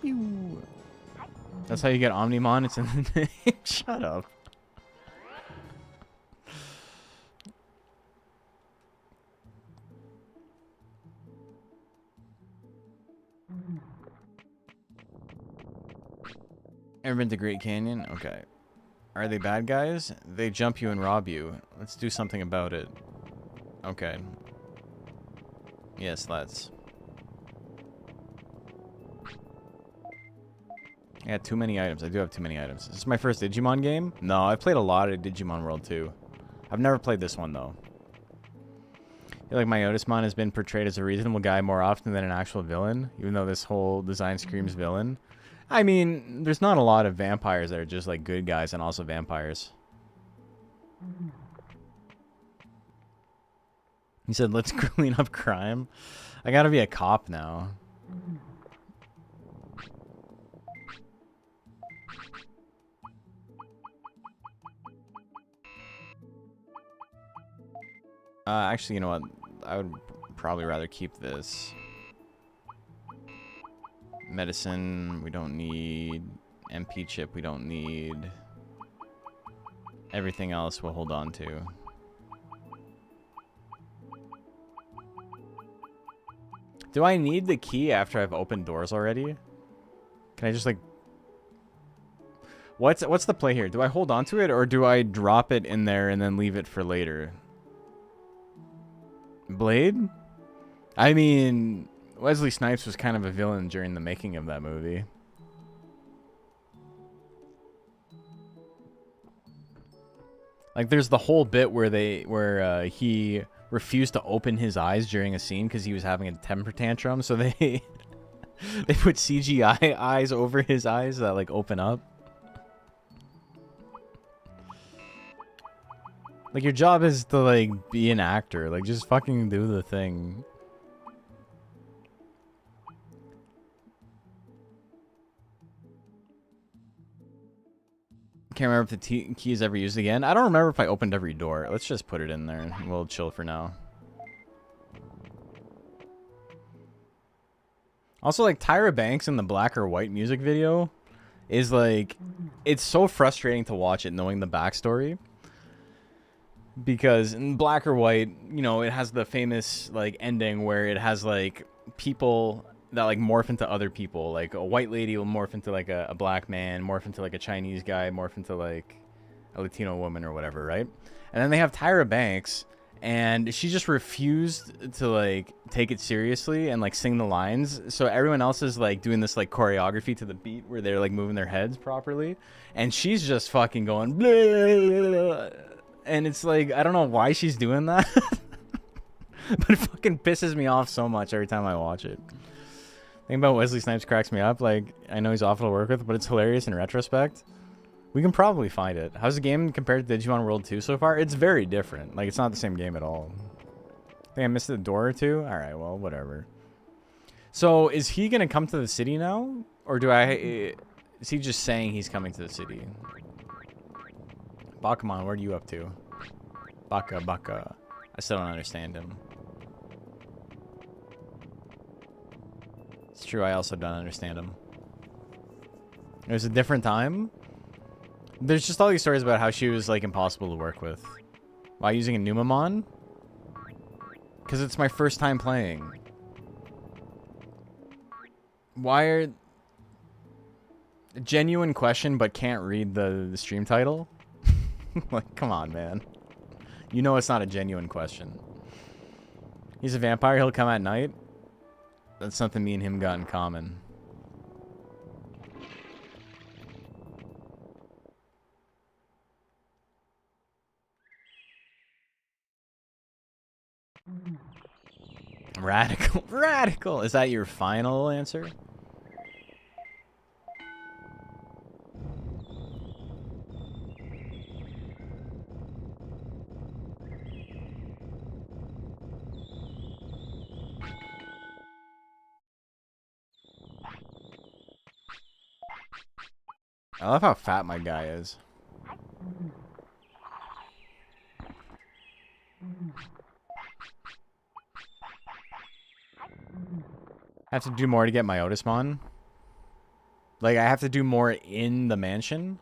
Pew. That's how you get Omnimon. It's in the name. Shut up. Ever been to Great Canyon? Okay. Are they bad guys? They jump you and rob you. Let's do something about it. Okay. Yes, let's. I got too many items. I do have too many items. Is this my first Digimon game? No, I've played a lot of Digimon World too. I've never played this one though. I feel like my Otismon has been portrayed as a reasonable guy more often than an actual villain, even though this whole design screams villain. I mean, there's not a lot of vampires that are just like good guys and also vampires. He said, let's clean up crime. I gotta be a cop now. Actually, you know what? I would probably rather keep this. Medicine, we don't need. MP chip, we don't need. Everything else we'll hold on to. Do I need the key after I've opened doors already? Can I just like... What's the play here? Do I hold on to it or do I drop it in there and then leave it for later? Blade? I mean, Wesley Snipes was kind of a villain during the making of that movie. Like, there's the whole bit where he refused to open his eyes during a scene because he was having a temper tantrum. So they they put CGI eyes over his eyes that like open up. Like, your job is to like be an actor. Like, just fucking do the thing. Can't remember if the key is ever used again. I don't remember if I opened every door. Let's just put it in there. We'll chill for now. Also, like, Tyra Banks in the Black or White music video is like... It's so frustrating to watch it knowing the backstory. Because in Black or White, you know, it has the famous, like, ending where it has, like, people... that like morph into other people. Like a white lady will morph into like a black man, morph into like a Chinese guy, morph into like a Latino woman or whatever, right? And then they have Tyra Banks and she just refused to like take it seriously and like sing the lines. So everyone else is like doing this like choreography to the beat where they're like moving their heads properly, and she's just fucking going blah, blah, blah. And it's like, I don't know why she's doing that. But it fucking pisses me off so much every time I watch it. The thing about Wesley Snipes cracks me up. Like, I know he's awful to work with, but it's hilarious in retrospect. We can probably find it. How's the game compared to Digimon World 2 so far? It's very different. Like, it's not the same game at all. I think I missed a door or two. All right, well, whatever. So, is he going to come to the city now? Or is he just saying he's coming to the city? Bakuman, what are you up to? Baka. I still don't understand him. It's true, I also don't understand him. It was a different time. There's just all these stories about how she was like impossible to work with. Why using a Numamon? Because it's my first time playing. Why are... Genuine question, but can't read the stream title? Like, come on, man. You know it's not a genuine question. He's a vampire, he'll come at night? That's something me and him got in common. Radical. Radical! Is that your final answer? I love how fat my guy is. I have to do more to get my Otismon. Like, I have to do more in the mansion.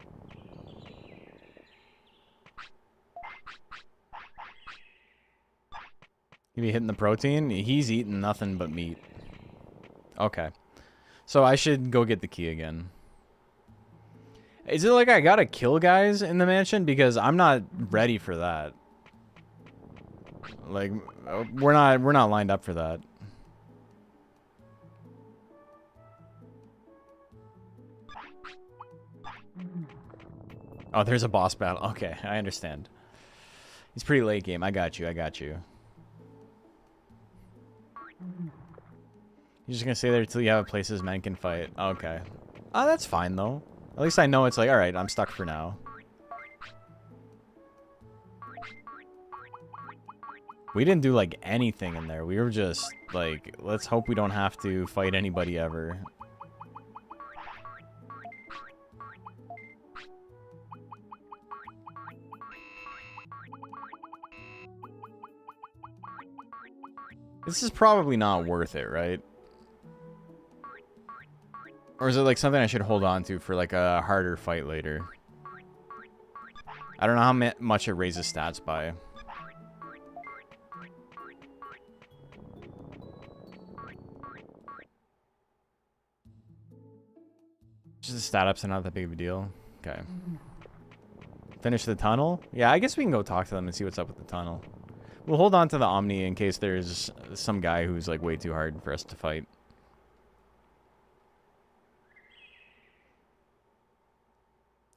You be hitting the protein? He's eating nothing but meat. Okay. So I should go get the key again. Is it like I gotta kill guys in the mansion? Because I'm not ready for that. Like, we're not lined up for that. Oh, there's a boss battle. Okay, I understand. He's pretty late game. I got you. You're just gonna stay there until you have places men can fight. Okay. Oh, that's fine, though. At least I know it's like, alright, I'm stuck for now. We didn't do, like, anything in there. We were just, like, let's hope we don't have to fight anybody ever. This is probably not worth it, right? Or is it like something I should hold on to for like a harder fight later? I don't know how much it raises stats by. Just the stat ups are not that big of a deal. Okay. Finish the tunnel? Yeah, I guess we can go talk to them and see what's up with the tunnel. We'll hold on to the Omni in case there's some guy who's like way too hard for us to fight.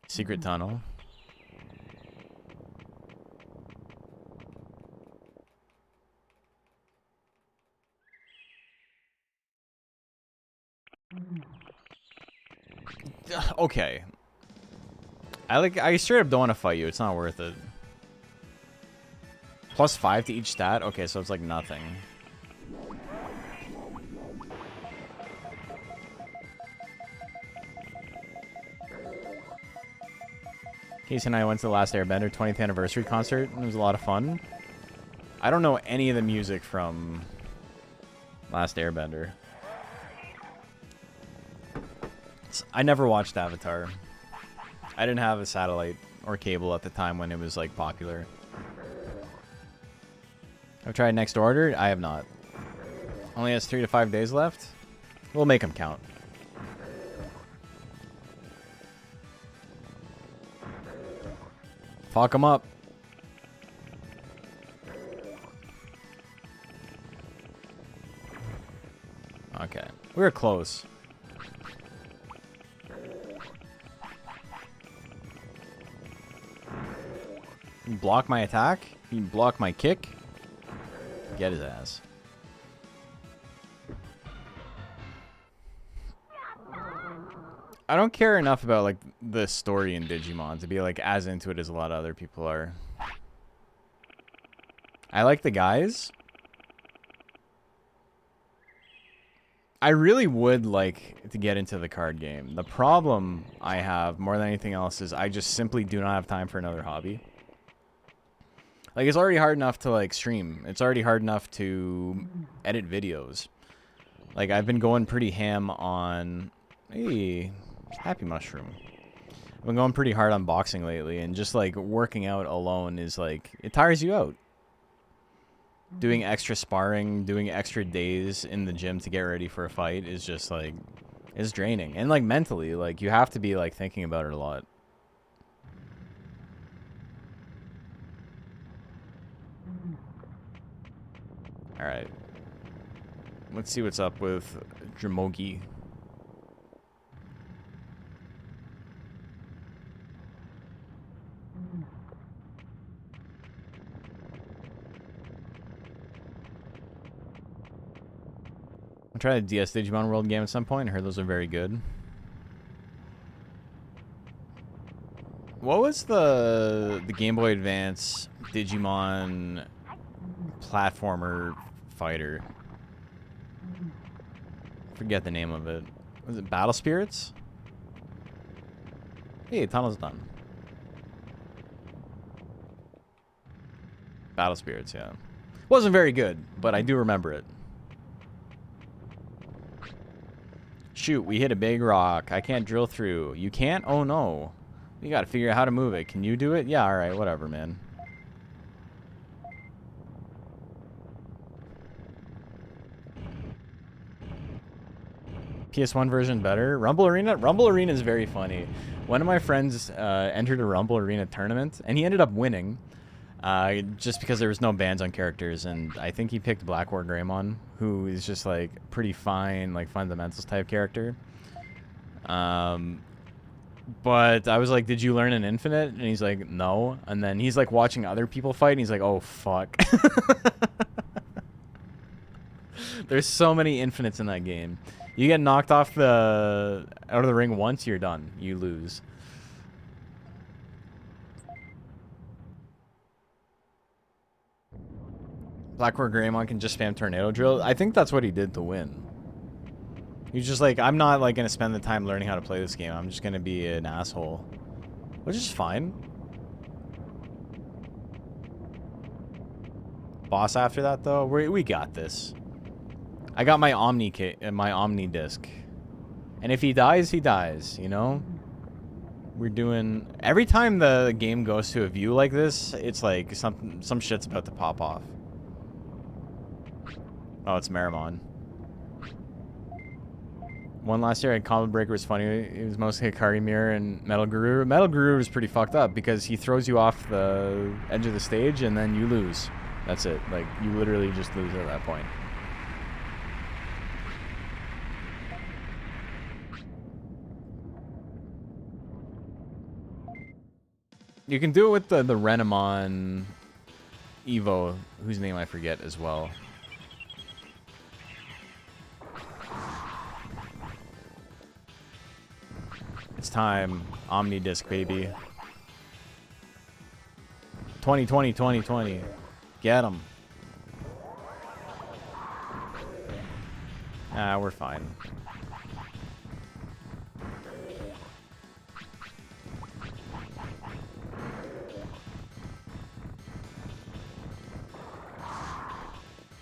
Secret tunnel. Okay. I straight up don't want to fight you. It's not worth it. +5 to each stat? Okay, so it's like nothing. Casey and I went to the Last Airbender 20th anniversary concert. It was a lot of fun. I don't know any of the music from Last Airbender. I never watched Avatar. I didn't have a satellite or cable at the time when it was like popular. I've tried Next Order. I have not. Only has 3 to 5 days left. We'll make them count. Fuck them up. Okay. We were close. You block my attack? You block my kick? Get his ass. I don't care enough about like the story in Digimon to be like as into it as a lot of other people are. I like the guys. I really would like to get into the card game. The problem I have more than anything else is I just simply do not have time for another hobby. Like, it's already hard enough to like stream. It's already hard enough to edit videos. Like, I've been going pretty ham on... Hey, happy mushroom. I've been going pretty hard on boxing lately, and just like working out alone is like, it tires you out. Doing extra sparring, doing extra days in the gym to get ready for a fight is just like, it's draining. And like mentally, like you have to be like thinking about it a lot. Alright. Let's see what's up with Dramogi. I'll try the DS Digimon World game at some point. I heard those are very good. What was the Game Boy Advance Digimon platformer fighter? Forget the name of it. Was it Battle Spirits? Hey, the tunnel's done. Battle Spirits, yeah. Wasn't very good, but I do remember it. Shoot, we hit a big rock. I can't drill through. You can't? Oh no. You gotta figure out how to move it. Can you do it? Yeah, alright, whatever, man. PS1 version better? Rumble Arena? Rumble Arena is very funny. One of my friends entered a Rumble Arena tournament, and he ended up winning. Just because there was no bans on characters, and I think he picked Black War Greymon, who is just like pretty fine, like fundamentals type character. But I was like, did you learn an infinite? And he's like, no. And then he's like watching other people fight, and he's like, oh fuck. There's so many infinites in that game. You get knocked off out of the ring once, you're done. You lose. Blackboard Greymon can just spam Tornado Drill. I think that's what he did to win. He's just like, I'm not like gonna spend the time learning how to play this game. I'm just gonna be an asshole, which is fine. Boss after that though, we got this. I got my Omni kit and my Omni disc, and if he dies, he dies. You know. We're doing... Every time the game goes to a view like this, it's like some shit's about to pop off. Oh, it's Marimon. One last year at Combo Breaker was funny. It was mostly Hikari Mirror and Metal Guru. Metal Guru is pretty fucked up because he throws you off the edge of the stage and then you lose. That's it. Like, you literally just lose at that point. You can do it with the Renamon Evo, whose name I forget as well. It's time. Omnidisc, baby. 2020, 2020. Get him. Ah, we're fine.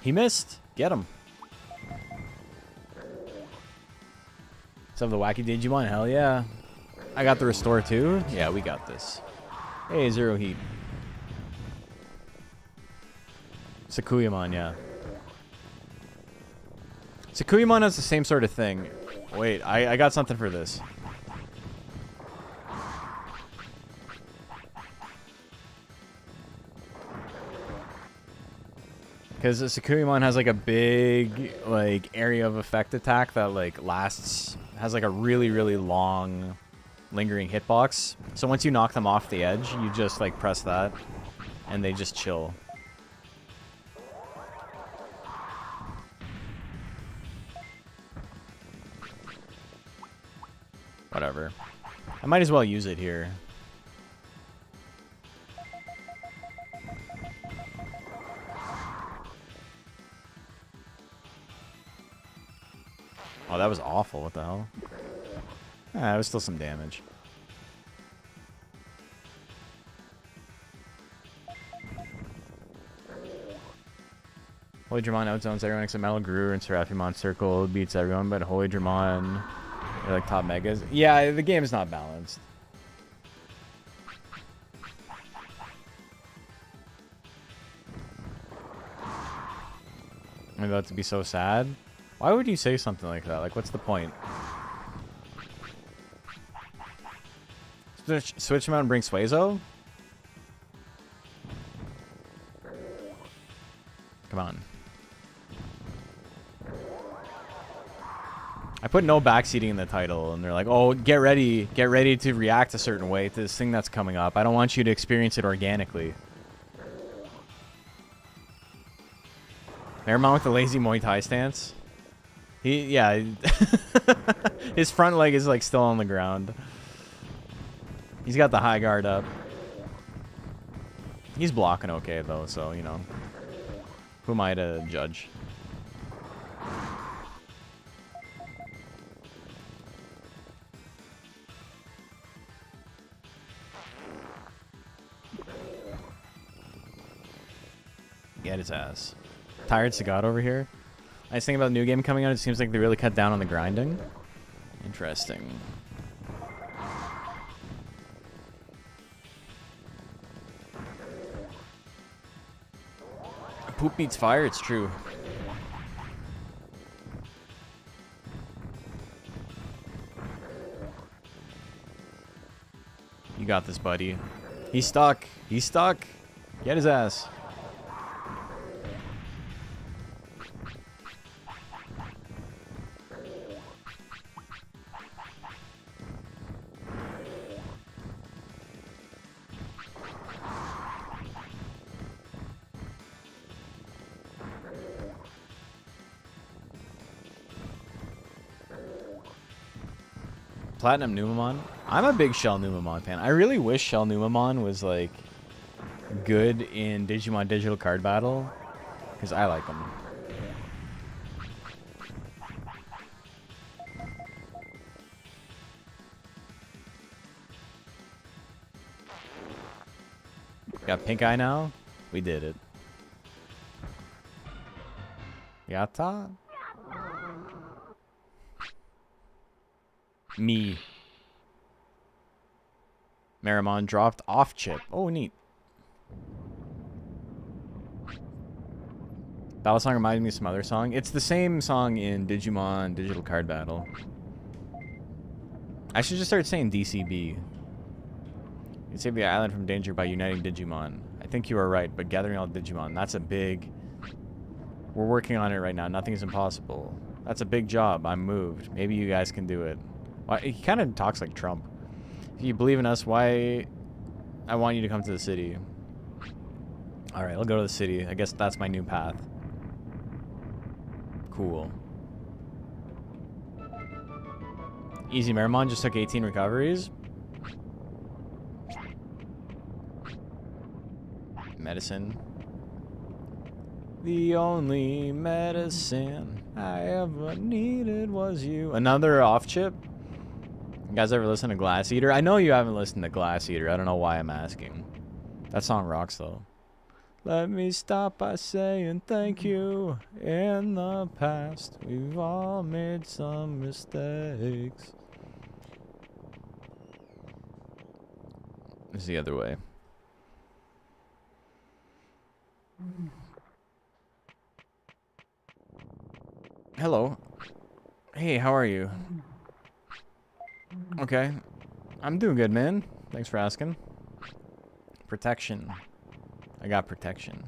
He missed. Get him. Some of the wacky Digimon? Hell yeah. I got the restore too? Yeah, we got this. Hey, Zero Heat. Sakuyamon, yeah. Sakuyamon has the same sort of thing. Wait, I got something for this. Because Sukurimon has like a big like area of effect attack that like lasts, has like a really, really long lingering hitbox. So once you knock them off the edge, you just like press that and they just chill. Whatever. I might as well use it here. Oh, that was awful. What the hell? Ah, it was still some damage. Holy Dramon outzones everyone except Metal Guru and Seraphimon Circle beats everyone, but Holy Dramon are like top megas. Yeah, the game is not balanced. I'm about to be so sad. Why would you say something like that? Like, what's the point? Switch him out and bring Suezo? Come on. I put no backseating in the title, and they're like, oh, get ready to react a certain way to this thing that's coming up. I don't want you to experience it organically. Merrimon with the lazy Muay Thai stance. Yeah. His front leg is like still on the ground. He's got the high guard up. He's blocking okay though, so you know. Who am I to judge? Get his ass. Tired Sagat over here. Nice thing about the new game coming out, it seems like they really cut down on the grinding. Interesting. Poop beats fire, it's true. You got this, buddy. He's stuck. He's stuck. Get his ass. Platinum Numamon. I'm a big Shell Numamon fan. I really wish Shell Numamon was like good in Digimon Digital Card Battle because I like them. Got pink eye now? We did it. Yatta? Me. Merrimon dropped off chip. Oh, neat. Battle song reminds me of some other song. It's the same song in Digimon Digital Card Battle. I should just start saying DCB. You save the island from danger by uniting Digimon. I think you are right, but gathering all Digimon, that's a big... We're working on it right now. Nothing is impossible. That's a big job. I'm moved. Maybe you guys can do it. Well, he kind of talks like Trump. If you believe in us, why... I want you to come to the city. Alright, I'll go to the city. I guess that's my new path. Cool. Easy Merrimon just took 18 recoveries. Medicine. The only medicine I ever needed was you. Another off chip? You guys ever listen to Glass Eater? I know you haven't listened to Glass Eater. I don't know why I'm asking. That song rocks though. Let me stop by saying thank you. In the past, we've all made some mistakes. It's the other way. Hello. Hey, how are you? Okay. I'm doing good, man. Thanks for asking. Protection. I got protection.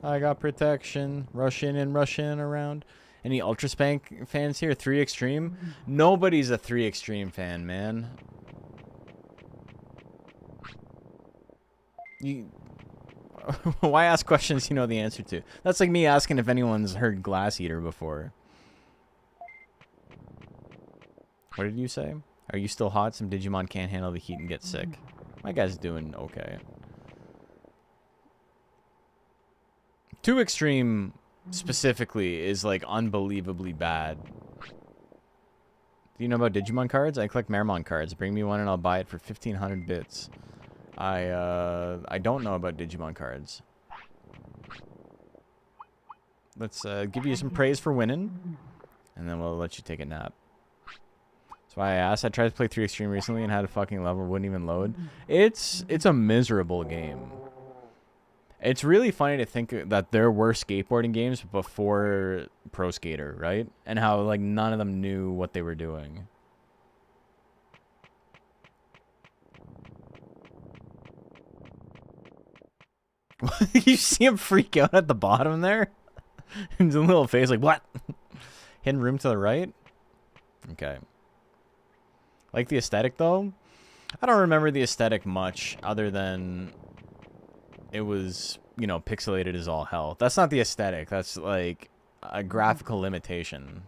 I got protection. Rush in and rush in around. Any Ultra Spank fans here? 3 Extreme? Nobody's a 3 Extreme fan, man. You... Why ask questions you know the answer to? That's like me asking if anyone's heard Glass Eater before. What did you say? Are you still hot? Some Digimon can't handle the heat and get sick. My guy's doing okay. 2 Extreme specifically is like unbelievably bad. Do you know about Digimon cards? I collect Marmon cards. Bring me one and I'll buy it for 1,500 bits. I don't know about Digimon cards. Let's give you some praise for winning, and then we'll let you take a nap. That's why I asked. I tried to play 3 Extreme recently and had a fucking level wouldn't even load. It's a miserable game. It's really funny to think that there were skateboarding games before Pro Skater, right? And how like none of them knew what they were doing. You see him freak out at the bottom there? His little face like, what? Hidden room to the right? Okay. Like the aesthetic, though? I don't remember the aesthetic much, other than it was, you know, pixelated as all hell. That's not the aesthetic. That's, like, a graphical limitation.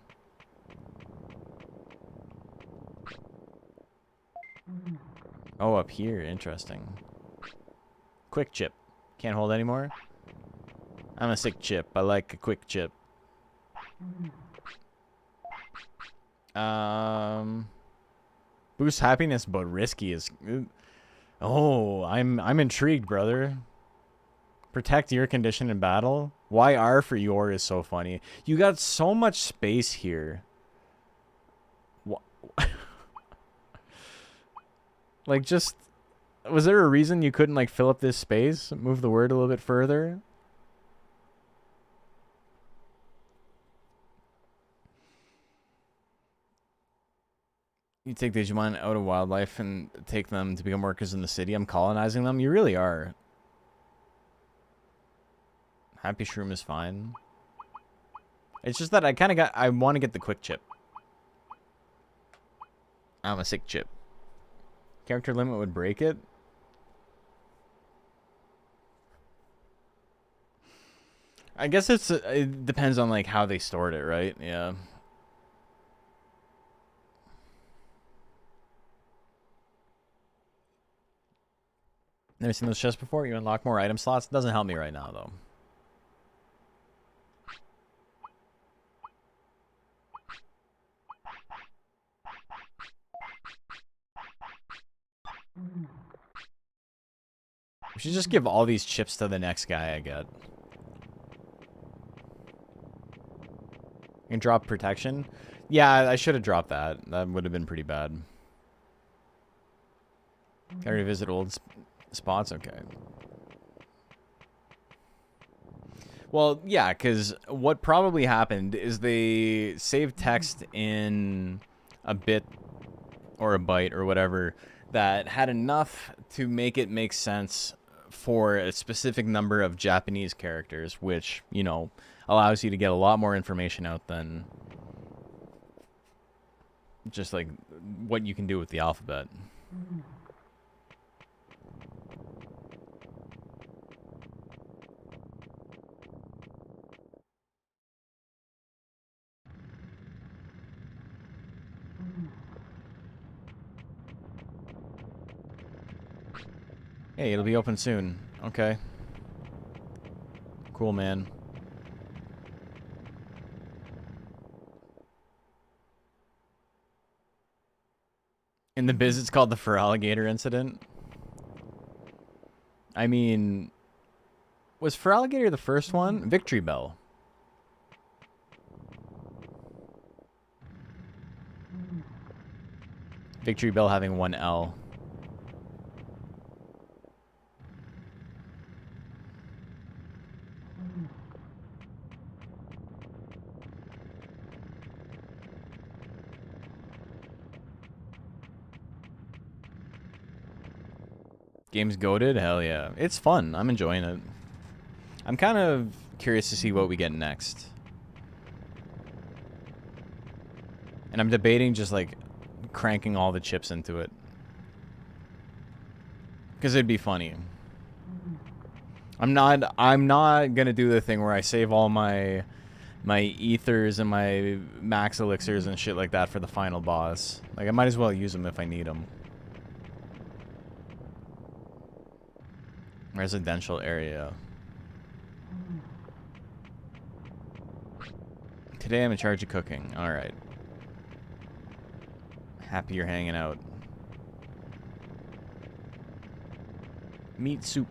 Oh, up here. Interesting. Quick chip. Can't hold anymore? I'm a sick chip. I like a quick chip. Boost happiness, but risky is... Oh, I'm intrigued, brother. Protect your condition in battle. Why R for your is so funny. You got so much space here. Like, just... Was there a reason you couldn't, like, fill up this space? Move the word a little bit further? You take Digimon out of wildlife and take them to become workers in the city. I'm colonizing them. You really are. Happy Shroom is fine. It's just that I want to get the quick chip. I'm a sick chip. Character limit would break it. I guess it depends on like how they stored it, right? Yeah. Never seen those chests before. You unlock more item slots. Doesn't help me right now though. We should just give all these chips to the next guy I get. And drop protection. Yeah, I should have dropped that. That would have been pretty bad. Can I revisit old spots? Okay. Well, yeah, because what probably happened is they saved text in a bit or a byte or whatever that had enough to make it make sense for a specific number of Japanese characters, which, you know, allows you to get a lot more information out than just like what you can do with the alphabet. Hey, it'll be open soon. Okay. Cool, man. In the biz, it's called the Fur Alligator incident. I mean, was Fur Alligator the first one? Victory Bell. Victory Bell having one L. Game's goated? Hell yeah. It's fun. I'm enjoying it. I'm kind of curious to see what we get next. And I'm debating just like cranking all the chips into it. Because it'd be funny. I'm not gonna do the thing where I save all my ethers and my max elixirs and shit like that for the final boss. Like, I might as well use them if I need them. Residential area. Today I'm in charge of cooking. Alright. Happy you're hanging out. Meat soup.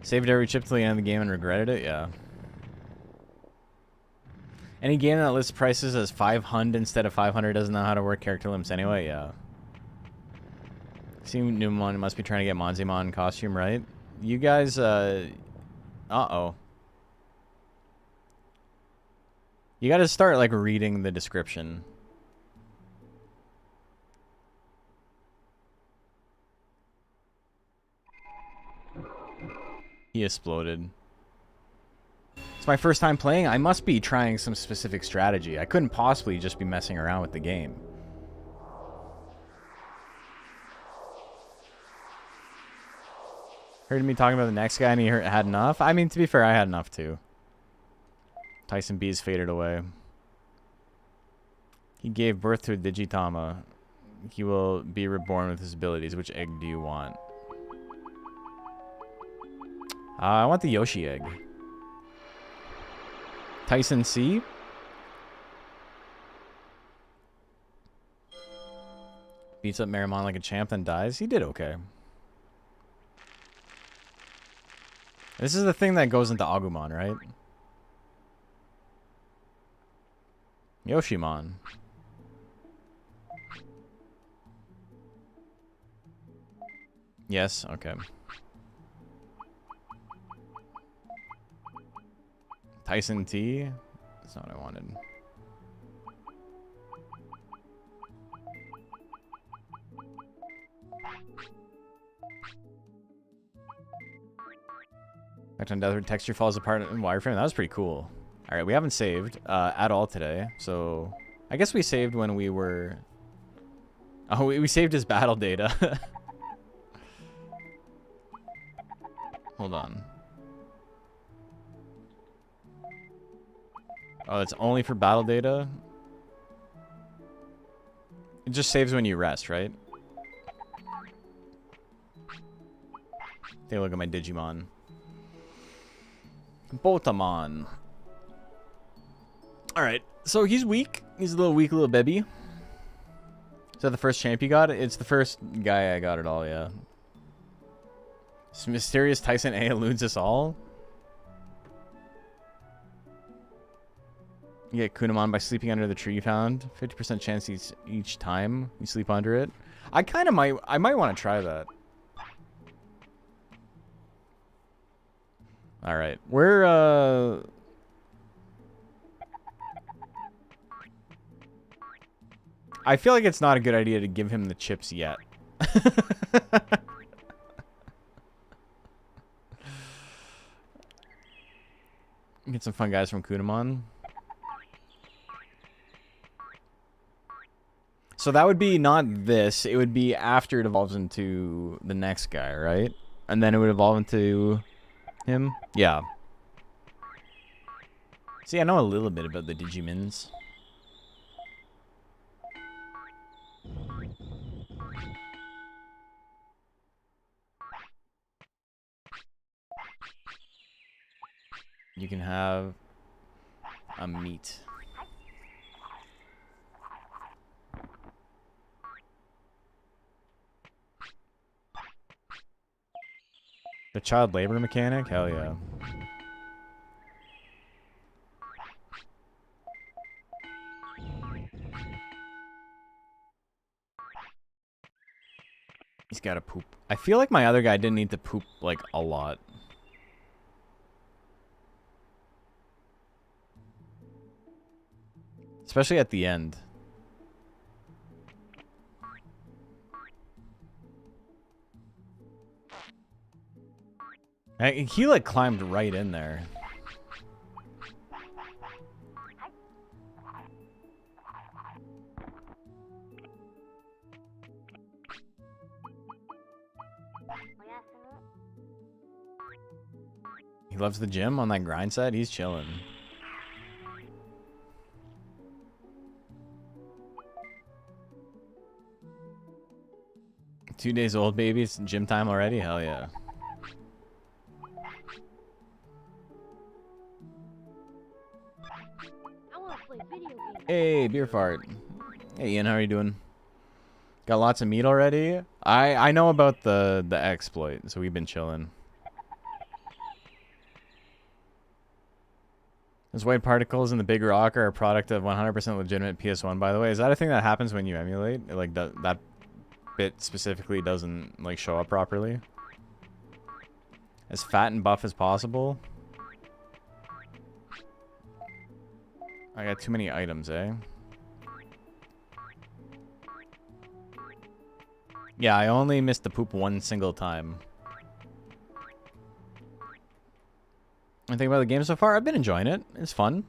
Saved every chip till the end of the game and regretted it? Yeah. Any game that lists prices as 500 instead of 500 doesn't know how to work character limits anyway? Yeah. See, Numon must be trying to get Monzimon costume, right? You guys, uh-oh. You gotta start, like, reading the description. He exploded. It's my first time playing. I must be trying some specific strategy. I couldn't possibly just be messing around with the game. Heard me talking about the next guy and he had enough? I mean, to be fair, I had enough too. Tyson B's faded away. He gave birth to a Digitama. He will be reborn with his abilities. Which egg do you want? I want the Yoshi egg. Tyson C? Beats up Marimon like a champ, then dies. He did okay. This is the thing that goes into Agumon, right? Yoshimon. Yes, okay. Tyson T? That's not what I wanted. Back on Desert, texture falls apart in wireframe. That was pretty cool. Alright, we haven't saved at all today. So, I guess we saved when we were... Oh, we saved his battle data. Hold on. Oh, it's only for battle data? It just saves when you rest, right? Take a look at my Digimon. Botamon. Alright, so he's weak. He's a weak little baby. Is that the first champ you got? It's the first guy I got at all, yeah. This mysterious Tyson A eludes us all. You get Kunamon by sleeping under the tree you found. 50% chance each time you sleep under it. I might want to try that. Alright. We're, I feel like it's not a good idea to give him the chips yet. Get some fun guys from Kunamon. So that would be not this. It would be after it evolves into the next guy, right? And then it would evolve into him? Yeah. See, I know a little bit about the Digimons. You can have a meat. The child labor mechanic? Hell yeah. He's gotta poop. I feel like my other guy didn't need to poop, like, a lot. Especially at the end. He like climbed right in there. He loves the gym on that grind set. He's chilling. Two days old, baby. It's gym time already? Hell yeah. Hey, beer fart. Hey, Ian, how are you doing? Got lots of meat already? I know about the exploit, so we've been chilling. Those white particles in the big rock are a product of 100% legitimate PS1, by the way. Is that a thing that happens when you emulate? Like, that bit specifically doesn't, like, show up properly? As fat and buff as possible? I got too many items, eh? Yeah, I only missed the poop one single time. I think about the game so far, I've been enjoying it. It's fun.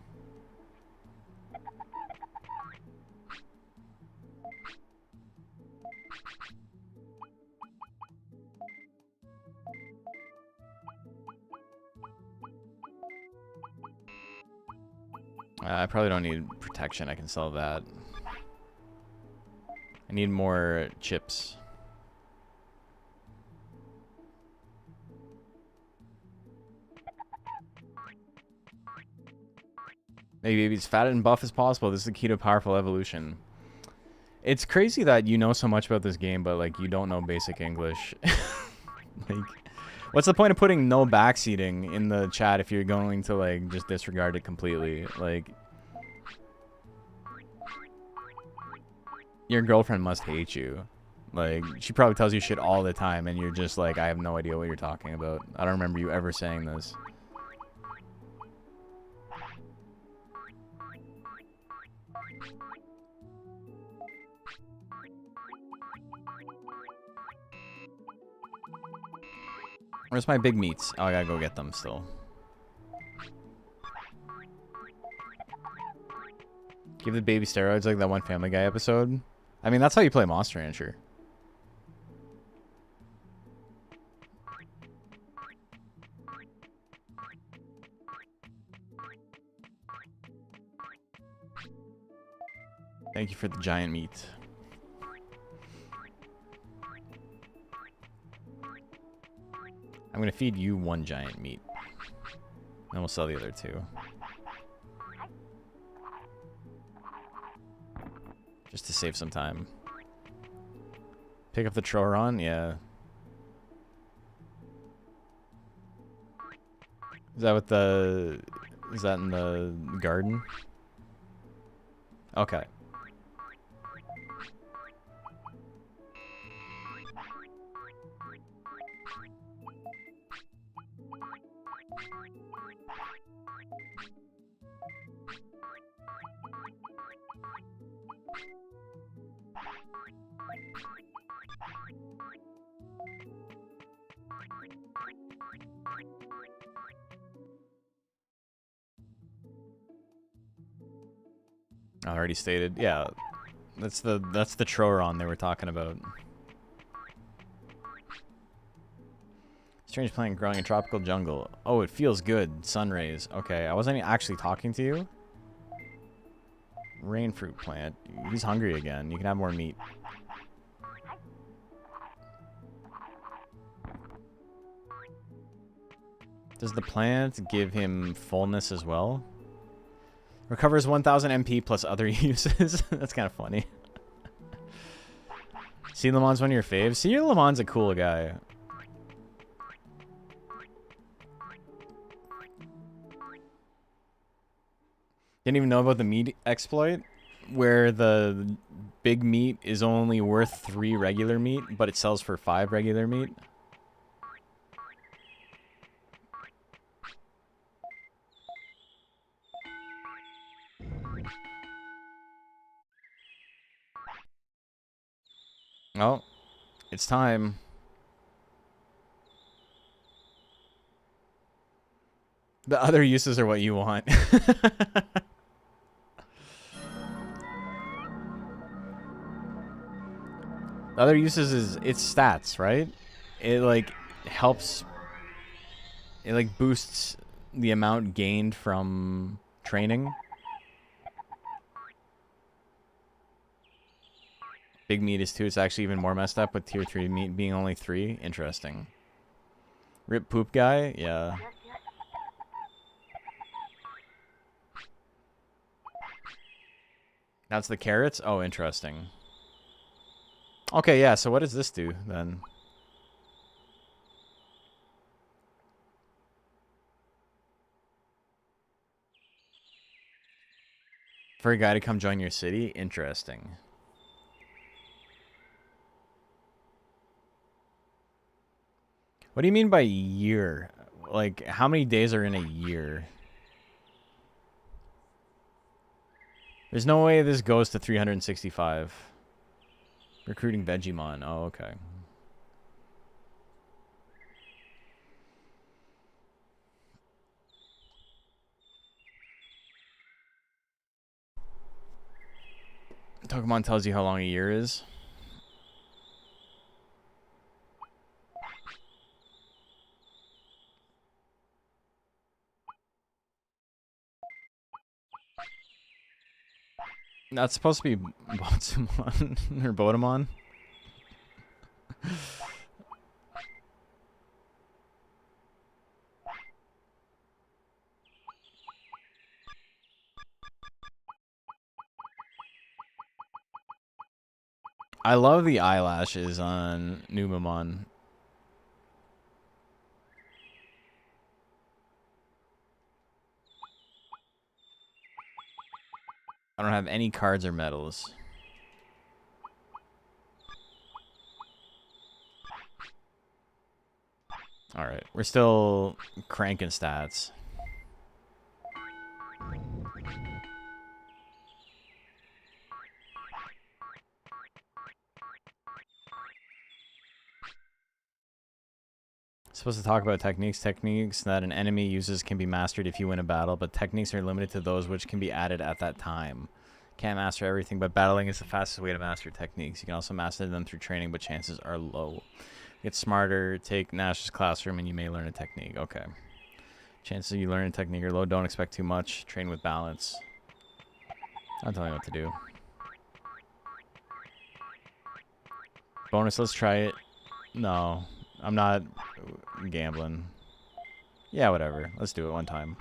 I probably don't need protection. I can sell that. I need more chips. Maybe be as fat and buff as possible. This is the key to powerful evolution. It's crazy that you know so much about this game, but like you don't know basic English. Like, what's the point of putting no backseating in the chat if you're going to like just disregard it completely? Like, your girlfriend must hate you. Like, she probably tells you shit all the time, and you're just like, I have no idea what you're talking about. I don't remember you ever saying this. Where's my big meats? Oh, I gotta go get them still. Give the baby steroids like that one Family Guy episode. I mean, that's how you play Monster Rancher. Thank you for the giant meat. I'm gonna feed you one giant meat. Then we'll sell the other two. Just to save some time. Pick up the Troron? Yeah. Is that what the... Is that in the garden? Okay. Already stated. Yeah. That's the Troron they were talking about. Strange plant growing in tropical jungle. Oh, it feels good. Sun rays. Okay, I wasn't actually talking to you. Rain fruit plant. He's hungry again. You can have more meat. Does the plant give him fullness as well? Recovers 1000 MP plus other uses. That's kind of funny. See, Lamon's one of your faves? See, Lamon's a cool guy. Didn't even know about the meat exploit, where the big meat is only worth 3 regular meat, but it sells for 5 regular meat. Oh, it's time. The other uses are what you want. The other uses is its stats, right? It like helps. It like boosts the amount gained from training. Big meat is 2. It's actually even more messed up with tier 3 meat being only 3. Interesting. Rip poop guy? Yeah. That's the carrots? Oh, interesting. Okay, yeah, so what does this do then? For a guy to come join your city? Interesting. What do you mean by year? Like, how many days are in a year? There's no way this goes to 365. Recruiting Digimon. Oh, okay. Pokemon tells you how long a year is. That's supposed to be Botsumon or Bodemon. I love the eyelashes on Numamon. I don't have any cards or medals. Alright, we're still cranking stats. Supposed to talk about techniques. Techniques that an enemy uses can be mastered if you win a battle, but techniques are limited to those which can be added at that time. Can't master everything, but battling is the fastest way to master techniques. You can also master them through training, but chances are low. Get smarter, take Nash's classroom, and you may learn a technique. Okay. Chances of you learn a technique are low. Don't expect too much. Train with balance. I'll tell you what to do. Bonus, let's try it. No, I'm not gambling. Yeah, whatever. Let's do it one time.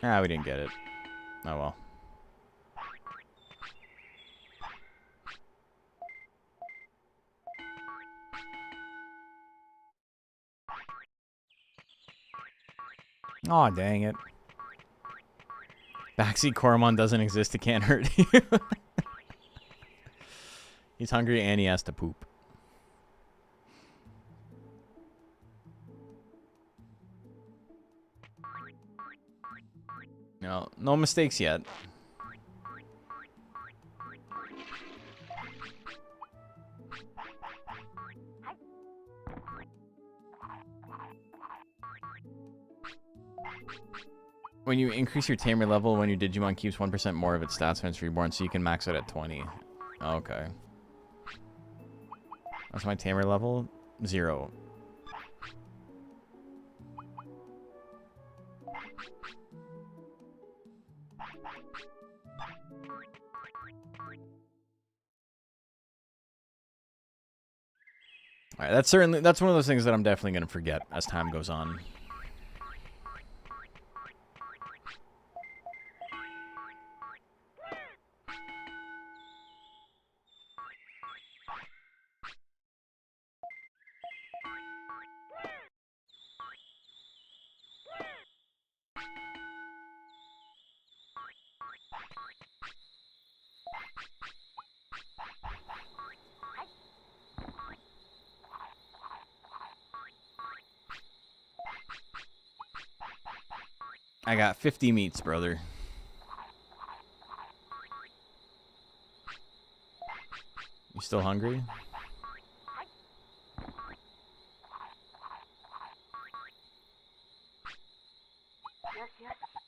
Ah, we didn't get it. Oh well. Aw, dang it. Backseat Koromon doesn't exist. It can't hurt you. He's hungry and he has to poop. No, no mistakes yet. When you increase your tamer level, when your Digimon keeps 1% more of its stats when it's reborn, so you can max it at 20. Okay. That's my tamer level? 0. Alright, that's one of those things that I'm definitely gonna forget as time goes on. I got 50 meats, brother. You still hungry?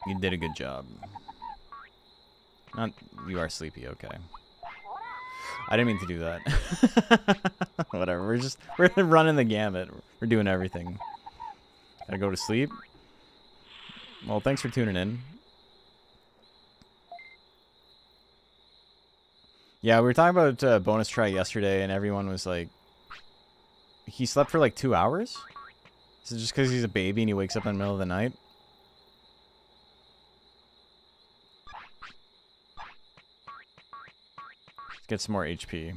You did a good job. Not, you are sleepy, okay. I didn't mean to do that. Whatever, we're running the gamut. We're doing everything. Gotta go to sleep? Well, thanks for tuning in. Yeah, we were talking about bonus try yesterday, and everyone was like, he slept for like 2 hours? Is it just because he's a baby and he wakes up in the middle of the night? Let's get some more HP.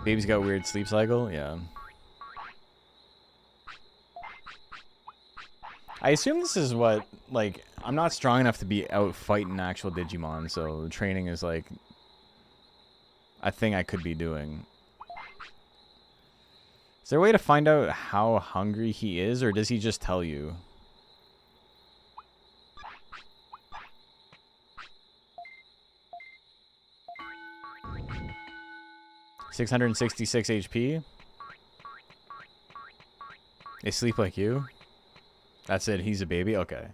Baby's got a weird sleep cycle? Yeah. I assume this is what, like, I'm not strong enough to be out fighting actual Digimon, so training is, like, a thing I could be doing. Is there a way to find out how hungry he is, or does he just tell you? $666 HP? They sleep like you? That's it, he's a baby? Okay.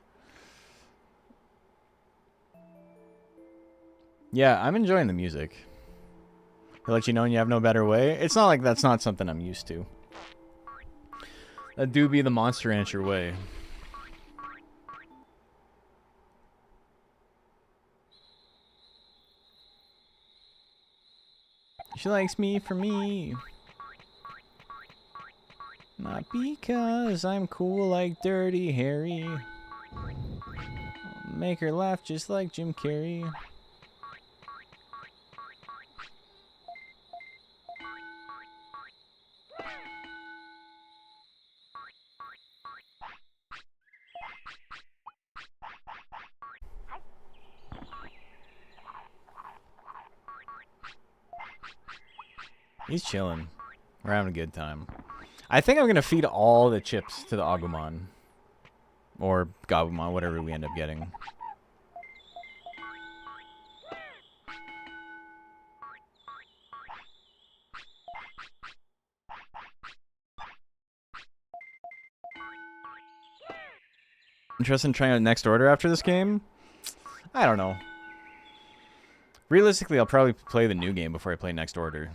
Yeah, I'm enjoying the music. He'll let you know when you have no better way. It's not like that's not something I'm used to. That do be the Monster Rancher way. She likes me for me. Not because I'm cool like Dirty Harry. Make her laugh just like Jim Carrey. He's chilling. We're having a good time. I think I'm going to feed all the chips to the Agumon. Or Gabumon, whatever we end up getting. Interested in trying out Next Order after this game? I don't know. Realistically, I'll probably play the new game before I play Next Order.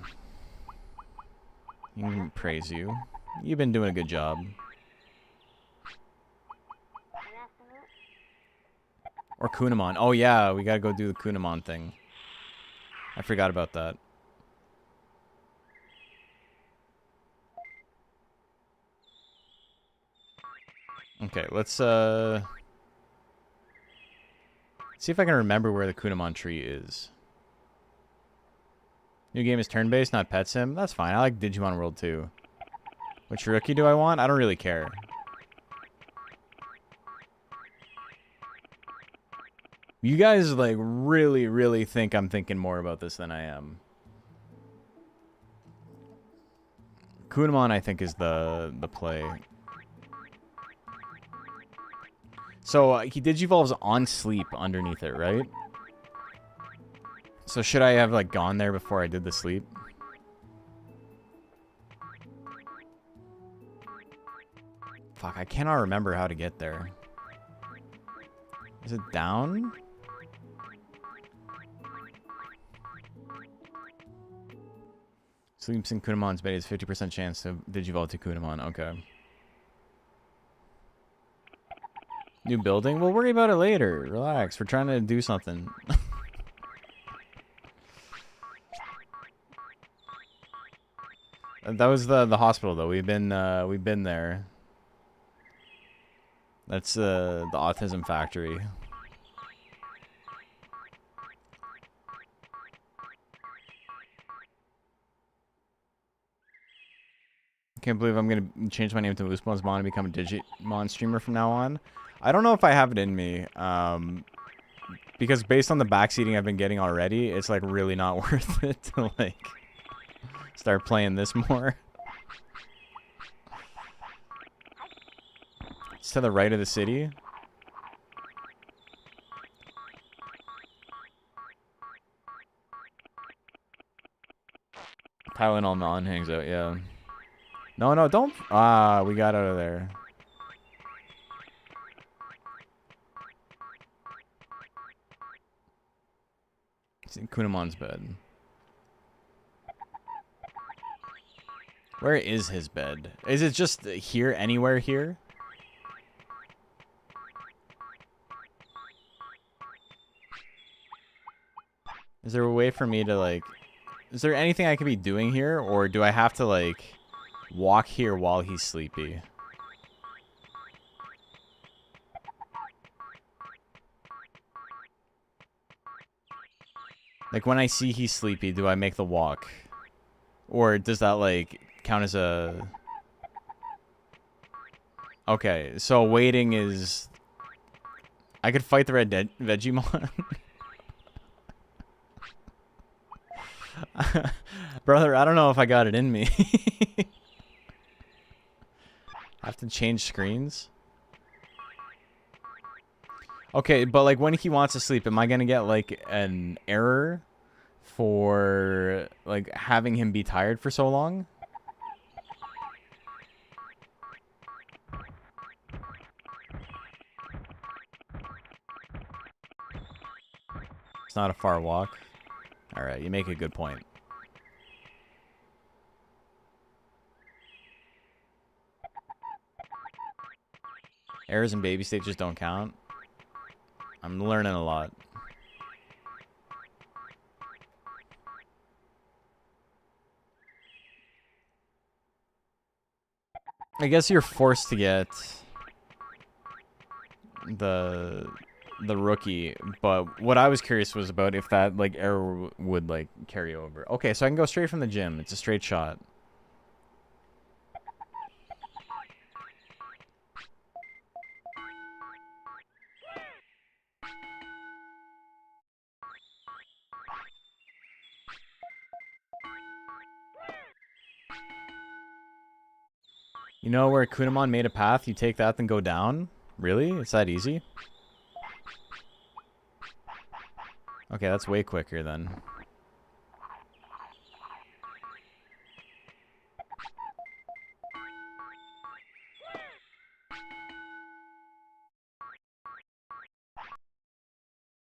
You can praise you. You've been doing a good job. Or Kunamon. Oh yeah, we gotta go do the Kunamon thing. I forgot about that. Okay, let's see if I can remember where the Kunamon tree is. New game is turn-based, not pet sim. That's fine. I like Digimon World too. Which rookie do I want? I don't really care. You guys, like, really, really think I'm thinking more about this than I am. Kunamon, I think, is the play. So, he Digivolves on sleep underneath it, right? So, should I have, like, gone there before I did the sleep? Fuck, I cannot remember how to get there. Is it down? Sleeps in Kunamon's bed is 50% chance to Digivolve to Kunamon. Okay. New building? We'll worry about it later. Relax. We're trying to do something. That was the hospital though. We've been there. That's the autism factory. Can't believe I'm gonna change my name to Moosebones Mon and become a Digimon streamer from now on. I don't know if I have it in me. Because based on the backseating I've been getting already, it's like really not worth it to like start playing this more. It's to the right of the city. Tylenol Mon hangs out, yeah. No, no, don't. Ah, we got out of there. It's in Kunamon's bed. Where is his bed? Is it just here, anywhere here? Is there a way for me to, like... Is there anything I could be doing here? Or do I have to, like, walk here while he's sleepy? Like, when I see he's sleepy, do I make the walk? Or does that, like, count as a... Okay, so waiting is... I could fight the red Vegemon. Brother, I don't know if I got it in me. I have to change screens? Okay, but like when he wants to sleep, am I gonna get like an error for like having him be tired for so long? It's not a far walk. Alright, you make a good point. Errors in baby stages don't count. I'm learning a lot. I guess you're forced to get the rookie, but what I was curious was about if that like error would like carry over. Okay, so I can go straight from the gym. It's a straight shot. You know where Kunamon made a path? You take that, then go down? Really? It's that easy? Okay, that's way quicker then.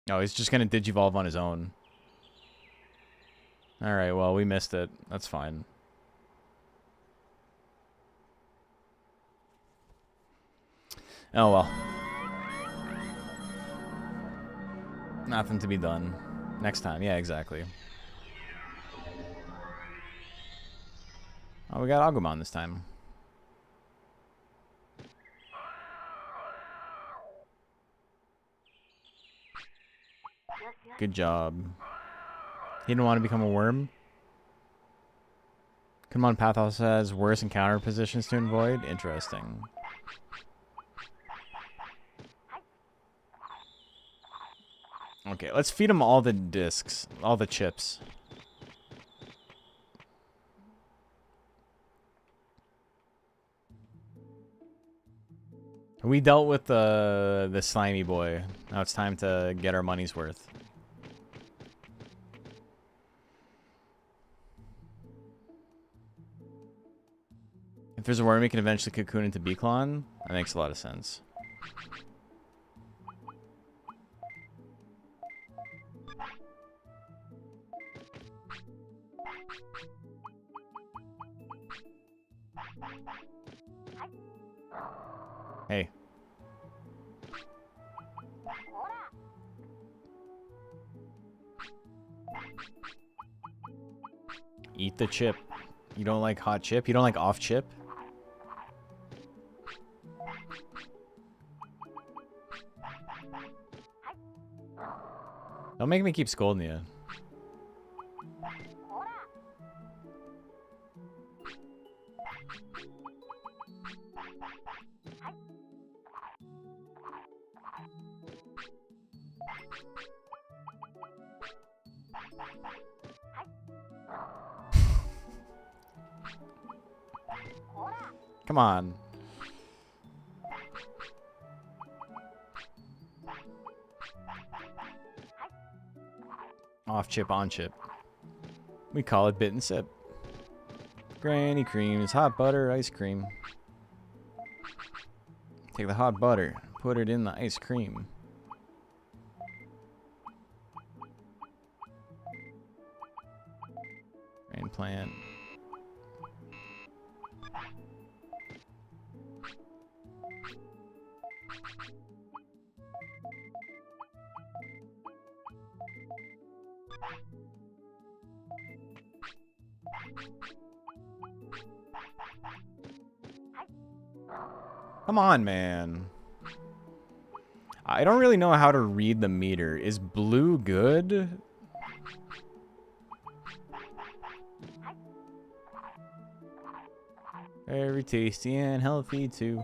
No, he's just gonna digivolve on his own. Alright, well, we missed it. That's fine. Oh well. Nothing to be done. Next time, yeah, exactly. Oh, we got Agumon this time. Good job. He didn't want to become a worm? Kunamon Path also has worse encounter positions to avoid? Interesting. Okay, let's feed him all the discs. All the chips. We dealt with the slimy boy. Now it's time to get our money's worth. If there's a worm, we can eventually cocoon into Beaklon. That makes a lot of sense. Hey. Eat the chip. You don't like hot chip? You don't like off chip? Don't make me keep scolding you. Come on. Off chip, on chip. We call it bit and sip. Granny creams, hot butter, ice cream. Take the hot butter, put it in the ice cream. Rain plant. Come on, man. I don't really know how to read the meter. Is blue good? Very tasty and healthy too.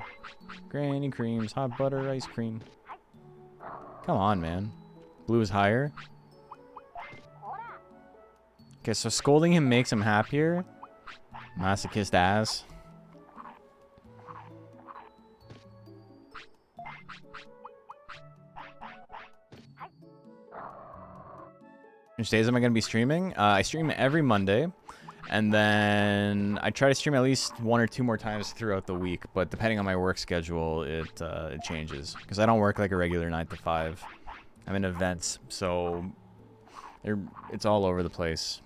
Granny creams, hot butter, ice cream. Come on, man. Blue is higher. Okay, so scolding him makes him happier. Masochist ass. Which days am I going to be streaming? I stream every Monday. And then I try to stream at least 1 or 2 more times throughout the week. But depending on my work schedule, it changes. Because I don't work like a regular 9 to 5. I'm in events. So it's all over the place.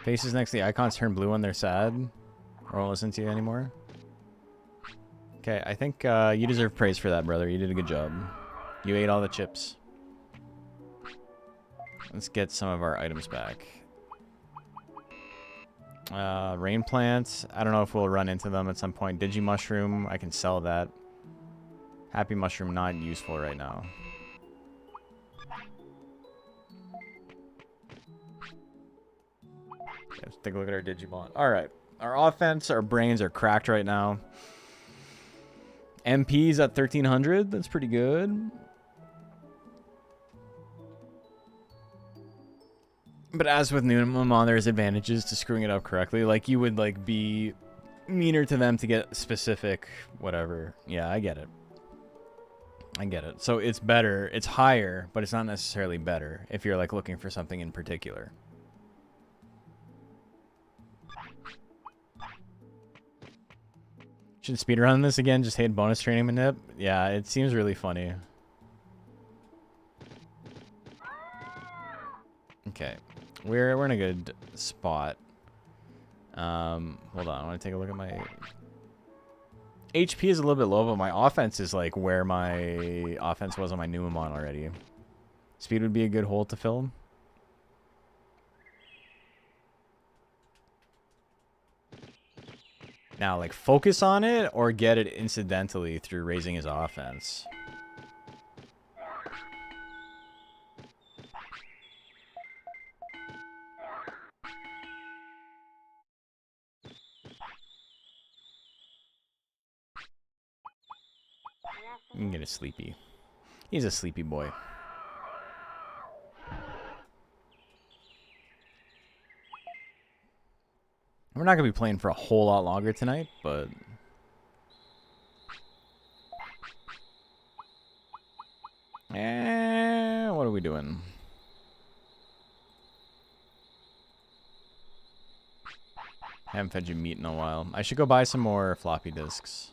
Faces next to the icons turn blue when they're sad. Or won't listen to you anymore. Okay, I think you deserve praise for that, brother. You did a good job. You ate all the chips. Let's get some of our items back. Rain plants. I don't know if we'll run into them at some point. Digi mushroom. I can sell that. Happy mushroom not useful right now. Let's take a look at our Digimon. Alright. Our offense, our brains are cracked right now. MP's at 1300. That's pretty good. But as with Numamon, there's advantages to screwing it up correctly. Like, you would, like, be meaner to them to get specific whatever. Yeah, I get it. I get it. So it's better. It's higher, but it's not necessarily better if you're, like, looking for something in particular. Should speedrun this again, just hate bonus training manip. Yeah, it seems really funny. Okay. We're in a good spot. Hold on, I want to take a look at my... HP is a little bit low, but my offense is like where my offense was on my Numamon already. Speed would be a good hole to fill. Now, like, focus on it or get it incidentally through raising his offense. You can get a sleepy. He's a sleepy boy. We're not going to be playing for a whole lot longer tonight, but... what are we doing? Haven't fed you meat in a while. I should go buy some more floppy disks.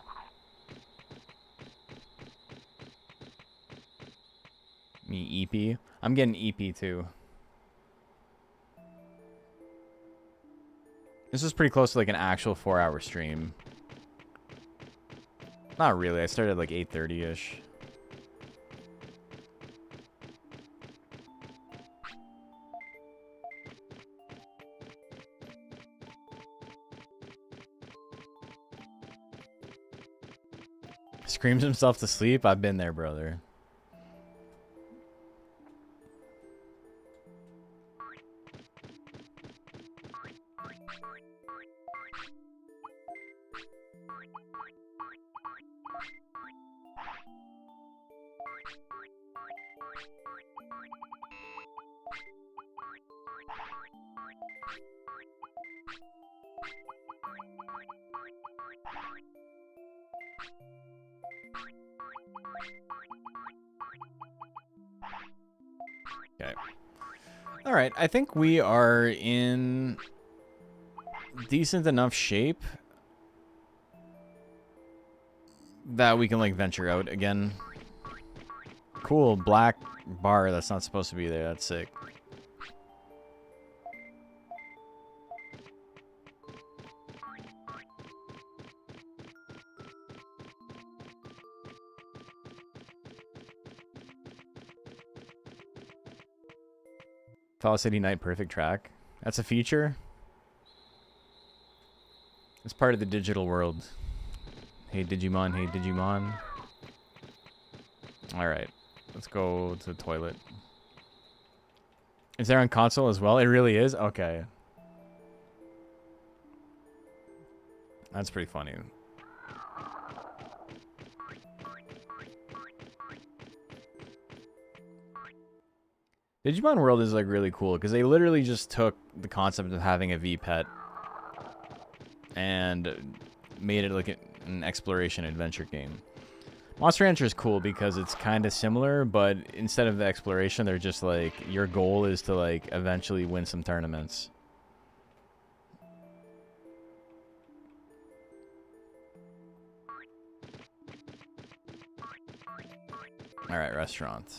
Me EP? I'm getting EP too. This is pretty close to like an actual 4-hour stream. Not really. I started at like 8:30-ish. Screams himself to sleep? I've been there, brother. Okay. All right, I think we are in decent enough shape that we can like venture out again. Cool, black bar that's not supposed to be there. That's sick. Fall City Night Perfect Track. That's a feature. It's part of the digital world. Hey Digimon, hey Digimon. Alright, let's go to the toilet. Is there on console as well? It really is? Okay. That's pretty funny. Digimon World is like really cool because they literally just took the concept of having a V-Pet and made it like an exploration adventure game. Monster Rancher is cool because it's kind of similar, but instead of the exploration, they're just like, your goal is to like eventually win some tournaments. Alright, restaurant.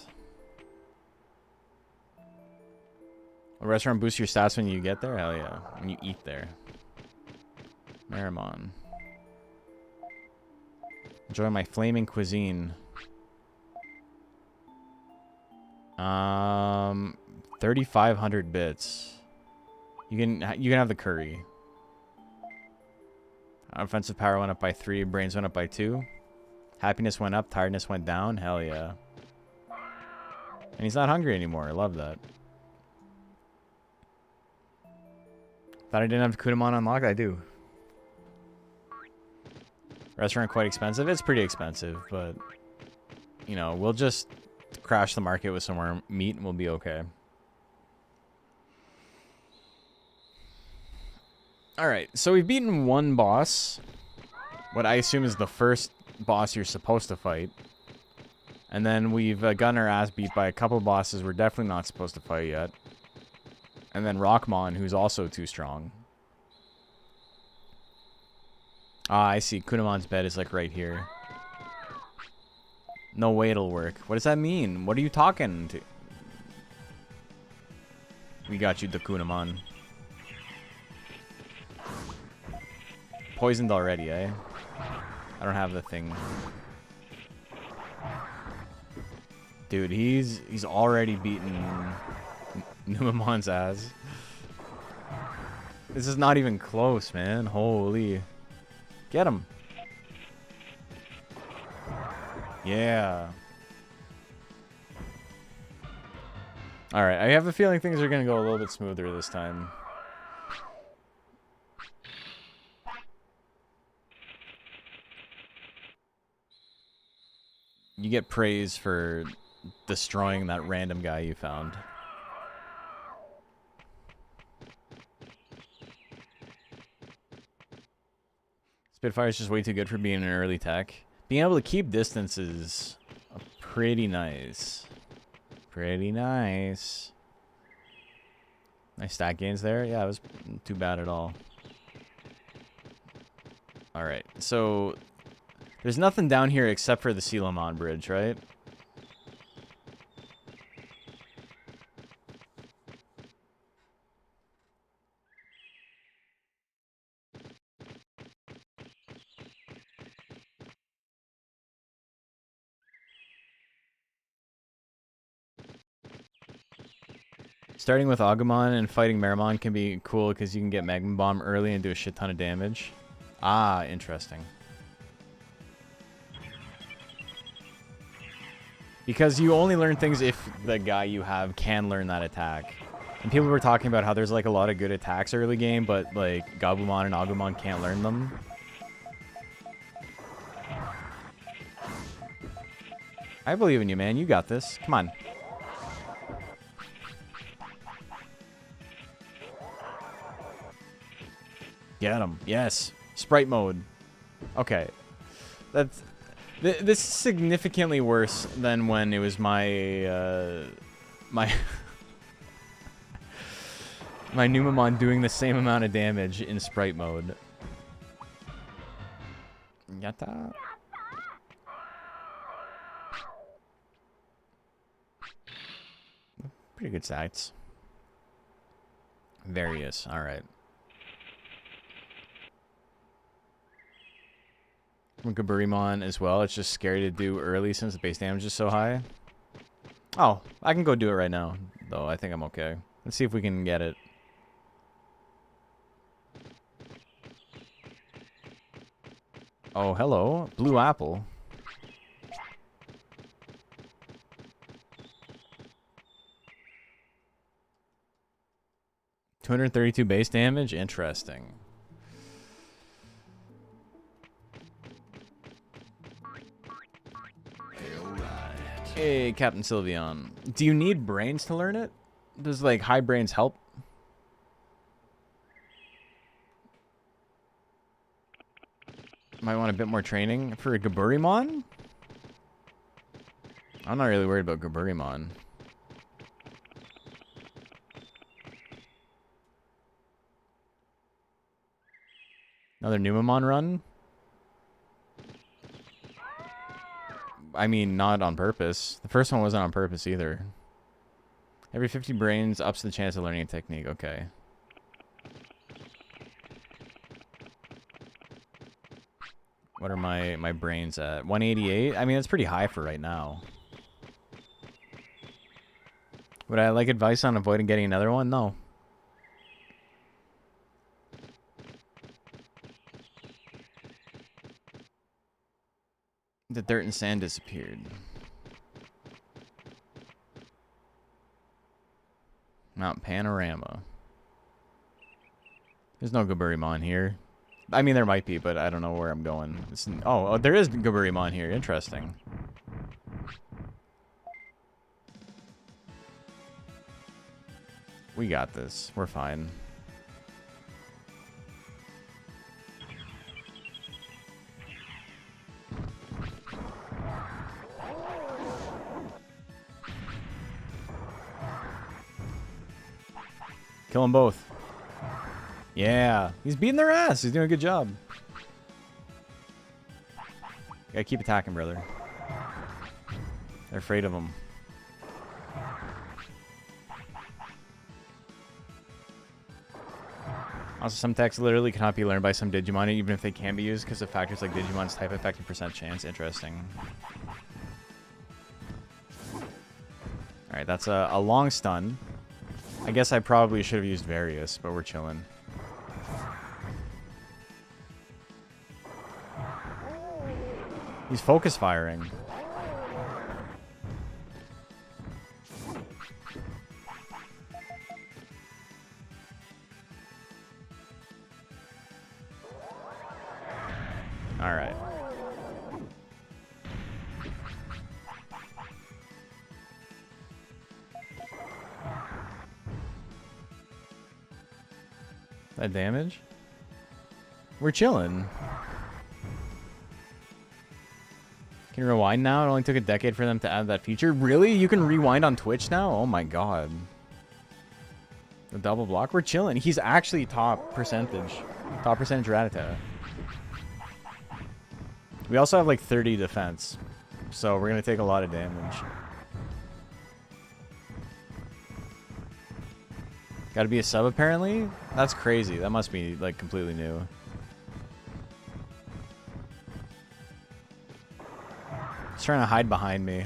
A restaurant boosts your stats when you get there? Hell yeah. When you eat there. Marimon. Enjoy my flaming cuisine. 3,500 bits. You can have the curry. Offensive power went up by 3. Brains went up by 2. Happiness went up. Tiredness went down. Hell yeah. And he's not hungry anymore. I love that. Thought I didn't have Kudamon unlocked. I do. Restaurant quite expensive. It's pretty expensive, but you know, we'll just crash the market with some more meat and we'll be okay. Alright, so we've beaten one boss. What I assume is the first boss you're supposed to fight. And then we've gotten our ass beat by a couple bosses we're definitely not supposed to fight yet. And then Rockmon, who's also too strong. Ah, I see. Kunamon's bed is like right here. No way it'll work. What does that mean? What are you talking to? We got you, the Kunamon. Poisoned already, eh? I don't have the thing. Dude, he's already beaten Numamon's ass. This is not even close, man. Holy. Get him. Yeah. Alright, I have a feeling things are going to go a little bit smoother this time. You get praise for destroying that random guy you found. Spitfire's just way too good for being an early tech. Being able to keep distance is pretty nice. Pretty nice. Nice stat gains there. Yeah, it was too bad at all. Alright, so there's nothing down here except for the Sealamon Bridge, right? Starting with Agumon and fighting Meramon can be cool because you can get Magma Bomb early and do a shit ton of damage. Ah, interesting. Because you only learn things if the guy you have can learn that attack. And people were talking about how there's like a lot of good attacks early game, but like Gabumon and Agumon can't learn them. I believe in you, man. You got this. Come on. Get him. Yes. Sprite mode. Okay. This is significantly worse than when it was my my my Numemon doing the same amount of damage in sprite mode. Yatta. Pretty good stats. Various. All right. Gaburimon as well. It's just scary to do early since the base damage is so high. Oh, I can go do it right now, though. I think I'm okay. Let's see if we can get it. Oh, hello. Blue apple. $232 base damage? Interesting. Hey, Captain Sylveon. Do you need brains to learn it? Does, like, high brains help? Might want a bit more training for a Gaburimon? I'm not really worried about Gaburimon. Another Numemon run? I mean, not on purpose. The first one wasn't on purpose either. Every 50 brains ups the chance of learning a technique. Okay. What are my brains at? 188? I mean, that's pretty high for right now. Would I like advice on avoiding getting another one? No. The dirt and sand disappeared. Mount Panorama. There's no Gaburimon here. I mean, there might be, but I don't know where I'm going. Oh, there is Gaburimon here. Interesting. We got this. We're fine. Kill them both. Yeah. He's beating their ass. He's doing a good job. Gotta keep attacking, brother. They're afraid of him. Also, some techs literally cannot be learned by some Digimon, even if they can be used, because of factors like Digimon's type effect and percent chance. Interesting. Alright, that's a long stun. I guess I probably should have used Various, but we're chilling. He's focus firing. All right. That damage? We're chilling. Can you rewind now? It only took a decade for them to add that feature. Really? You can rewind on Twitch now? Oh my god. The double block? We're chilling. He's actually top percentage. Top percentage Rattata. We also have like 30 defense. So we're going to take a lot of damage. Got to be a sub apparently? That's crazy. That must be like completely new. He's trying to hide behind me.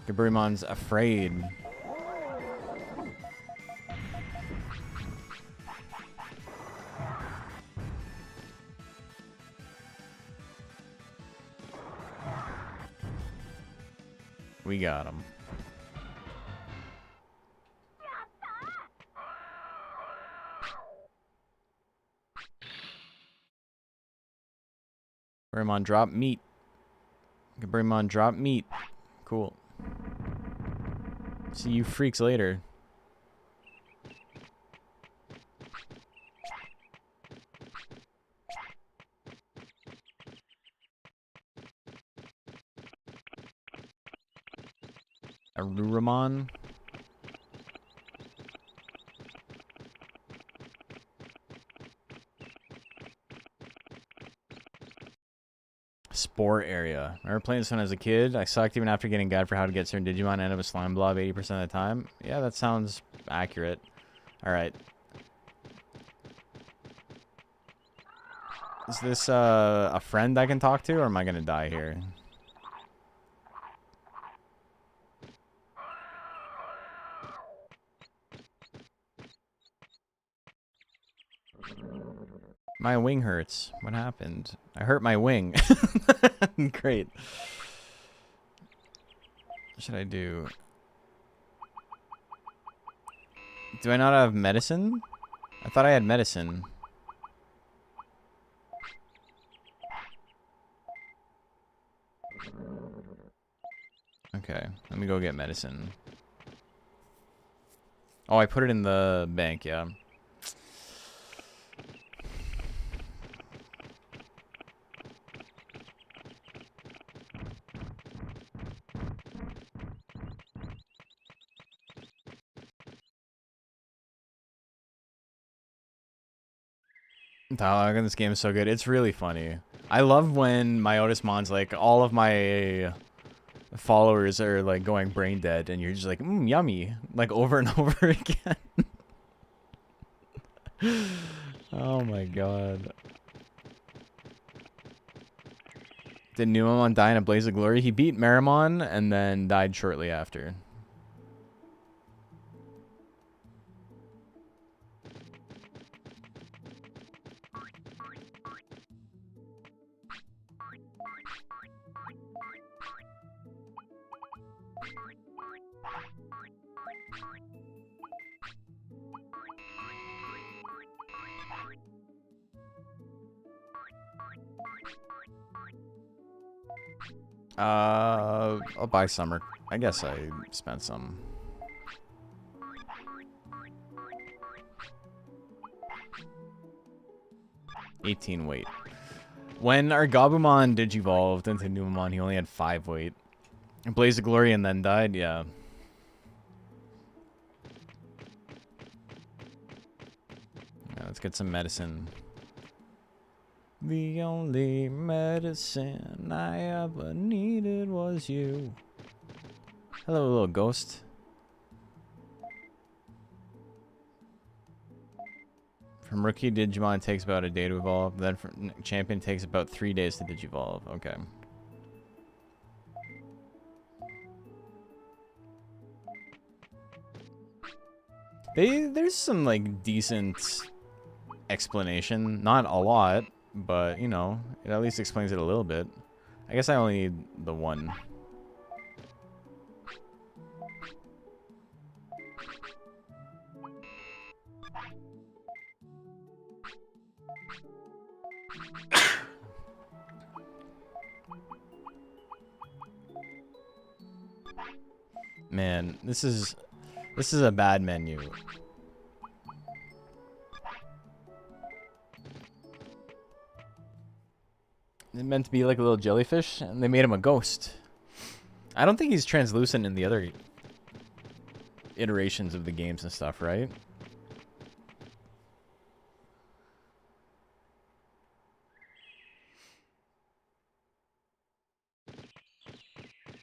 Gaburimon's afraid. We got him. Gaburimonn drop meat. Gaburimonn drop meat. Cool. See you freaks later. Aruramon. Spore area. I remember playing this one as a kid. I sucked even after getting guide for how to get certain Digimon. I ended up a slime blob 80% of the time. Yeah, that sounds accurate. Alright. Is this a friend I can talk to, or am I gonna die here? My wing hurts. What happened? I hurt my wing. Great. What should I do? Do I not have medicine? I thought I had medicine. Okay, let me go get medicine. Oh, I put it in the bank, yeah. Dialogue in this game is so good. It's really funny. I love when my Otismon's like, all of my followers are like going brain dead, and you're just like, yummy, like over and over again. Oh my god. Did Numamon die in a blaze of glory? He beat Meramon and then died shortly after. I'll buy summer. I guess I spent some. $18 weight. When our Gabumon digivolved into Numamon, he only had 5 weight. Blaze of Glory and then died, yeah. Yeah, let's get some medicine. The only medicine I ever needed was you. Hello, little ghost. From rookie Digimon, it takes about a day to evolve. Then from champion, it takes about 3 days to digivolve. Okay. There's some, like, decent explanation. Not a lot, but, you know, it at least explains it a little bit. I guess I only need the one. Man, this is a bad menu. It's meant to be like a little jellyfish, and they made him a ghost. I don't think he's translucent in the other iterations of the games and stuff, right?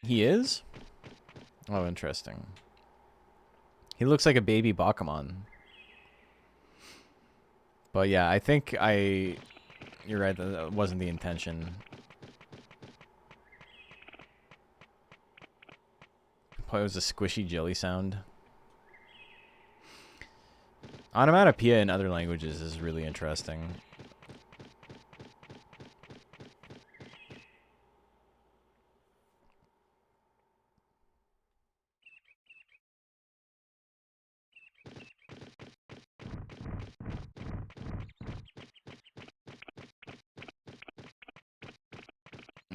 He is? Oh, interesting. He looks like a baby Bakumon. But yeah, I think you're right, that wasn't the intention. Probably was a squishy jelly sound. Onomatopoeia in other languages is really interesting.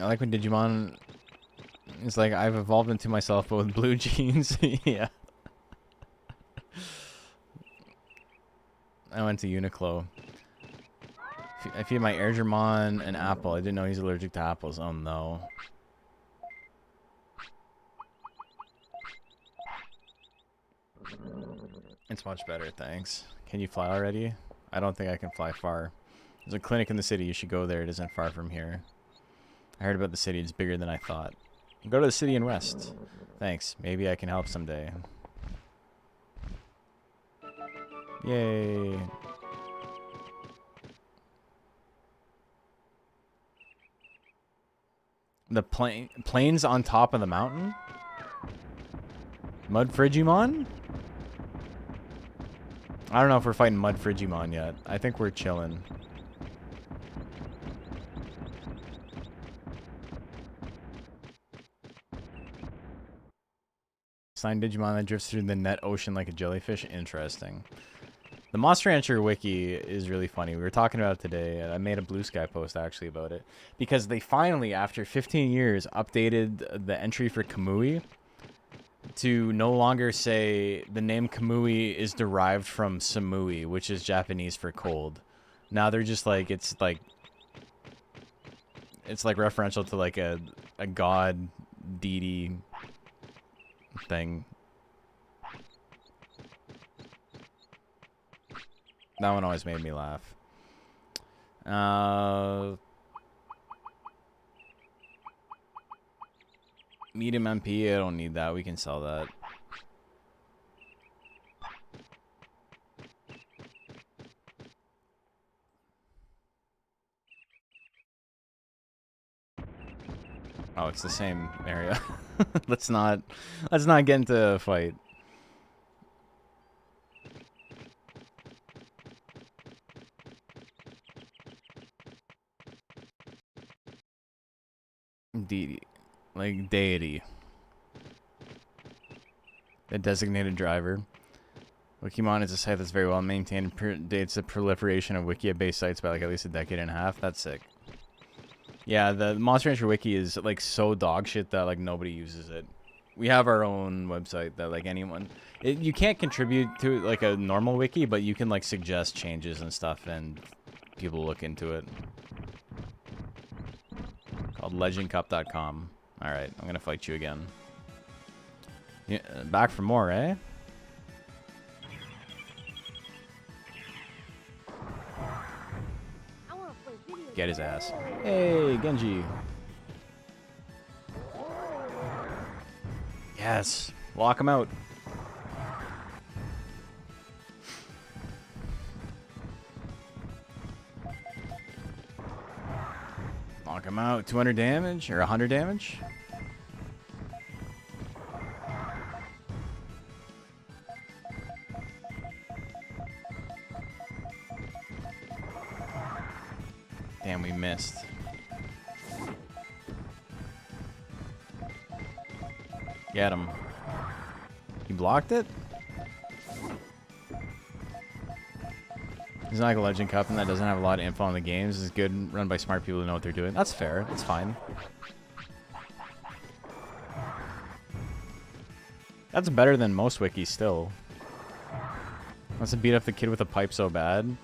I like when Digimon is like, I've evolved into myself, but with blue jeans. Yeah. I went to Uniqlo. I feed my Airdramon an apple. I didn't know he's allergic to apples. Oh no. It's much better, thanks. Can you fly already? I don't think I can fly far. There's a clinic in the city. You should go there. It isn't far from here. I heard about the city. It's bigger than I thought. Go to the city and rest. Thanks. Maybe I can help someday. Yay. The plains on top of the mountain? Mud Frigimon? I don't know if we're fighting Mud Frigimon yet. I think we're chilling. Sign Digimon that drifts through the net ocean like a jellyfish. Interesting. The Monster Rancher wiki is really funny. We were talking about it today, and I made a Blue Sky post actually about it. Because they finally, after 15 years, updated the entry for Kamui to no longer say the name Kamui is derived from Samui, which is Japanese for cold. Now they're just like, it's like referential to like a god deity thing. That one always made me laugh. Medium MP, I don't need that. We can sell that. Oh, it's the same area. let's not get into a fight. Deity, like deity. The designated driver. Wikimon is a site that's very well maintained and predates the proliferation of Wikia-based sites by like at least a decade and a half. That's sick. Yeah, the Monster Rancher wiki is like so dog shit that like nobody uses it. We have our own website that like anyone... you can't contribute to like a normal wiki, but you can like suggest changes and stuff and people look into it. Called legendcup.com. Alright, I'm gonna fight you again. Yeah, back for more, eh? Get his ass. Hey, Genji. Yes. Lock him out. Knock him out. 200 damage or 100 damage? Damn, we missed. Get him. He blocked it? He's not like a Legend Cup and that doesn't have a lot of info on the games. It's good run by smart people who know what they're doing. That's fair. That's fine. That's better than most wikis still. Wants to beat up the kid with a pipe so bad.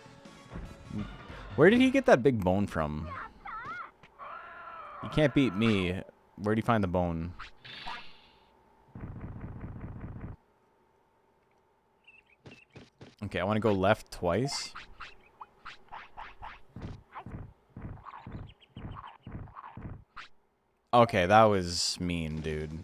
Where did he get that big bone from? He can't beat me. Where'd he find the bone? Okay, I want to go left twice. Okay, that was mean, dude.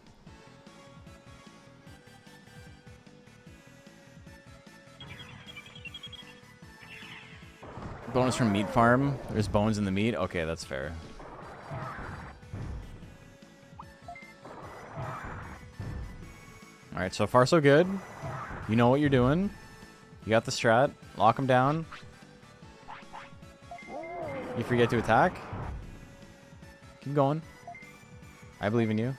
Bonus from meat farm. There's bones in the meat. Okay, that's fair. Alright, so far so good. You know what you're doing. You got the strat. Lock him down. You forget to attack. Keep going. I believe in you.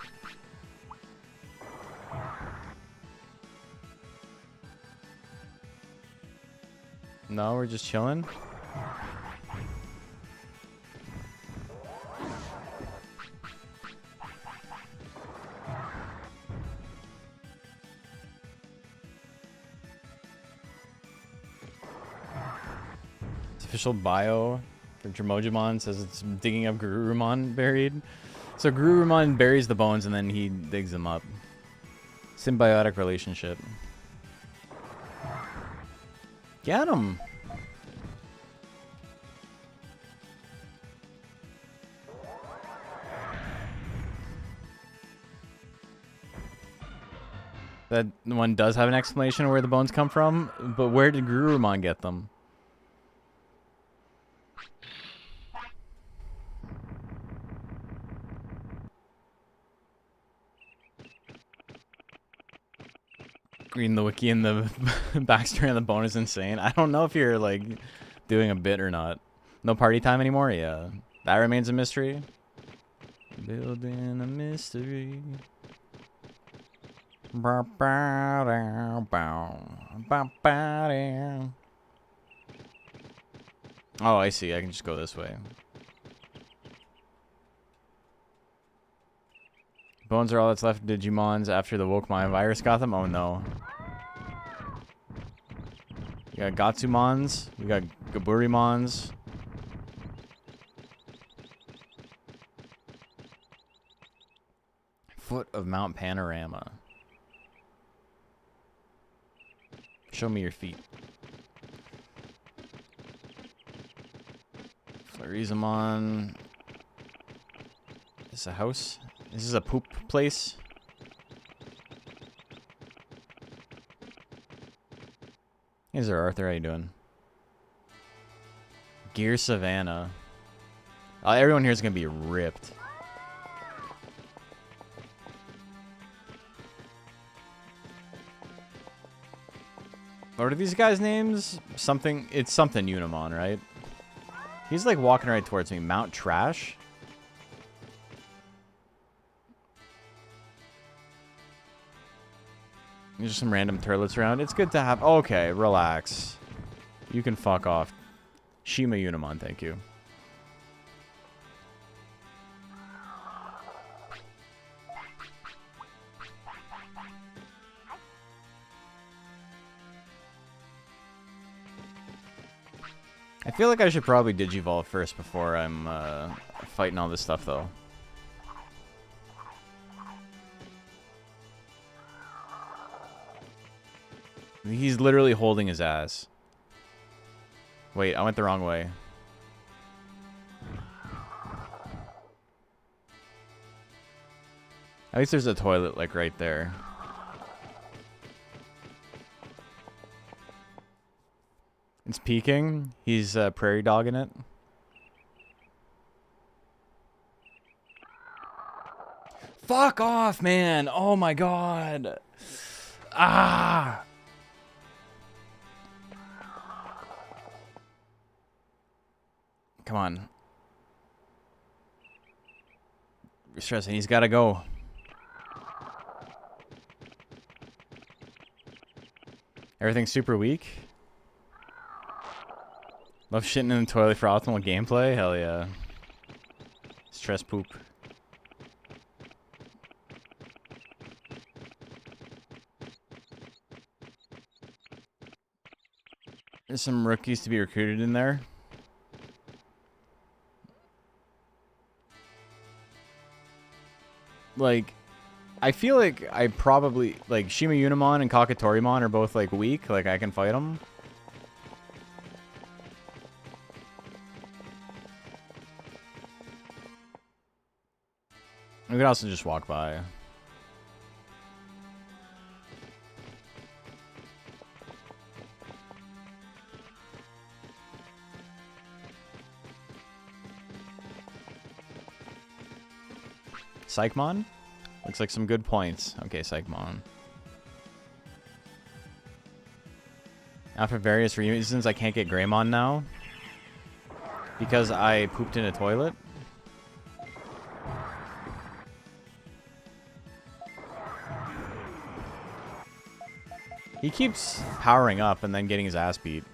No, we're just chilling. Official bio for Dromojimon says it's digging up Garurumon buried. So Garurumon buries the bones and then he digs them up. Symbiotic relationship. Get him. That one does have an explanation of where the bones come from, but where did Gurumon get them? Reading the wiki and the backstory on the bone is insane. I don't know if you're like doing a bit or not. No party time anymore? Yeah. That remains a mystery. Building a mystery. Oh, I see. I can just go this way. Bones are all that's left of Digimons after the Wokemon virus got them? Oh no. We got Gatsumons. We got Gaburimons. Foot of Mount Panorama. Show me your feet. Florizamon. Is this a house? This is a poop place. Hey there, Arthur. How you doing? Gear Savannah. Everyone here is gonna be ripped. What are these guys' names? Something. It's something Unimon, right? He's like walking right towards me. Mount Trash. There's just some random turtlets around. It's good to have. Okay, relax. You can fuck off. Shima Unimon, thank you. I feel like I should probably Digivolve first before I'm fighting all this stuff, though. He's literally holding his ass. Wait, I went the wrong way. At least there's a toilet, like, right there. It's peeking. He's prairie dogging it. Fuck off, man. Oh, my God. Ah. Come on. You're stressing. He's got to go. Everything's super weak. Love shitting in the toilet for optimal gameplay? Hell yeah. Stress poop. There's some rookies to be recruited in there. Like, I feel like I probably, like, Shima Unimon and Kakatorimon are both, like, weak. Like, I can fight them. We could also just walk by. Psychmon? Looks like some good points. Okay, Psychmon. Now for various reasons I can't get Greymon now. Because I pooped in a toilet. He keeps powering up and then getting his ass beat.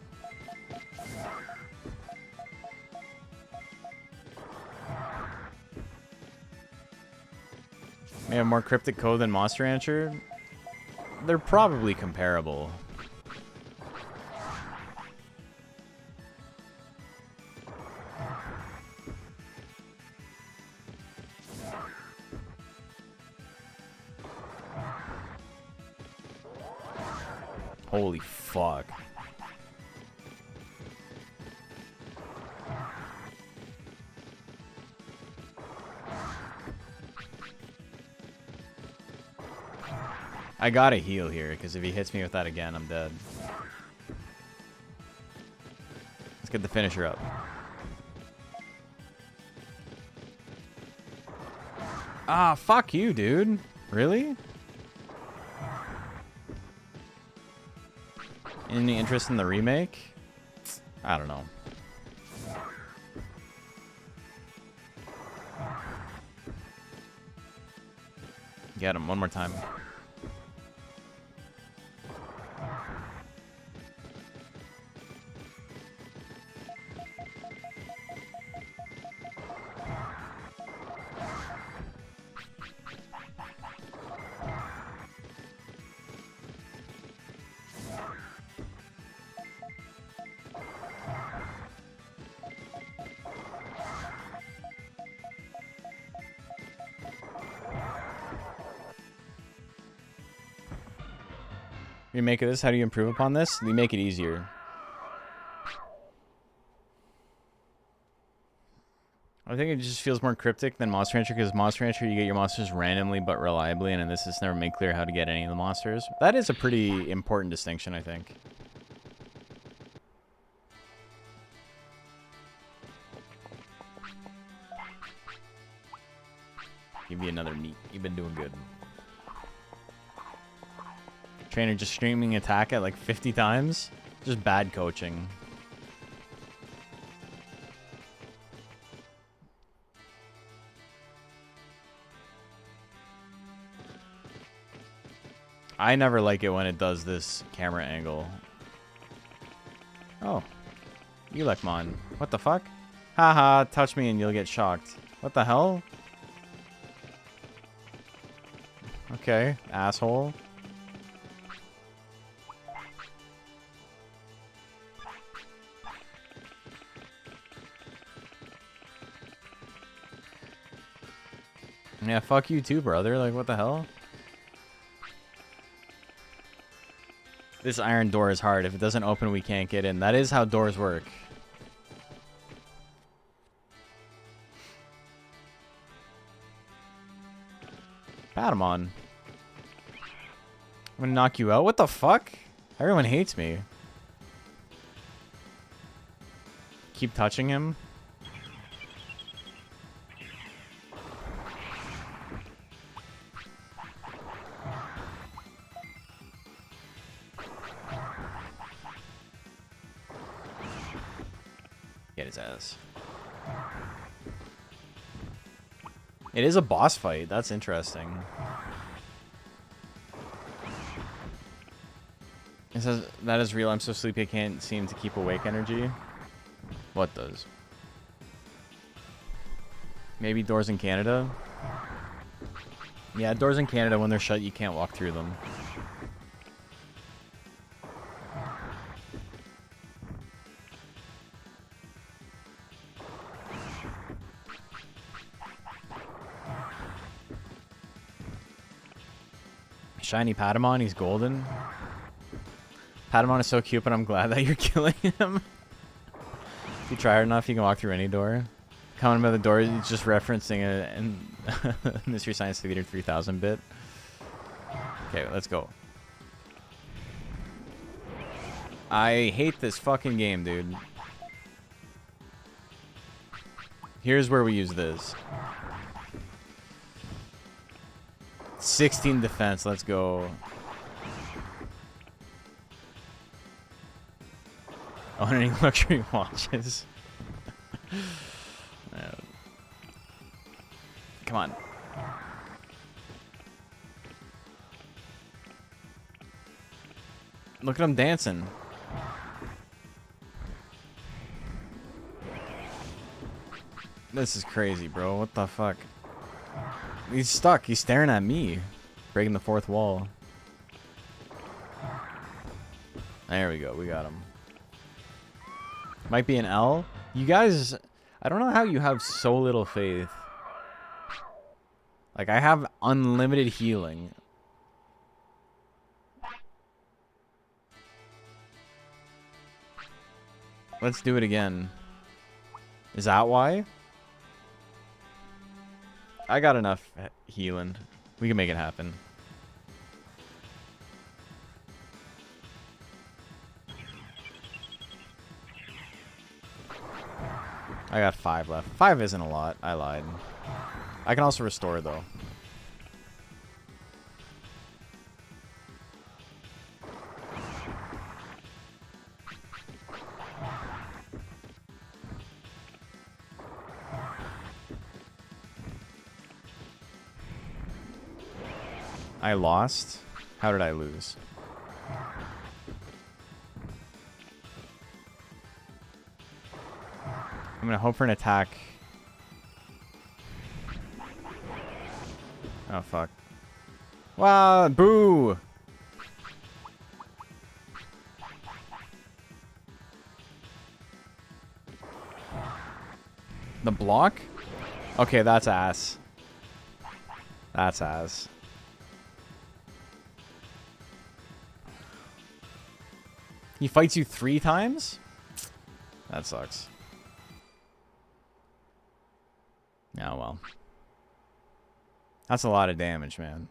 May have more cryptic code than Monster Rancher. They're probably comparable. Holy fuck. I gotta heal here, because if he hits me with that again, I'm dead. Let's get the finisher up. Ah, fuck you, dude. Really? Any interest in the remake? I don't know. Get him one more time. Remake of this, how do you improve upon this? You make it easier. I think it just feels more cryptic than Monster Rancher, because Monster Rancher you get your monsters randomly but reliably, and in this it's never made clear how to get any of the monsters. That is a pretty important distinction, I think. Give me another meat. You've been doing good. Trainer just streaming attack at like 50 times. Just bad coaching. I never like it when it does this camera angle. Oh. Elecmon. What the fuck? Haha, touch me and you'll get shocked. What the hell? Okay, asshole. Yeah, fuck you too, brother. Like, what the hell? This iron door is hard. If it doesn't open, we can't get in. That is how doors work. Patamon. I'm gonna knock you out. What the fuck? Everyone hates me. Keep touching him. Get his ass. It is a boss fight. That's interesting. It says, that is real. I'm so sleepy I can't seem to keep awake energy. What does? Maybe doors in Canada? Yeah, doors in Canada, when they're shut, you can't walk through them. Shiny Patamon, he's golden. Patamon is so cute, but I'm glad that you're killing him. If you try hard enough, you can walk through any door. Coming by the door, he's just referencing it in Mystery Science Theater 3000 bit. Okay, let's go. I hate this fucking game, dude. Here's where we use this. 16 defense, let's go. Owning luxury watches. Come on. Look at him dancing. This is crazy, bro. What the fuck? He's stuck. He's staring at me. Breaking the fourth wall. There we go. We got him. Might be an L. You guys, I don't know how you have so little faith. Like, I have unlimited healing. Let's do it again. Is that why? I got enough healing. We can make it happen. I got 5 left. 5 isn't a lot. I lied. I can also restore, though. I lost? How did I lose? I'm gonna hope for an attack. Oh, fuck. Wow, boo! The block? Okay, that's ass. That's ass. He fights you 3 times? That sucks. Oh, well. That's a lot of damage, man.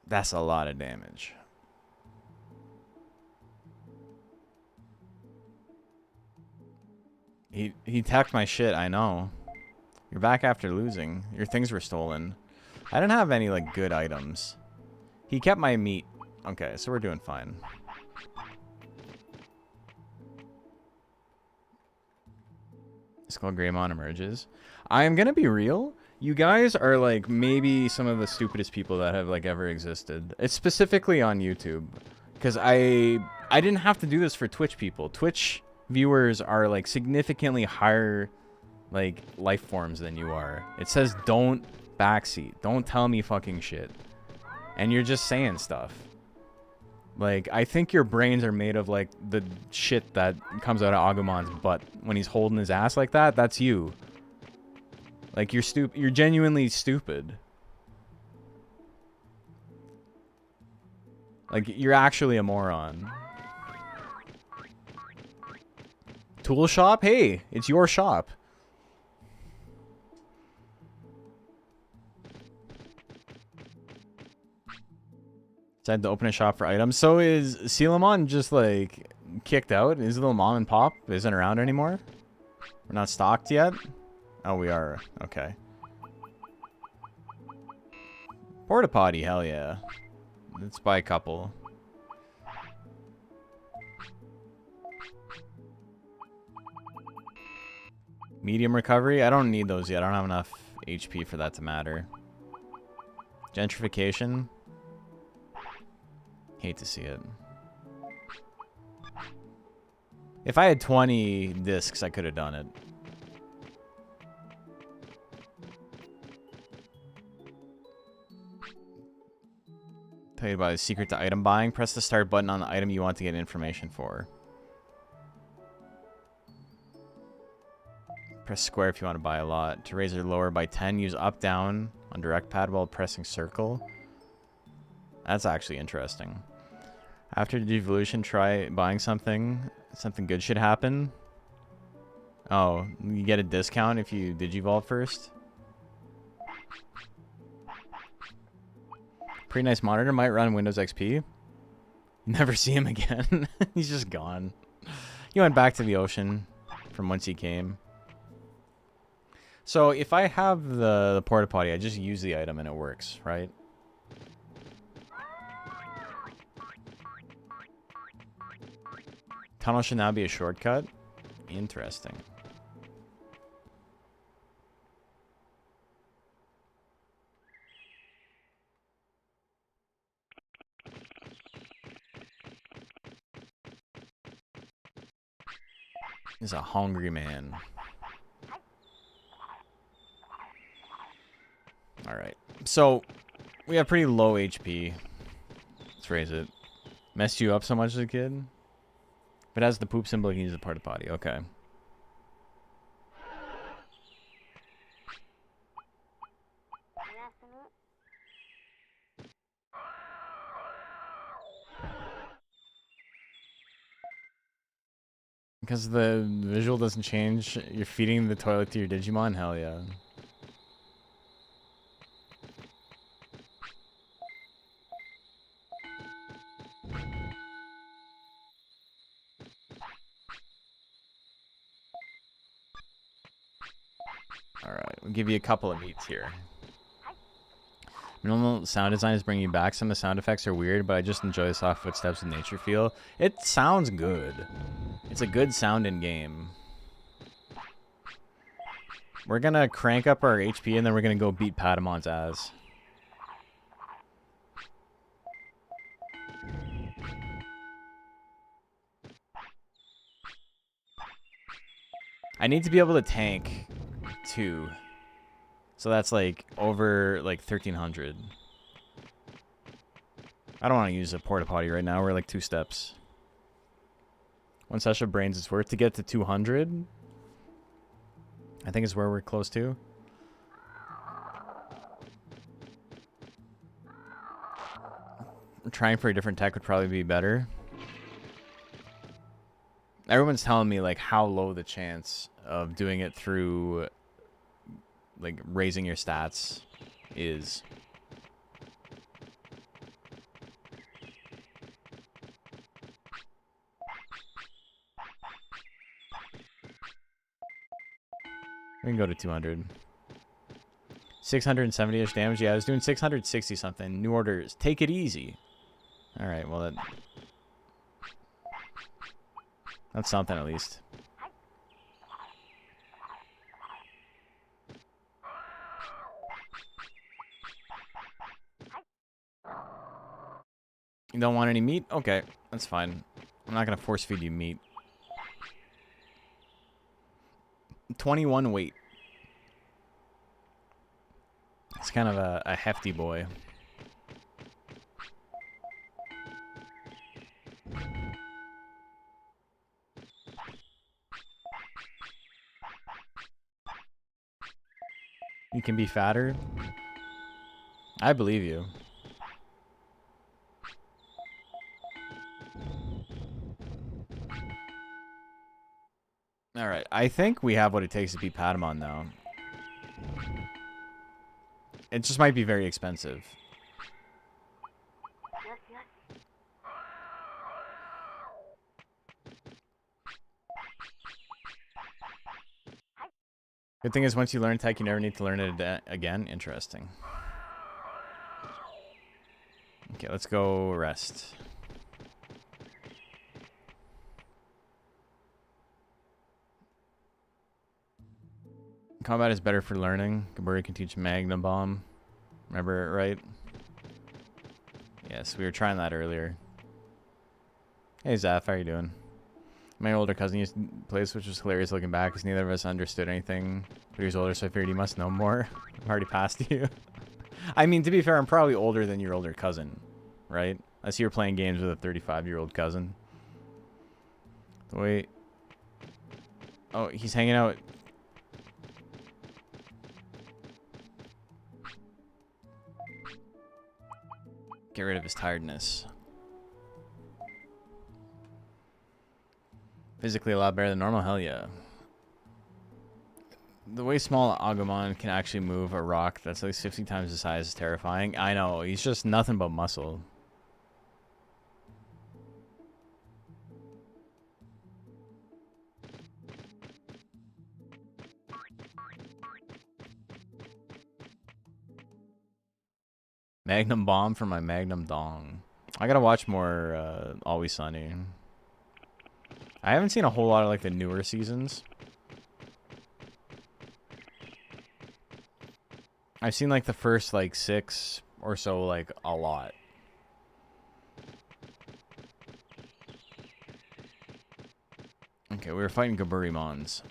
That's a lot of damage. He tacked my shit, I know. You're back after losing. Your things were stolen. I didn't have any, like, good items. He kept my meat. Okay, so we're doing fine. Skull Greymon emerges. I am gonna be real. You guys are, like, maybe some of the stupidest people that have, like, ever existed. It's specifically on YouTube. Because I didn't have to do this for Twitch people. Twitch viewers are, like, significantly higher, like, life forms than you are. It says don't backseat. Don't tell me fucking shit. And you're just saying stuff. Like, I think your brains are made of, like, the shit that comes out of Agumon's butt when he's holding his ass like that. That's you. Like, you're stupid. You're genuinely stupid. Like, you're actually a moron. Tool shop? Hey, it's your shop. Decided to open a shop for items. So is Sealamon just, like, kicked out? His little mom and pop isn't around anymore? We're not stocked yet? Oh, we are. Okay. Porta potty, hell yeah. Let's buy a couple. Medium recovery? I don't need those yet. I don't have enough HP for that to matter. Gentrification? Hate to see it. If I had 20 discs, I could have done it. Tell you about the secret to item buying. Press the start button on the item you want to get information for. Press square if you want to buy a lot. To raise or lower by 10, use up down on direct pad while pressing circle. That's actually interesting. After devolution, try buying something. Something good should happen. Oh, you get a discount if you digivolve first. Pretty nice monitor. Might run Windows XP. Never see him again. He's just gone. He went back to the ocean from whence he came. So if I have the porta potty, I just use the item and it works, right? Tunnel should now be a shortcut. Interesting. He's a hungry man. Alright. So, we have pretty low HP. Let's raise it. Messed you up so much as a kid? If it has the poop symbol, you can use the porta potty. Okay. Because the visual doesn't change, you're feeding the toilet to your Digimon? Hell yeah. Alright, we'll give you a couple of beats here. Normal sound design is bringing you back. Some of the sound effects are weird, but I just enjoy the soft footsteps and nature feel. It sounds good. It's a good sound in game. We're gonna crank up our HP and then we're gonna go beat Patamon's ass. I need to be able to tank too. So that's like over like 1300. I don't want to use a porta potty right now. We're like 2 steps. One session of brains is worth to get to 200. I think is where we're close to. Trying for a different tech would probably be better. Everyone's telling me like how low the chance of doing it through like raising your stats is. We can go to 200. 670-ish damage. Yeah, I was doing 660 something. New orders. Take it easy. All right, well that's something at least. You don't want any meat? Okay, that's fine. I'm not gonna force feed you meat. 21 weight. It's kind of a hefty boy. You can be fatter. I believe you. Alright, I think we have what it takes to beat Patamon now. It just might be very expensive. Good thing is once you learn tech, you never need to learn it again. Interesting. Okay, let's go rest. Combat is better for learning. Gaburi can teach Magnum Bomb. Remember it, right? Yes, we were trying that earlier. Hey, Zaf, how are you doing? My older cousin used to play this, which was hilarious looking back, because neither of us understood anything. But he was older, so I figured he must know more. I'm already past you. I mean, to be fair, I'm probably older than your older cousin, right? I see you're playing games with a 35-year-old cousin. Wait. Oh, he's hanging out. Get rid of his tiredness. Physically a lot better than normal? Hell yeah. The way small Agumon can actually move a rock that's like 50 times the size is terrifying. I know, he's just nothing but muscle. Magnum Bomb for my Magnum Dong. I gotta watch more Always Sunny. I haven't seen a whole lot of like the newer seasons. I've seen like the first like 6 or so, like a lot. Okay, we were fighting Gaburimons.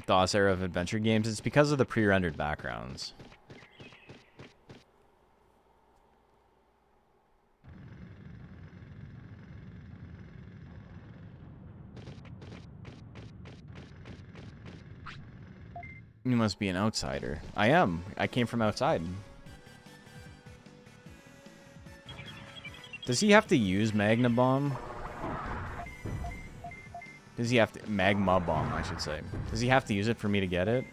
DOS era of adventure games. It's because of the pre-rendered backgrounds. You must be an outsider. I am. I came from outside. Does he have to use Magna Bomb? Does he have to... Magma Bomb, I should say. Does he have to use it for me to get it?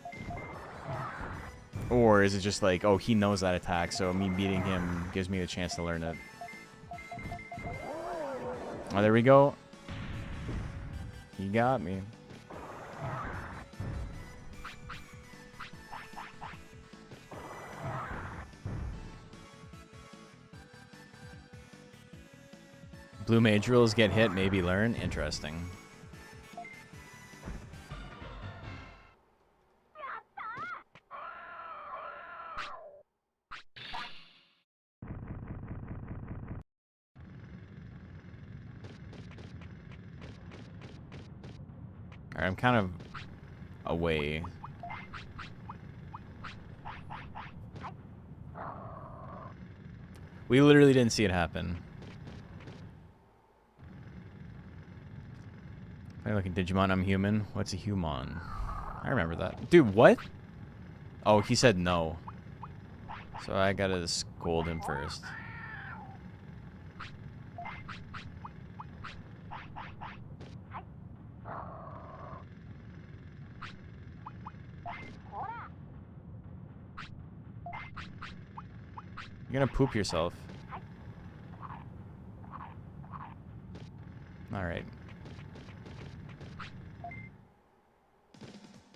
Or is it just like, oh, he knows that attack, so me beating him gives me the chance to learn it? Oh, there we go. He got me. Blue mage rules get hit, maybe learn. Interesting. Alright, I'm kind of away. We literally didn't see it happen. Hey, look at Digimon, I'm human. What's a human? I remember that. Dude, what? Oh, he said no. So I gotta scold him first. You're gonna poop yourself. Alright.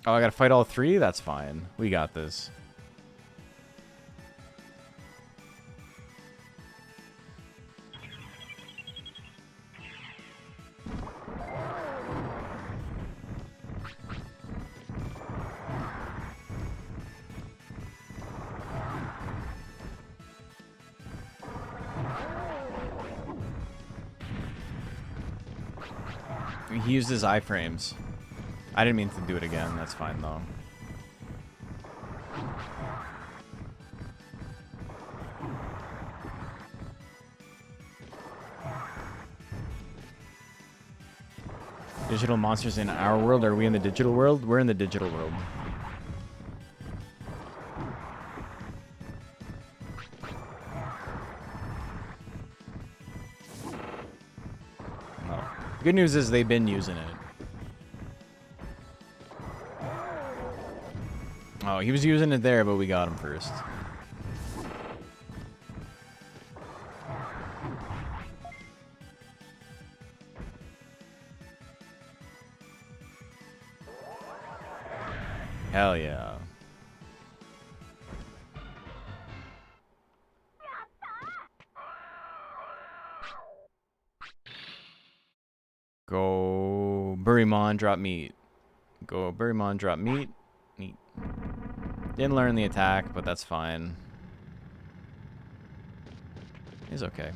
Oh, I gotta fight all three? That's fine. We got this. He used his iframes. I didn't mean to do it again. That's fine, though. Digital monsters in our world? Are we in the digital world? We're in the digital world. No. Good news is they've been using it. Oh, he was using it there, but we got him first. Hell yeah. Go Burimon, drop meat. Go Burimon, drop meat. Neat. Didn't learn the attack, but that's fine. He's okay.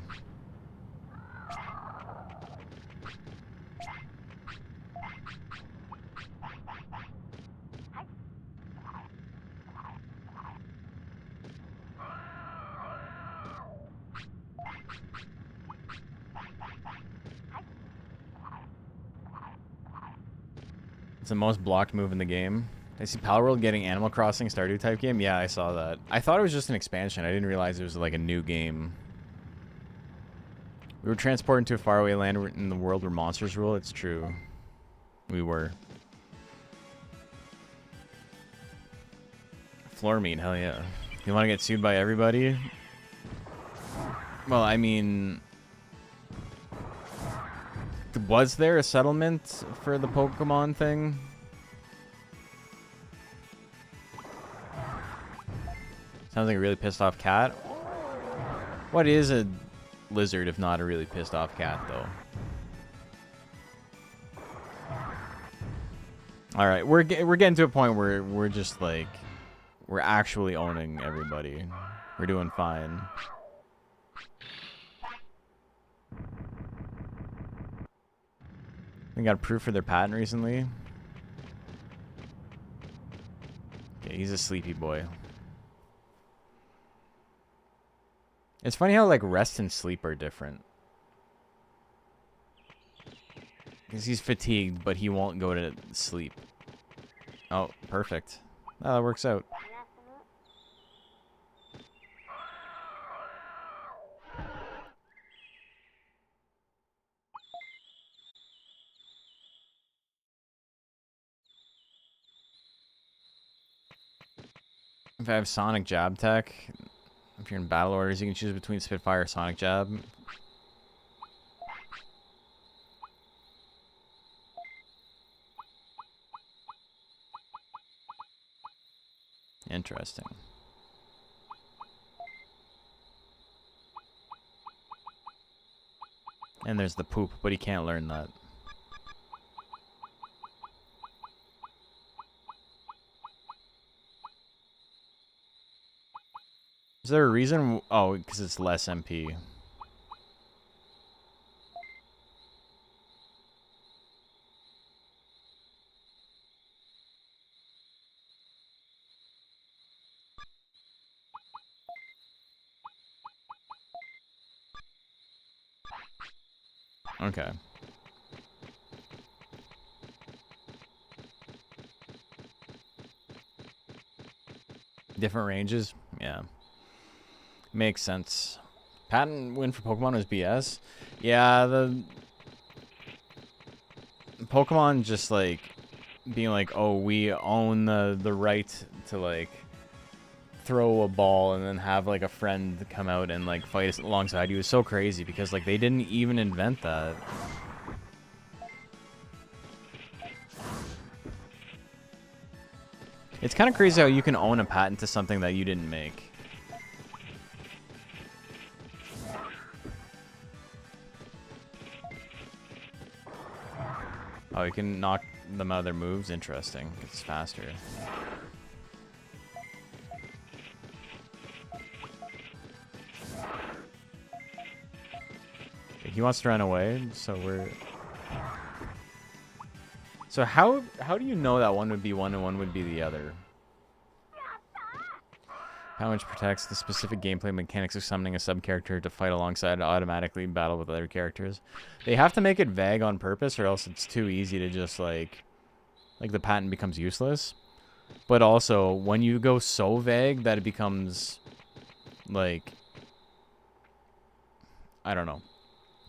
It's the most blocked move in the game. I see Palworld getting Animal Crossing Stardew type game. Yeah, I saw that. I thought it was just an expansion. I didn't realize it was like a new game. We were transported to a faraway land in the world where monsters rule. It's true. We were. Floor meat, hell yeah. You want to get sued by everybody? Well, I mean... Was there a settlement for the Pokemon thing? Sounds like a really pissed off cat. What is a lizard if not a really pissed off cat, though? All right, we're getting to a point where we're just like we're actually owning everybody. We're doing fine. They got approved for their patent recently. Okay, he's a sleepy boy. It's funny how like rest and sleep are different. Because he's fatigued, but he won't go to sleep. Oh, perfect. Oh, that works out. If I have Sonic Jab Tech, if you're in battle orders, you can choose between Spitfire or Sonic Jab. Interesting. And there's the poop, but he can't learn that. Is there a reason? Oh, because it's less MP. Okay. Different ranges? Yeah. Makes sense. Patent win for Pokemon was BS. Yeah, the Pokemon just like being like, oh, we own the right to like throw a ball and then have like a friend come out and like fight alongside you is so crazy because like they didn't even invent that. It's kind of crazy how you can own a patent to something that you didn't make. Oh, you can knock them out of their moves? Interesting. It's faster. He wants to run away, so we're... So how do you know that one would be one and one would be the other? How much protects the specific gameplay mechanics of summoning a sub-character to fight alongside and automatically battle with other characters? They have to make it vague on purpose or else it's too easy to just like the patent becomes useless. But also, when you go so vague that it becomes like... I don't know.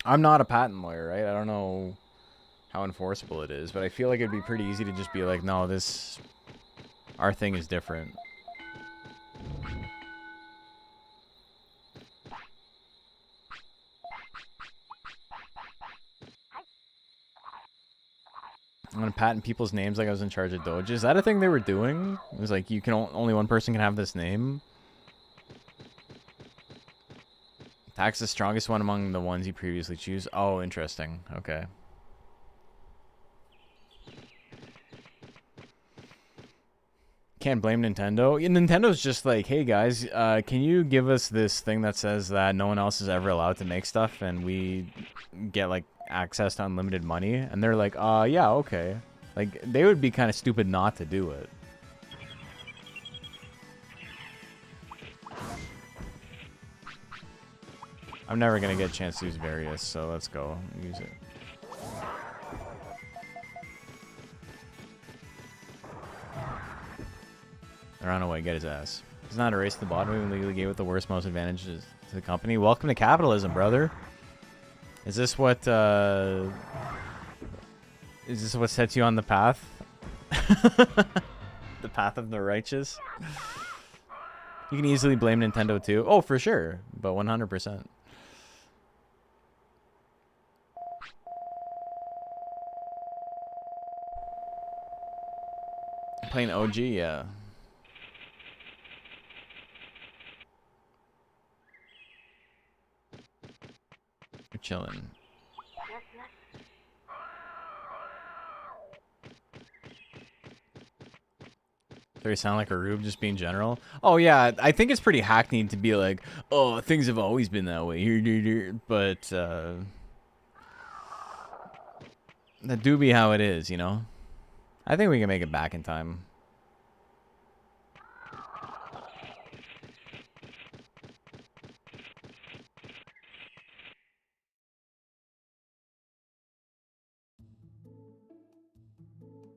I'm not a patent lawyer, right? I don't know how enforceable it is, but I feel like it'd be pretty easy to just be like, no, this... Our thing is different. I'm gonna patent people's names like I was in charge of Doge. Is that a thing they were doing? It was like, you can only one person can have this name? Tax the strongest one among the ones you previously choose. Oh, interesting. Okay. Can't blame Nintendo. Yeah, Nintendo's just like, hey guys, can you give us this thing that says that no one else is ever allowed to make stuff and we get like access to unlimited money? And they're like, yeah, okay. Like, they would be kind of stupid not to do it. I'm never gonna get a chance to use Various, so let's go use it. Run away, get his ass. He's not a race to the bottom, even legally gave it the worst, most advantages to the company. Welcome to capitalism, brother. Is this what sets you on the path? The path of the righteous? You can easily blame Nintendo too. Oh, for sure, but 100%. Playing OG, yeah. You're chilling. Do you sound like a rube just being general? Oh yeah, I think it's pretty hackneyed to be like, oh, things have always been that way. But that do be how it is, you know? I think we can make it back in time.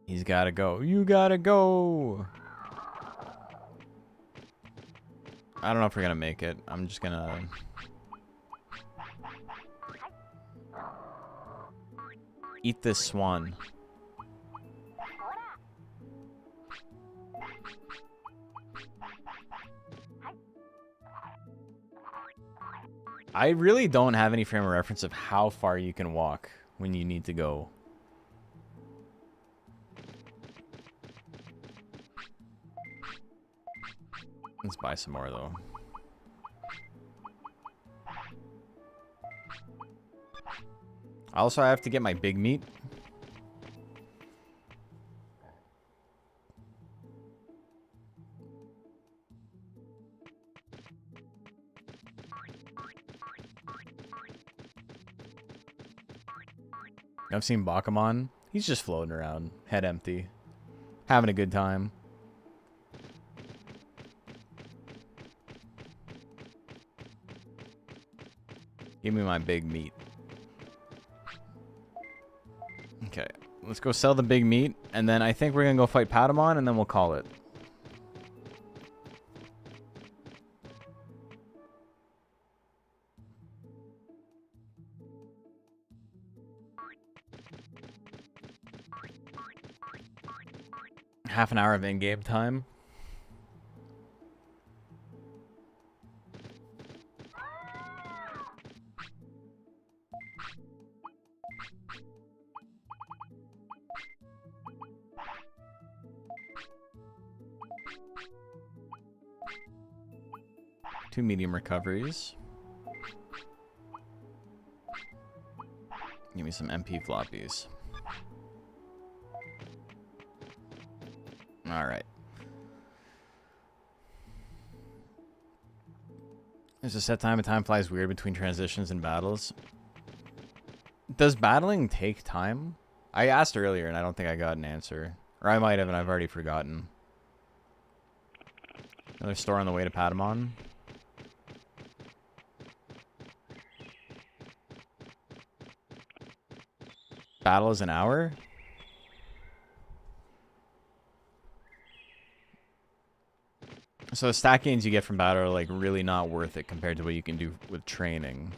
He's gotta go. You gotta go. I don't know if we're gonna make it. I'm just gonna... eat this swan. I really don't have any frame of reference of how far you can walk when you need to go. Let's buy some more, though. Also, I have to get my big meat. I've seen Bakuman. He's just floating around, head empty, having a good time. Give me my big meat. Okay, let's go sell the big meat, and then I think we're gonna go fight Patamon, and then we'll call it. Half an hour of in-game time. Two medium recoveries. Give me some MP floppies. Alright. There's a set time, and time flies weird between transitions and battles. Does battling take time? I asked earlier and I don't think I got an answer. Or I might have and I've already forgotten. Another store on the way to Patamon. Battle is an hour? So the stat gains you get from battle are like really not worth it compared to what you can do with training.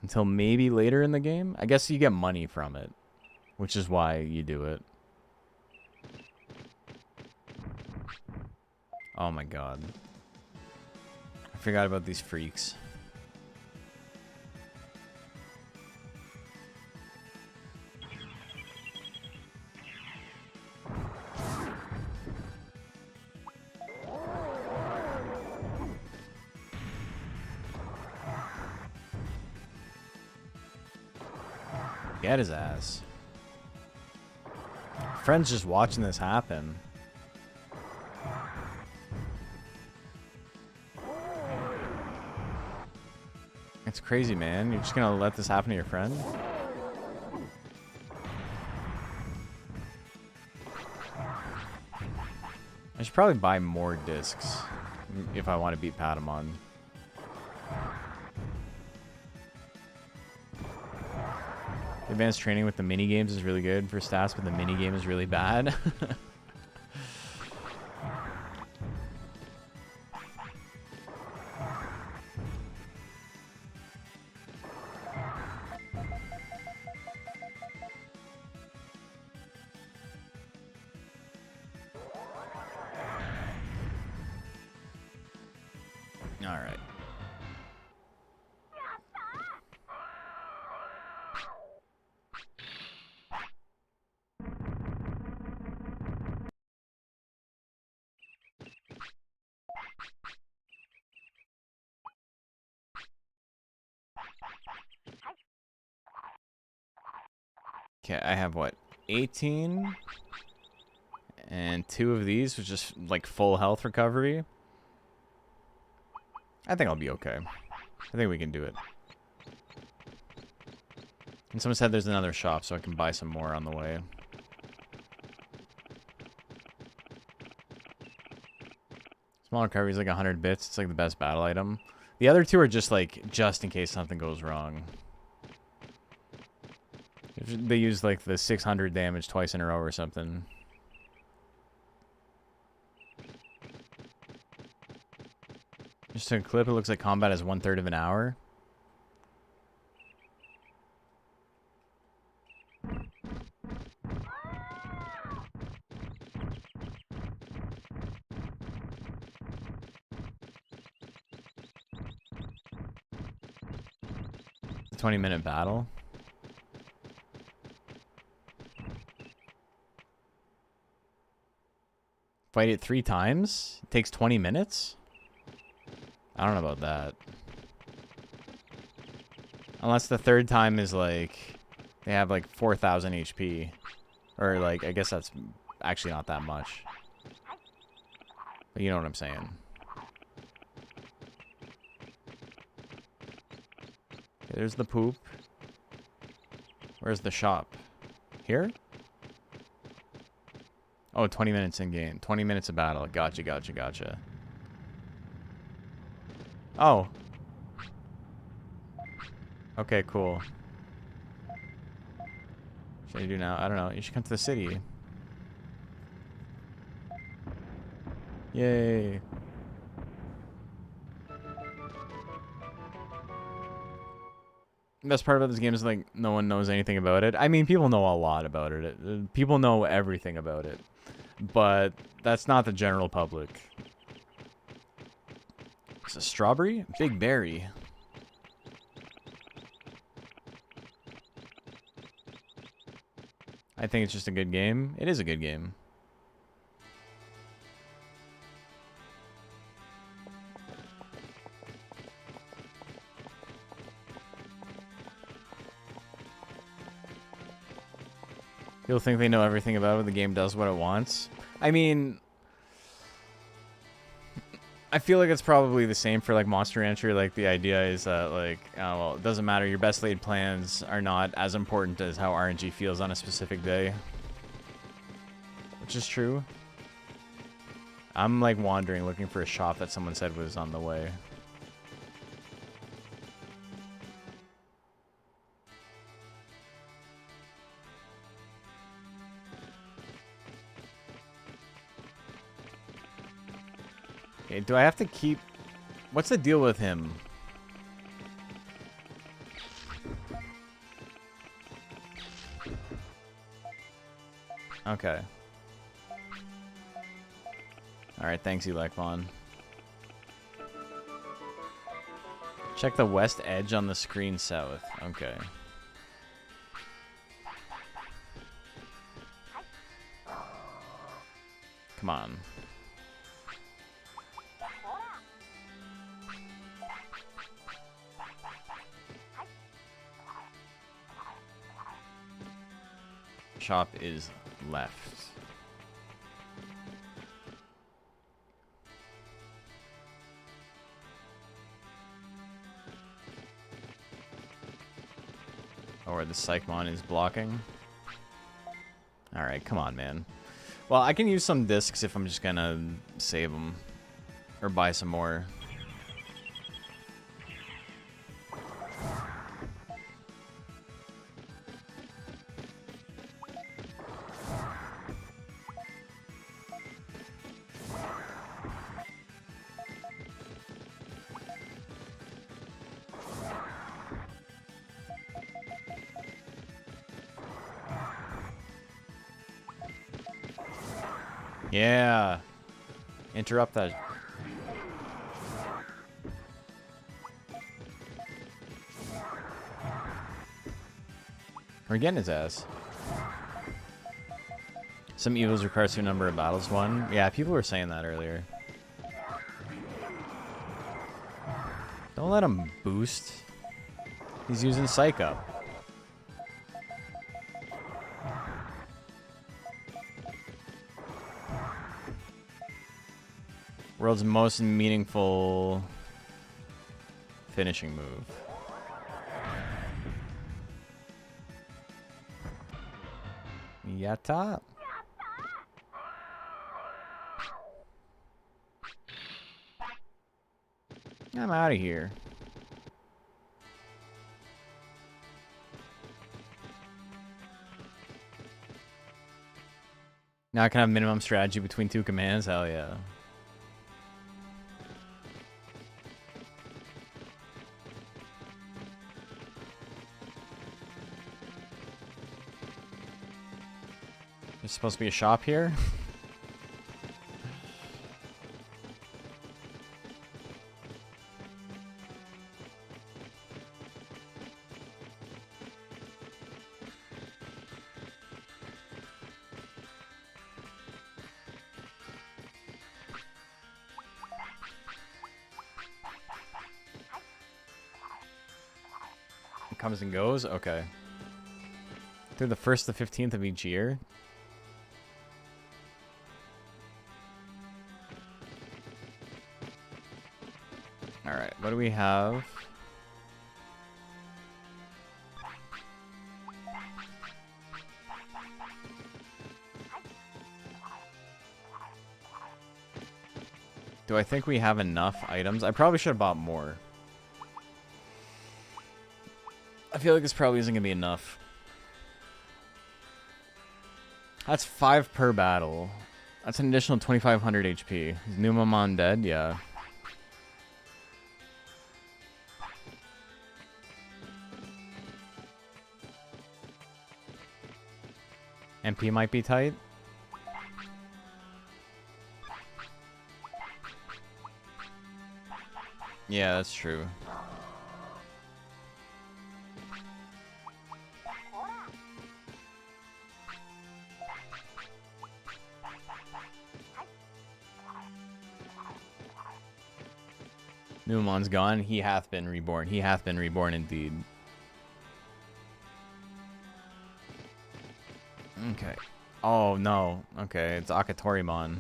Until maybe later in the game? I guess you get money from it, which is why you do it. Oh my god. I forgot about these freaks. Get his ass. Friend's just watching this happen. It's crazy, man. You're just gonna let this happen to your friend? I should probably buy more discs if I want to beat Patamon. Advanced training with the mini games is really good for stats, but the mini game is really bad. All right. Okay, I have what? 18 and 2 of these, which is like full health recovery. I think I'll be okay. I think we can do it. And someone said there's another shop, so I can buy some more on the way. Small recovery is like 100 bits. It's like the best battle item. The other two are just like, just in case something goes wrong. They use like the 600 damage twice in a row or something. Just to clip, it looks like combat is 1/3 of an hour. It's a 20-minute battle. Fight it 3 times? It takes 20 minutes? I don't know about that. Unless the 3rd time is like... They have like 4,000 HP. Or like, I guess that's actually not that much. But you know what I'm saying. Okay, there's the poop. Where's the shop? Here? Oh, 20 minutes in game. 20 minutes of battle. Gotcha, gotcha, gotcha. Oh. Okay, cool. What should I do now? I don't know. You should come to the city. Yay. The best part about this game is, like, no one knows anything about it. I mean, people know a lot about it. People know everything about it. But that's not the general public. It's a strawberry? Big berry. I think it's just a good game. It is a good game. People think they know everything about it. The game does what it wants. I mean, I feel like it's probably the same for like Monster Rancher. Like the idea is that like, oh, well, it doesn't matter. Your best laid plans are not as important as how RNG feels on a specific day. Which is true. I'm like wandering looking for a shop that someone said was on the way. Okay, do I have to keep... What's the deal with him? Okay. Alright, thanks, Elecmon. Check the west edge on the screen south. Okay. Come on. Shop is left. Or the Psychmon is blocking. Alright, come on, man. Well, I can use some discs if I'm just gonna save them. Or buy some more. Yeah. Interrupt that. We're getting his ass. Some evils require a certain number of battles won. Yeah, people were saying that earlier. Don't let him boost. He's using Psych Up. World's most meaningful finishing move. Yatta. I'm out of here. Now I can have minimum strategy between 2 commands. Hell yeah. There's supposed to be a shop here. comes and goes? Okay. Through the 1st to 15th of each year? Alright, what do we have? Do I think we have enough items? I probably should have bought more. I feel like this probably isn't going to be enough. That's 5 per battle. That's an additional 2,500 HP. Is Numamon dead? Yeah. MP might be tight. Yeah, that's true. Numon's gone. He hath been reborn. He hath been reborn indeed. Okay. Oh, no. Okay, it's Akatorimon.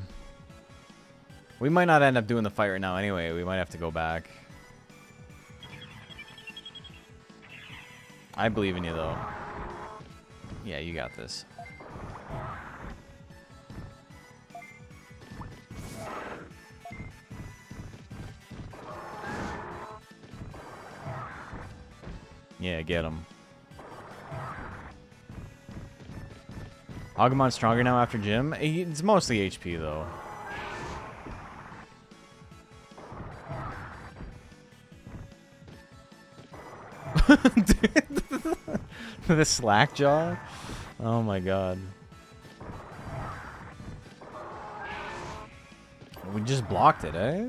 We might not end up doing the fight right now anyway. We might have to go back. I believe in you, though. Yeah, you got this. Yeah, get him. Agumon's stronger now after gym? It's mostly HP, though. The slack jaw? Oh my god. We just blocked it, eh?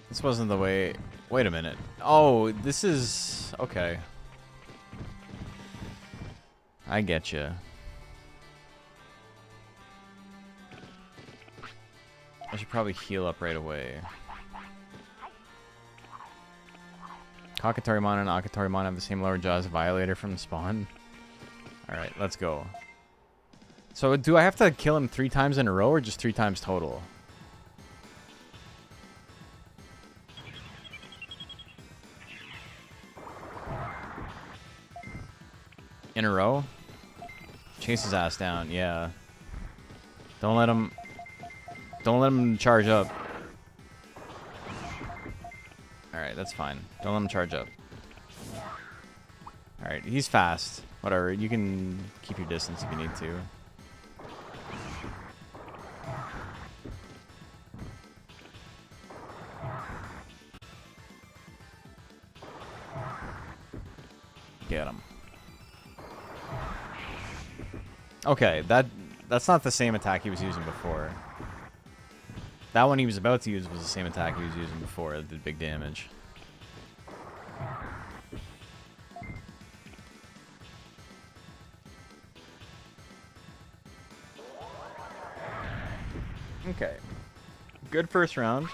This wasn't the way... Wait a minute. Oh, this is... Okay. I get you. I should probably heal up right away. Kakatorimon and Akatorimon have the same lower jaw as Violator from Spawn. Alright, let's go. So do I have to kill him 3 times in a row or just 3 times total? In a row? Chase his ass down, yeah. Don't let him charge up. Alright, that's fine. Don't let him charge up. Alright, he's fast. Whatever, you can keep your distance if you need to. Get him. Okay, that's not the same attack he was using before. That one he was about to use was the same attack he was using before. It did big damage. Okay. Good first round.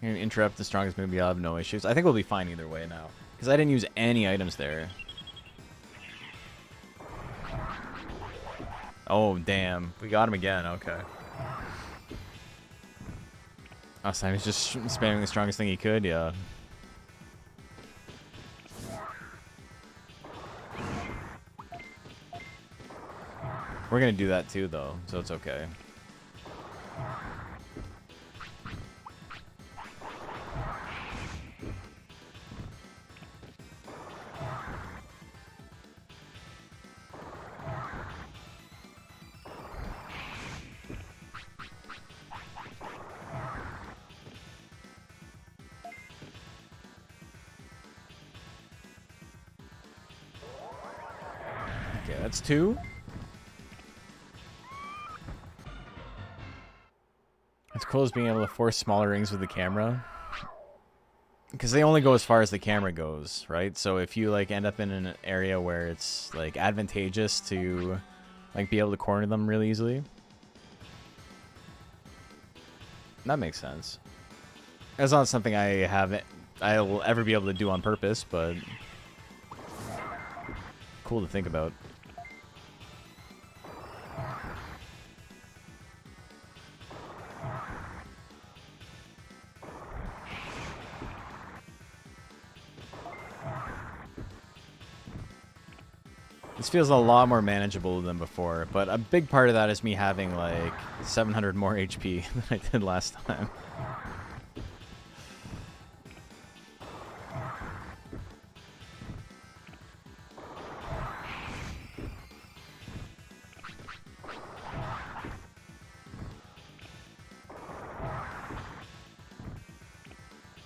Interrupt the strongest movie. I'll have no issues. I think we'll be fine either way now. Because I didn't use any items there. Oh, damn. We got him again. Okay. Last time he's just spamming the strongest thing he could. Yeah. We're going to do that too, though. So it's okay. that's 2. It's cool as being able to force smaller rings with the camera. Because they only go as far as the camera goes, right? So if you like end up in an area where it's like advantageous to like be able to corner them really easily. That makes sense. That's not something I'll ever be able to do on purpose, but cool to think about. This feels a lot more manageable than before, but a big part of that is me having like 700 more HP than I did last time.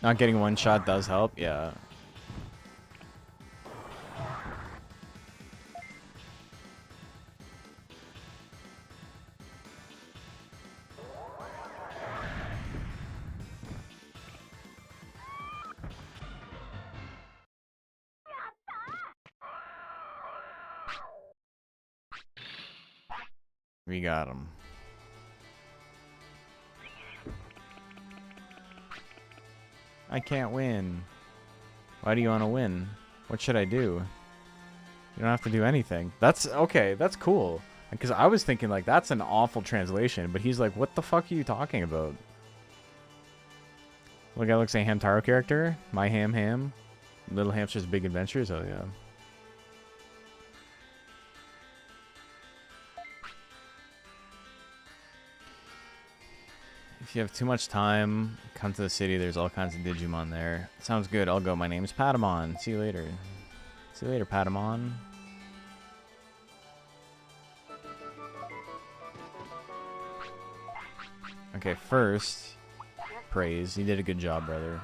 Not getting one shot does help, yeah. We got him. I can't win. Why do you want to win? What should I do? You don't have to do anything. That's okay. That's cool. Because I was thinking like that's an awful translation, but he's like, what the fuck are you talking about? Look, that looks like a Hamtaro character. My Ham. Little Hamster's Big Adventures. Oh yeah. If you have too much time, come to the city. There's all kinds of Digimon there. Sounds good. I'll go. My name's Patamon. See you later. See you later, Patamon. Okay, first, praise. You did a good job, brother.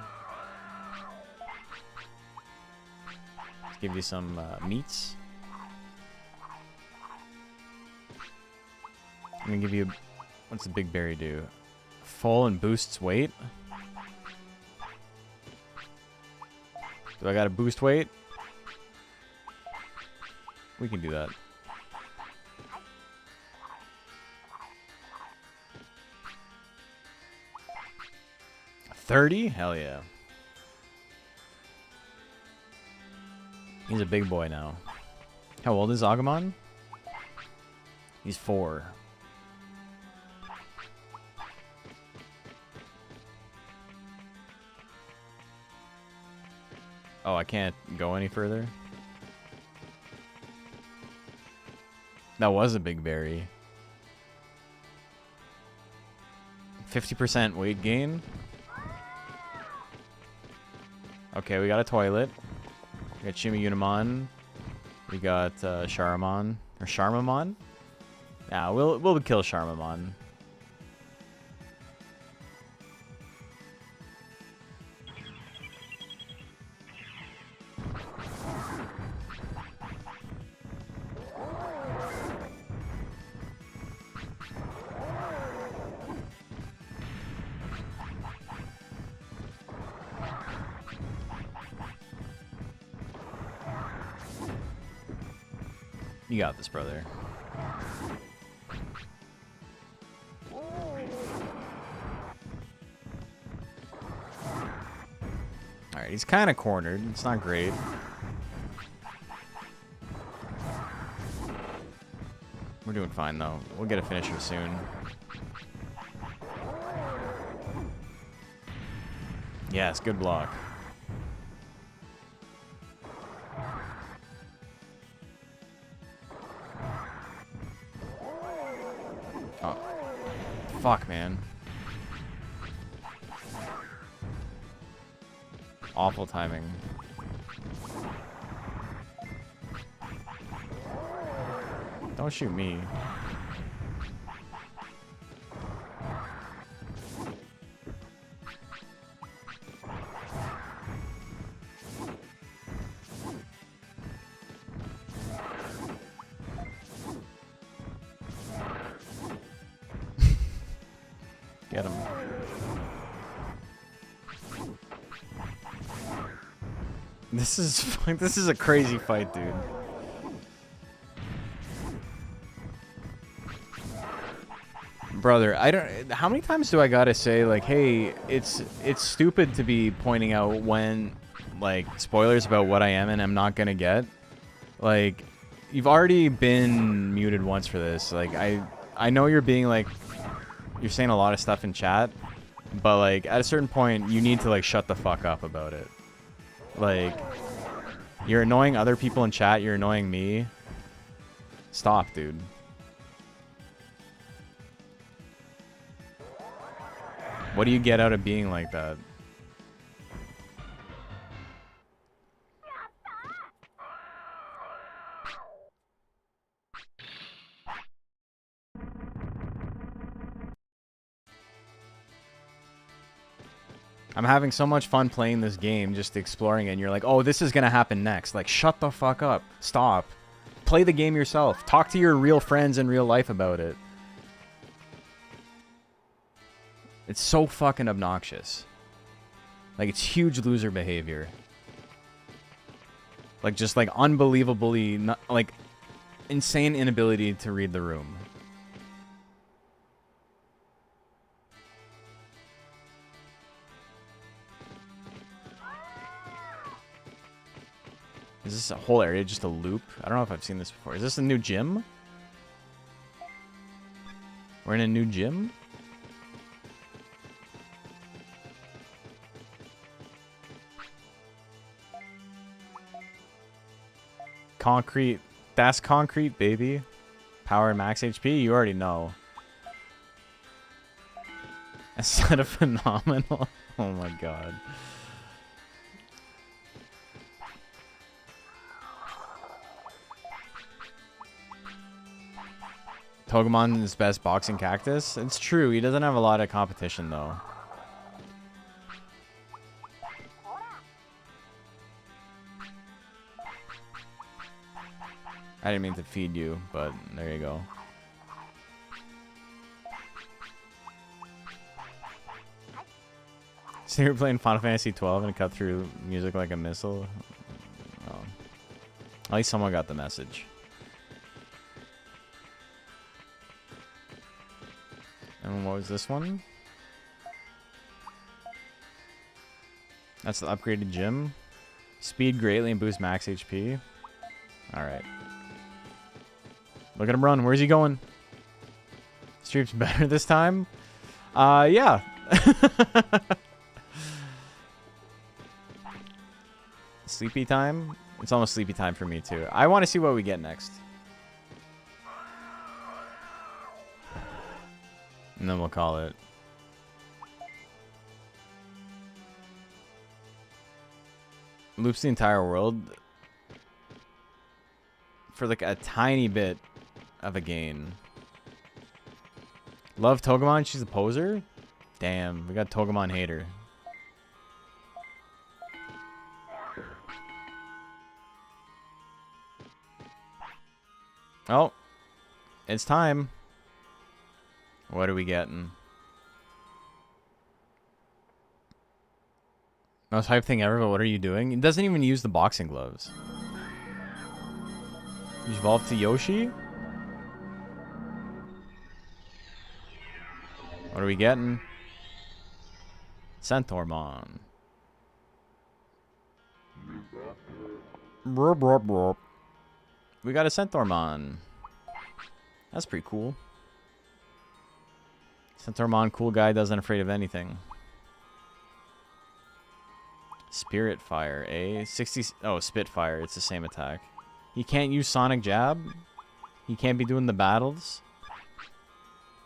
Let's give you some meats. I'm gonna give you... What's the big berry do? Full and boosts weight. Do I gotta boost weight? We can do that. $30? Hell yeah. He's a big boy now. How old is Agumon? He's 4. Oh, I can't go any further? That was a big berry. 50% weight gain? Okay, we got a toilet. We got Shima Unimon. We got Sharamon. Or Sharmamon? Yeah, we'll kill Sharmamon. You got this, brother. Alright, he's kind of cornered. It's not great. We're doing fine, though. We'll get a finisher soon. Yes, good block. Oh. Fuck, man. Awful timing. Don't shoot me. This is a crazy fight, dude. Brother, I don't. How many times do I gotta say like, hey, it's stupid to be pointing out when, like, spoilers about what I am and I'm not gonna get. Like, you've already been muted once for this. Like, I know you're being like, you're saying a lot of stuff in chat, but like at a certain point, you need to like shut the fuck up about it. Like, you're annoying other people in chat. You're annoying me. Stop, dude. What do you get out of being like that? I'm having so much fun playing this game, just exploring it, and you're like, oh, this is gonna happen next. Like, shut the fuck up. Stop. Play the game yourself. Talk to your real friends in real life about it. It's so fucking obnoxious. Like, it's huge loser behavior. Like, just like unbelievably, like, insane inability to read the room. Is this a whole area just a loop? I don't know if I've seen this before. Is this a new gym? We're in a new gym? Concrete. That's concrete, baby. Power and max HP? You already know. A set of phenomenal. Oh my god. Togemon's best boxing cactus? It's true. He doesn't have a lot of competition, though. I didn't mean to feed you, but there you go. So you're playing Final Fantasy 12 and cut through music like a missile? Oh. At least someone got the message. And what was this one? That's the upgraded gym. Speed greatly and boost max HP. Alright. Look at him run. Where's he going? Stream's better this time? Yeah. Sleepy time? It's almost sleepy time for me, too. I want to see what we get next. And then we'll call it. Loops the entire world for like a tiny bit of a gain. Love Togemon? She's a poser? Damn, we got Togemon hater. Oh, it's time. What are we getting? Most hype thing ever, but what are you doing? It doesn't even use the boxing gloves. You evolved to Yoshi? What are we getting? Centaurmon. Brr, brr, brr. We got a Centaurmon. That's pretty cool. Centaurmon, cool guy, doesn't afraid of anything. Spirit Fire, eh? 60... Oh, Spitfire. It's the same attack. He can't use Sonic Jab. He can't be doing the battles.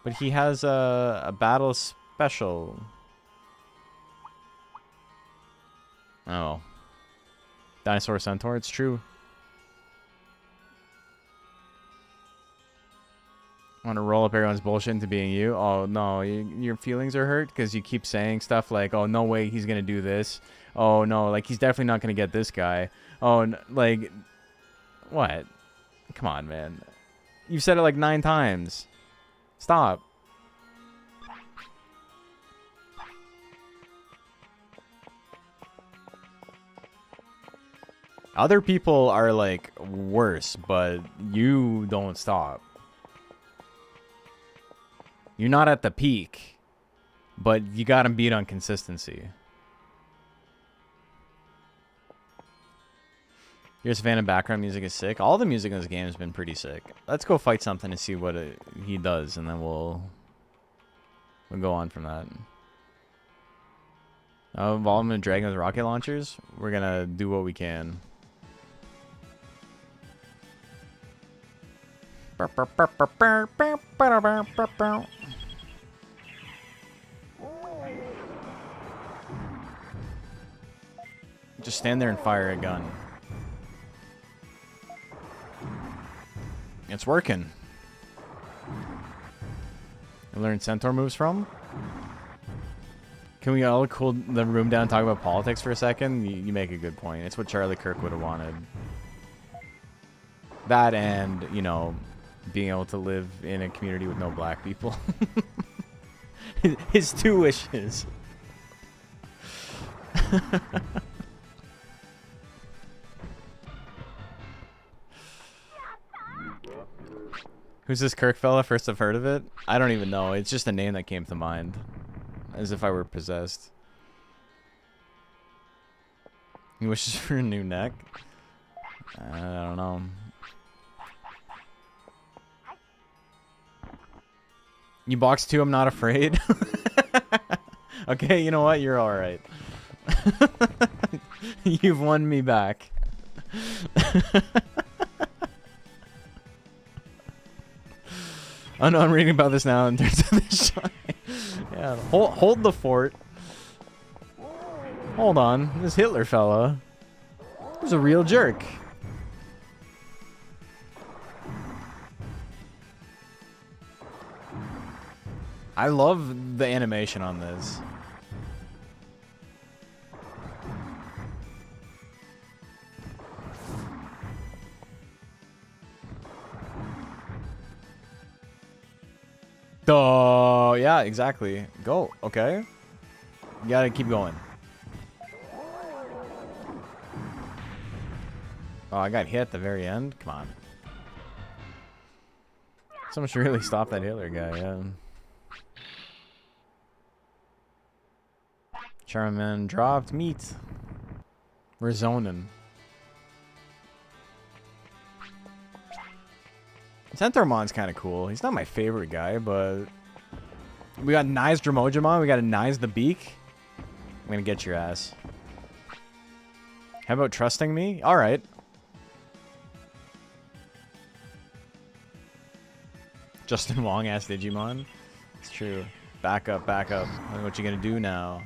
But he has a battle special. Oh. Dinosaur Centaur, it's true. Want to roll up everyone's bullshit into being you? Oh, no. Your feelings are hurt because you keep saying stuff like, oh, no way he's going to do this. Oh, no. Like, he's definitely not going to get this guy. Oh, like... What? Come on, man. You've said it like 9 times. Stop. Other people are like worse, but you don't stop. You're not at the peak, but you got him beat on consistency. Here's fan and background music is sick. All the music in this game has been pretty sick. Let's go fight something and see what he does, and then we'll go on from that. Involvement in dragon with rocket launchers. We're gonna do what we can. Just stand there and fire a gun. It's working. You learn centaur moves from? Can we all cool the room down and talk about politics for a second? You make a good point. It's what Charlie Kirk would have wanted. That and, you know, being able to live in a community with no black people. His two wishes. Who's this Kirk fella? First I've heard of it. I don't even know. It's just a name that came to mind. As if I were possessed. He wishes for a new neck? I don't know. You box 2, I'm not afraid. Okay, you know what? You're alright. You've won me back. Oh no, I'm reading about this now in terms of the shot. Yeah, hold the fort. Hold on, this Hitler fella was a real jerk. I love the animation on this. Oh, yeah, exactly. Go. Okay. You gotta keep going. Oh, I got hit at the very end? Come on. Someone should really stop that Hitler guy, yeah. Charmin dropped meat. We're zoning. Centormon's kind of cool. He's not my favorite guy, but we got Nice Dramojimon. We got a Nice the Beak. I'm gonna get your ass. How about trusting me? All right. Justin Wong asked Digimon. It's true. Back up, back up. What you gonna do now?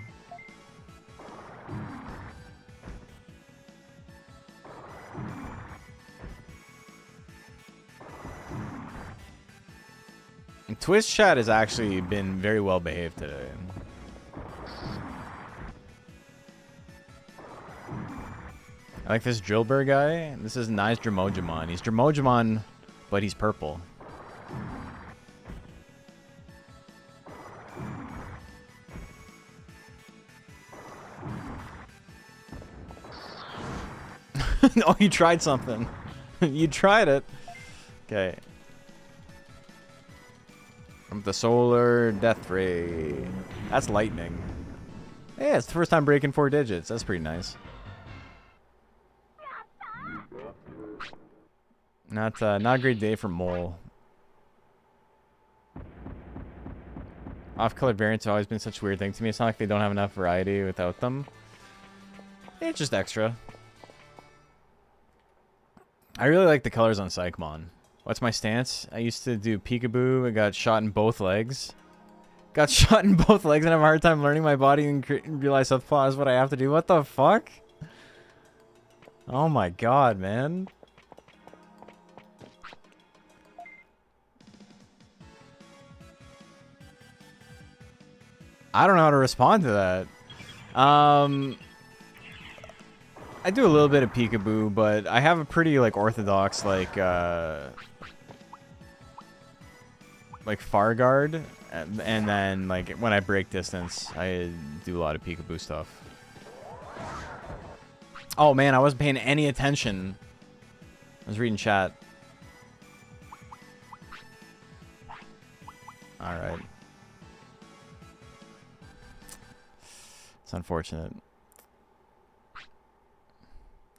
And Twitch chat has actually been very well behaved today. I like this Drillbur guy. This is Nice Dramojimon. He's Dramojimon, but he's purple. Oh, you tried something. You tried it. Okay. From the solar death ray. That's lightning. Yeah, it's the first time breaking 4 digits. That's pretty nice. Not a great day for Mole. Off-colored variants have always been such a weird thing to me. It's not like they don't have enough variety without them. It's just extra. I really like the colors on Psychmon. What's my stance? I used to do peekaboo. I got shot in both legs. Got shot in both legs and have a hard time learning my body and realize Southpaw is what I have to do. What the fuck? Oh my god, man. I don't know how to respond to that. I do a little bit of peekaboo, but I have a pretty like orthodox like far guard, and then like when I break distance, I do a lot of peekaboo stuff. Oh man, I wasn't paying any attention. I was reading chat. Alright. It's unfortunate.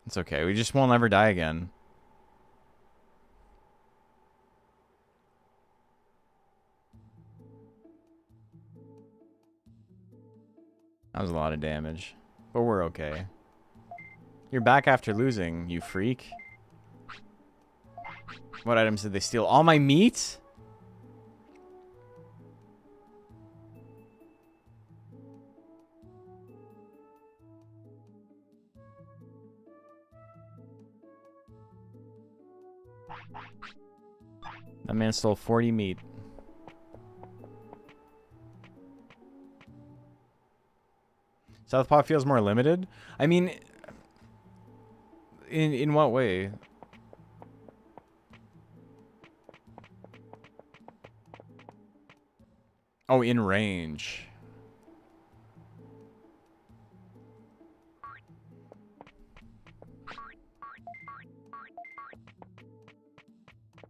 It's okay. We just won't ever die again. That was a lot of damage. But we're okay. You're back after losing, you freak. What items did they steal? All my meat? That man stole 40 meat. Southpaw feels more limited? I mean, in what way? Oh, in range.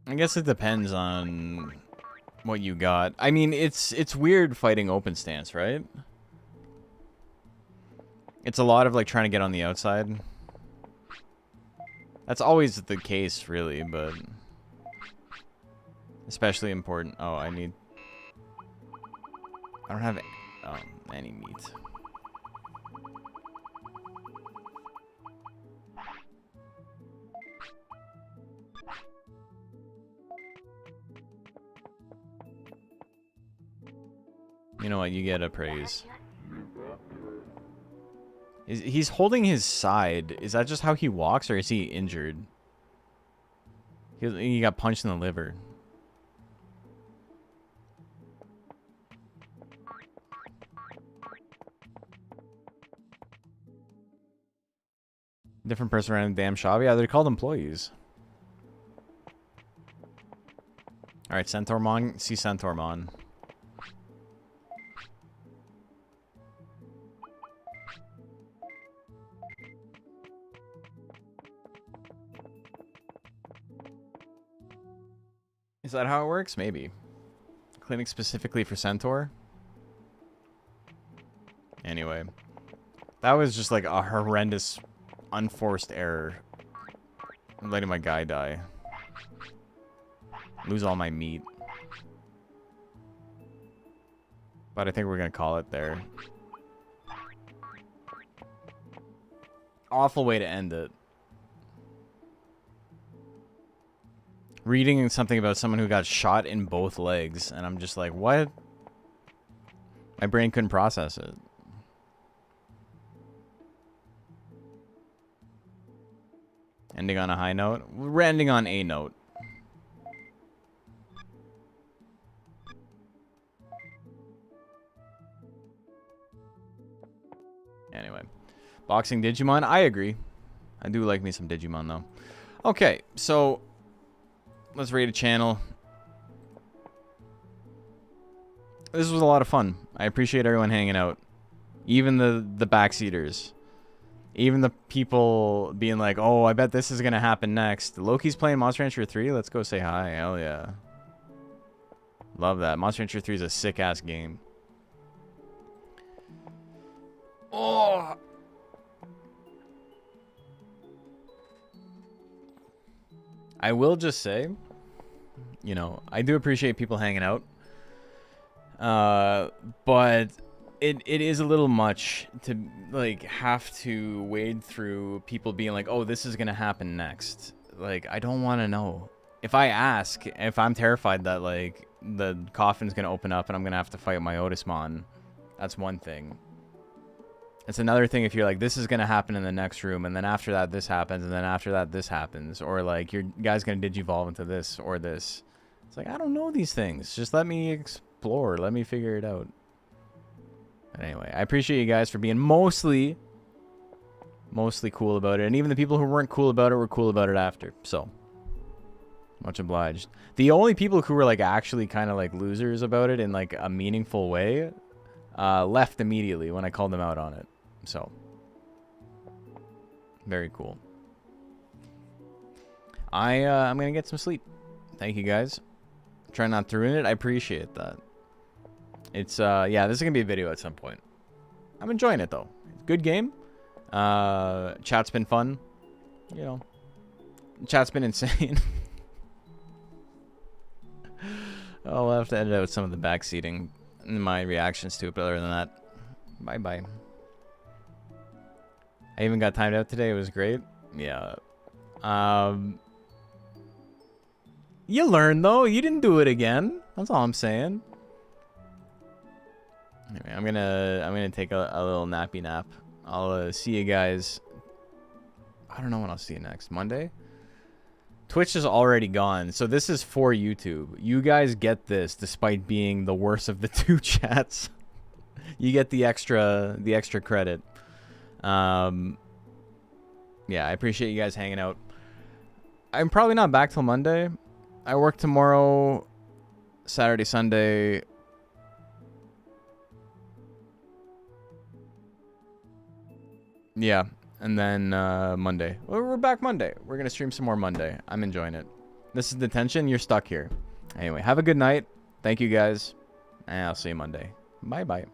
I guess it depends on what you got. I mean, it's weird fighting open stance, right? It's a lot of like trying to get on the outside. That's always the case, really, but especially important. Oh, I don't have any meat. You know what? You get a praise. He's holding his side. Is that just how he walks, or is he injured? He got punched in the liver. Different person around the damn shop. Yeah, they're called employees. Alright, Centaurmon. See Centaurmon. Is that how it works? Maybe. Clinic specifically for Centaur? Anyway. That was just like a horrendous, unforced error. I'm letting my guy die. Lose all my meat. But I think we're gonna call it there. Awful way to end it. Reading something about someone who got shot in both legs, and I'm just like, what? My brain couldn't process it. Ending on a high note? We're ending on a note. Anyway. Boxing Digimon? I agree. I do like me some Digimon, though. Okay, so let's rate a channel. This was a lot of fun. I appreciate everyone hanging out. Even the backseaters. Even the people being like, oh, I bet this is going to happen next. Loki's playing Monster Rancher 3. Let's go say hi. Hell yeah. Love that. Monster Rancher 3 is a sick-ass game. Oh! I will just say, you know, I do appreciate people hanging out. But it is a little much to, like, have to wade through people being like, oh, this is going to happen next. Like, I don't want to know. If I ask, if I'm terrified that, like, the coffin's going to open up and I'm going to have to fight my Otismon, that's one thing. It's another thing if you're like, this is going to happen in the next room, and then after that, this happens, and then after that, this happens. Or, like, your guy's going to digivolve into this or this. It's like, I don't know these things. Just let me explore. Let me figure it out. But anyway, I appreciate you guys for being mostly cool about it. And even the people who weren't cool about it were cool about it after. So, much obliged. The only people who were, like, actually kind of, like, losers about it in, like, a meaningful way left immediately when I called them out on it. So, Very cool. I'm gonna get some sleep. Thank you guys. Try not to ruin it. I appreciate that. It's yeah, this is gonna be a video at some point. I'm enjoying it though. Good game. Chat's been fun. You know, chat's been insane. Oh, I'll have to edit out some of the backseating and my reactions to it, but other than that, bye bye. I even got timed out today. It was great. Yeah. You learned though. You didn't do it again. That's all I'm saying. Anyway, I'm gonna take a little nappy nap. I'll see you guys. I don't know when I'll see you next. Monday? Twitch is already gone, so this is for YouTube. You guys get this despite being the worst of the two chats. You get the extra credit. Yeah, I appreciate you guys hanging out. I'm probably not back till Monday. I work tomorrow, Saturday, Sunday. Yeah, and then Monday. Well, we're back Monday. We're going to stream some more Monday. I'm enjoying it. This is detention. You're stuck here. Anyway, have a good night. Thank you guys. And I'll see you Monday. Bye-bye.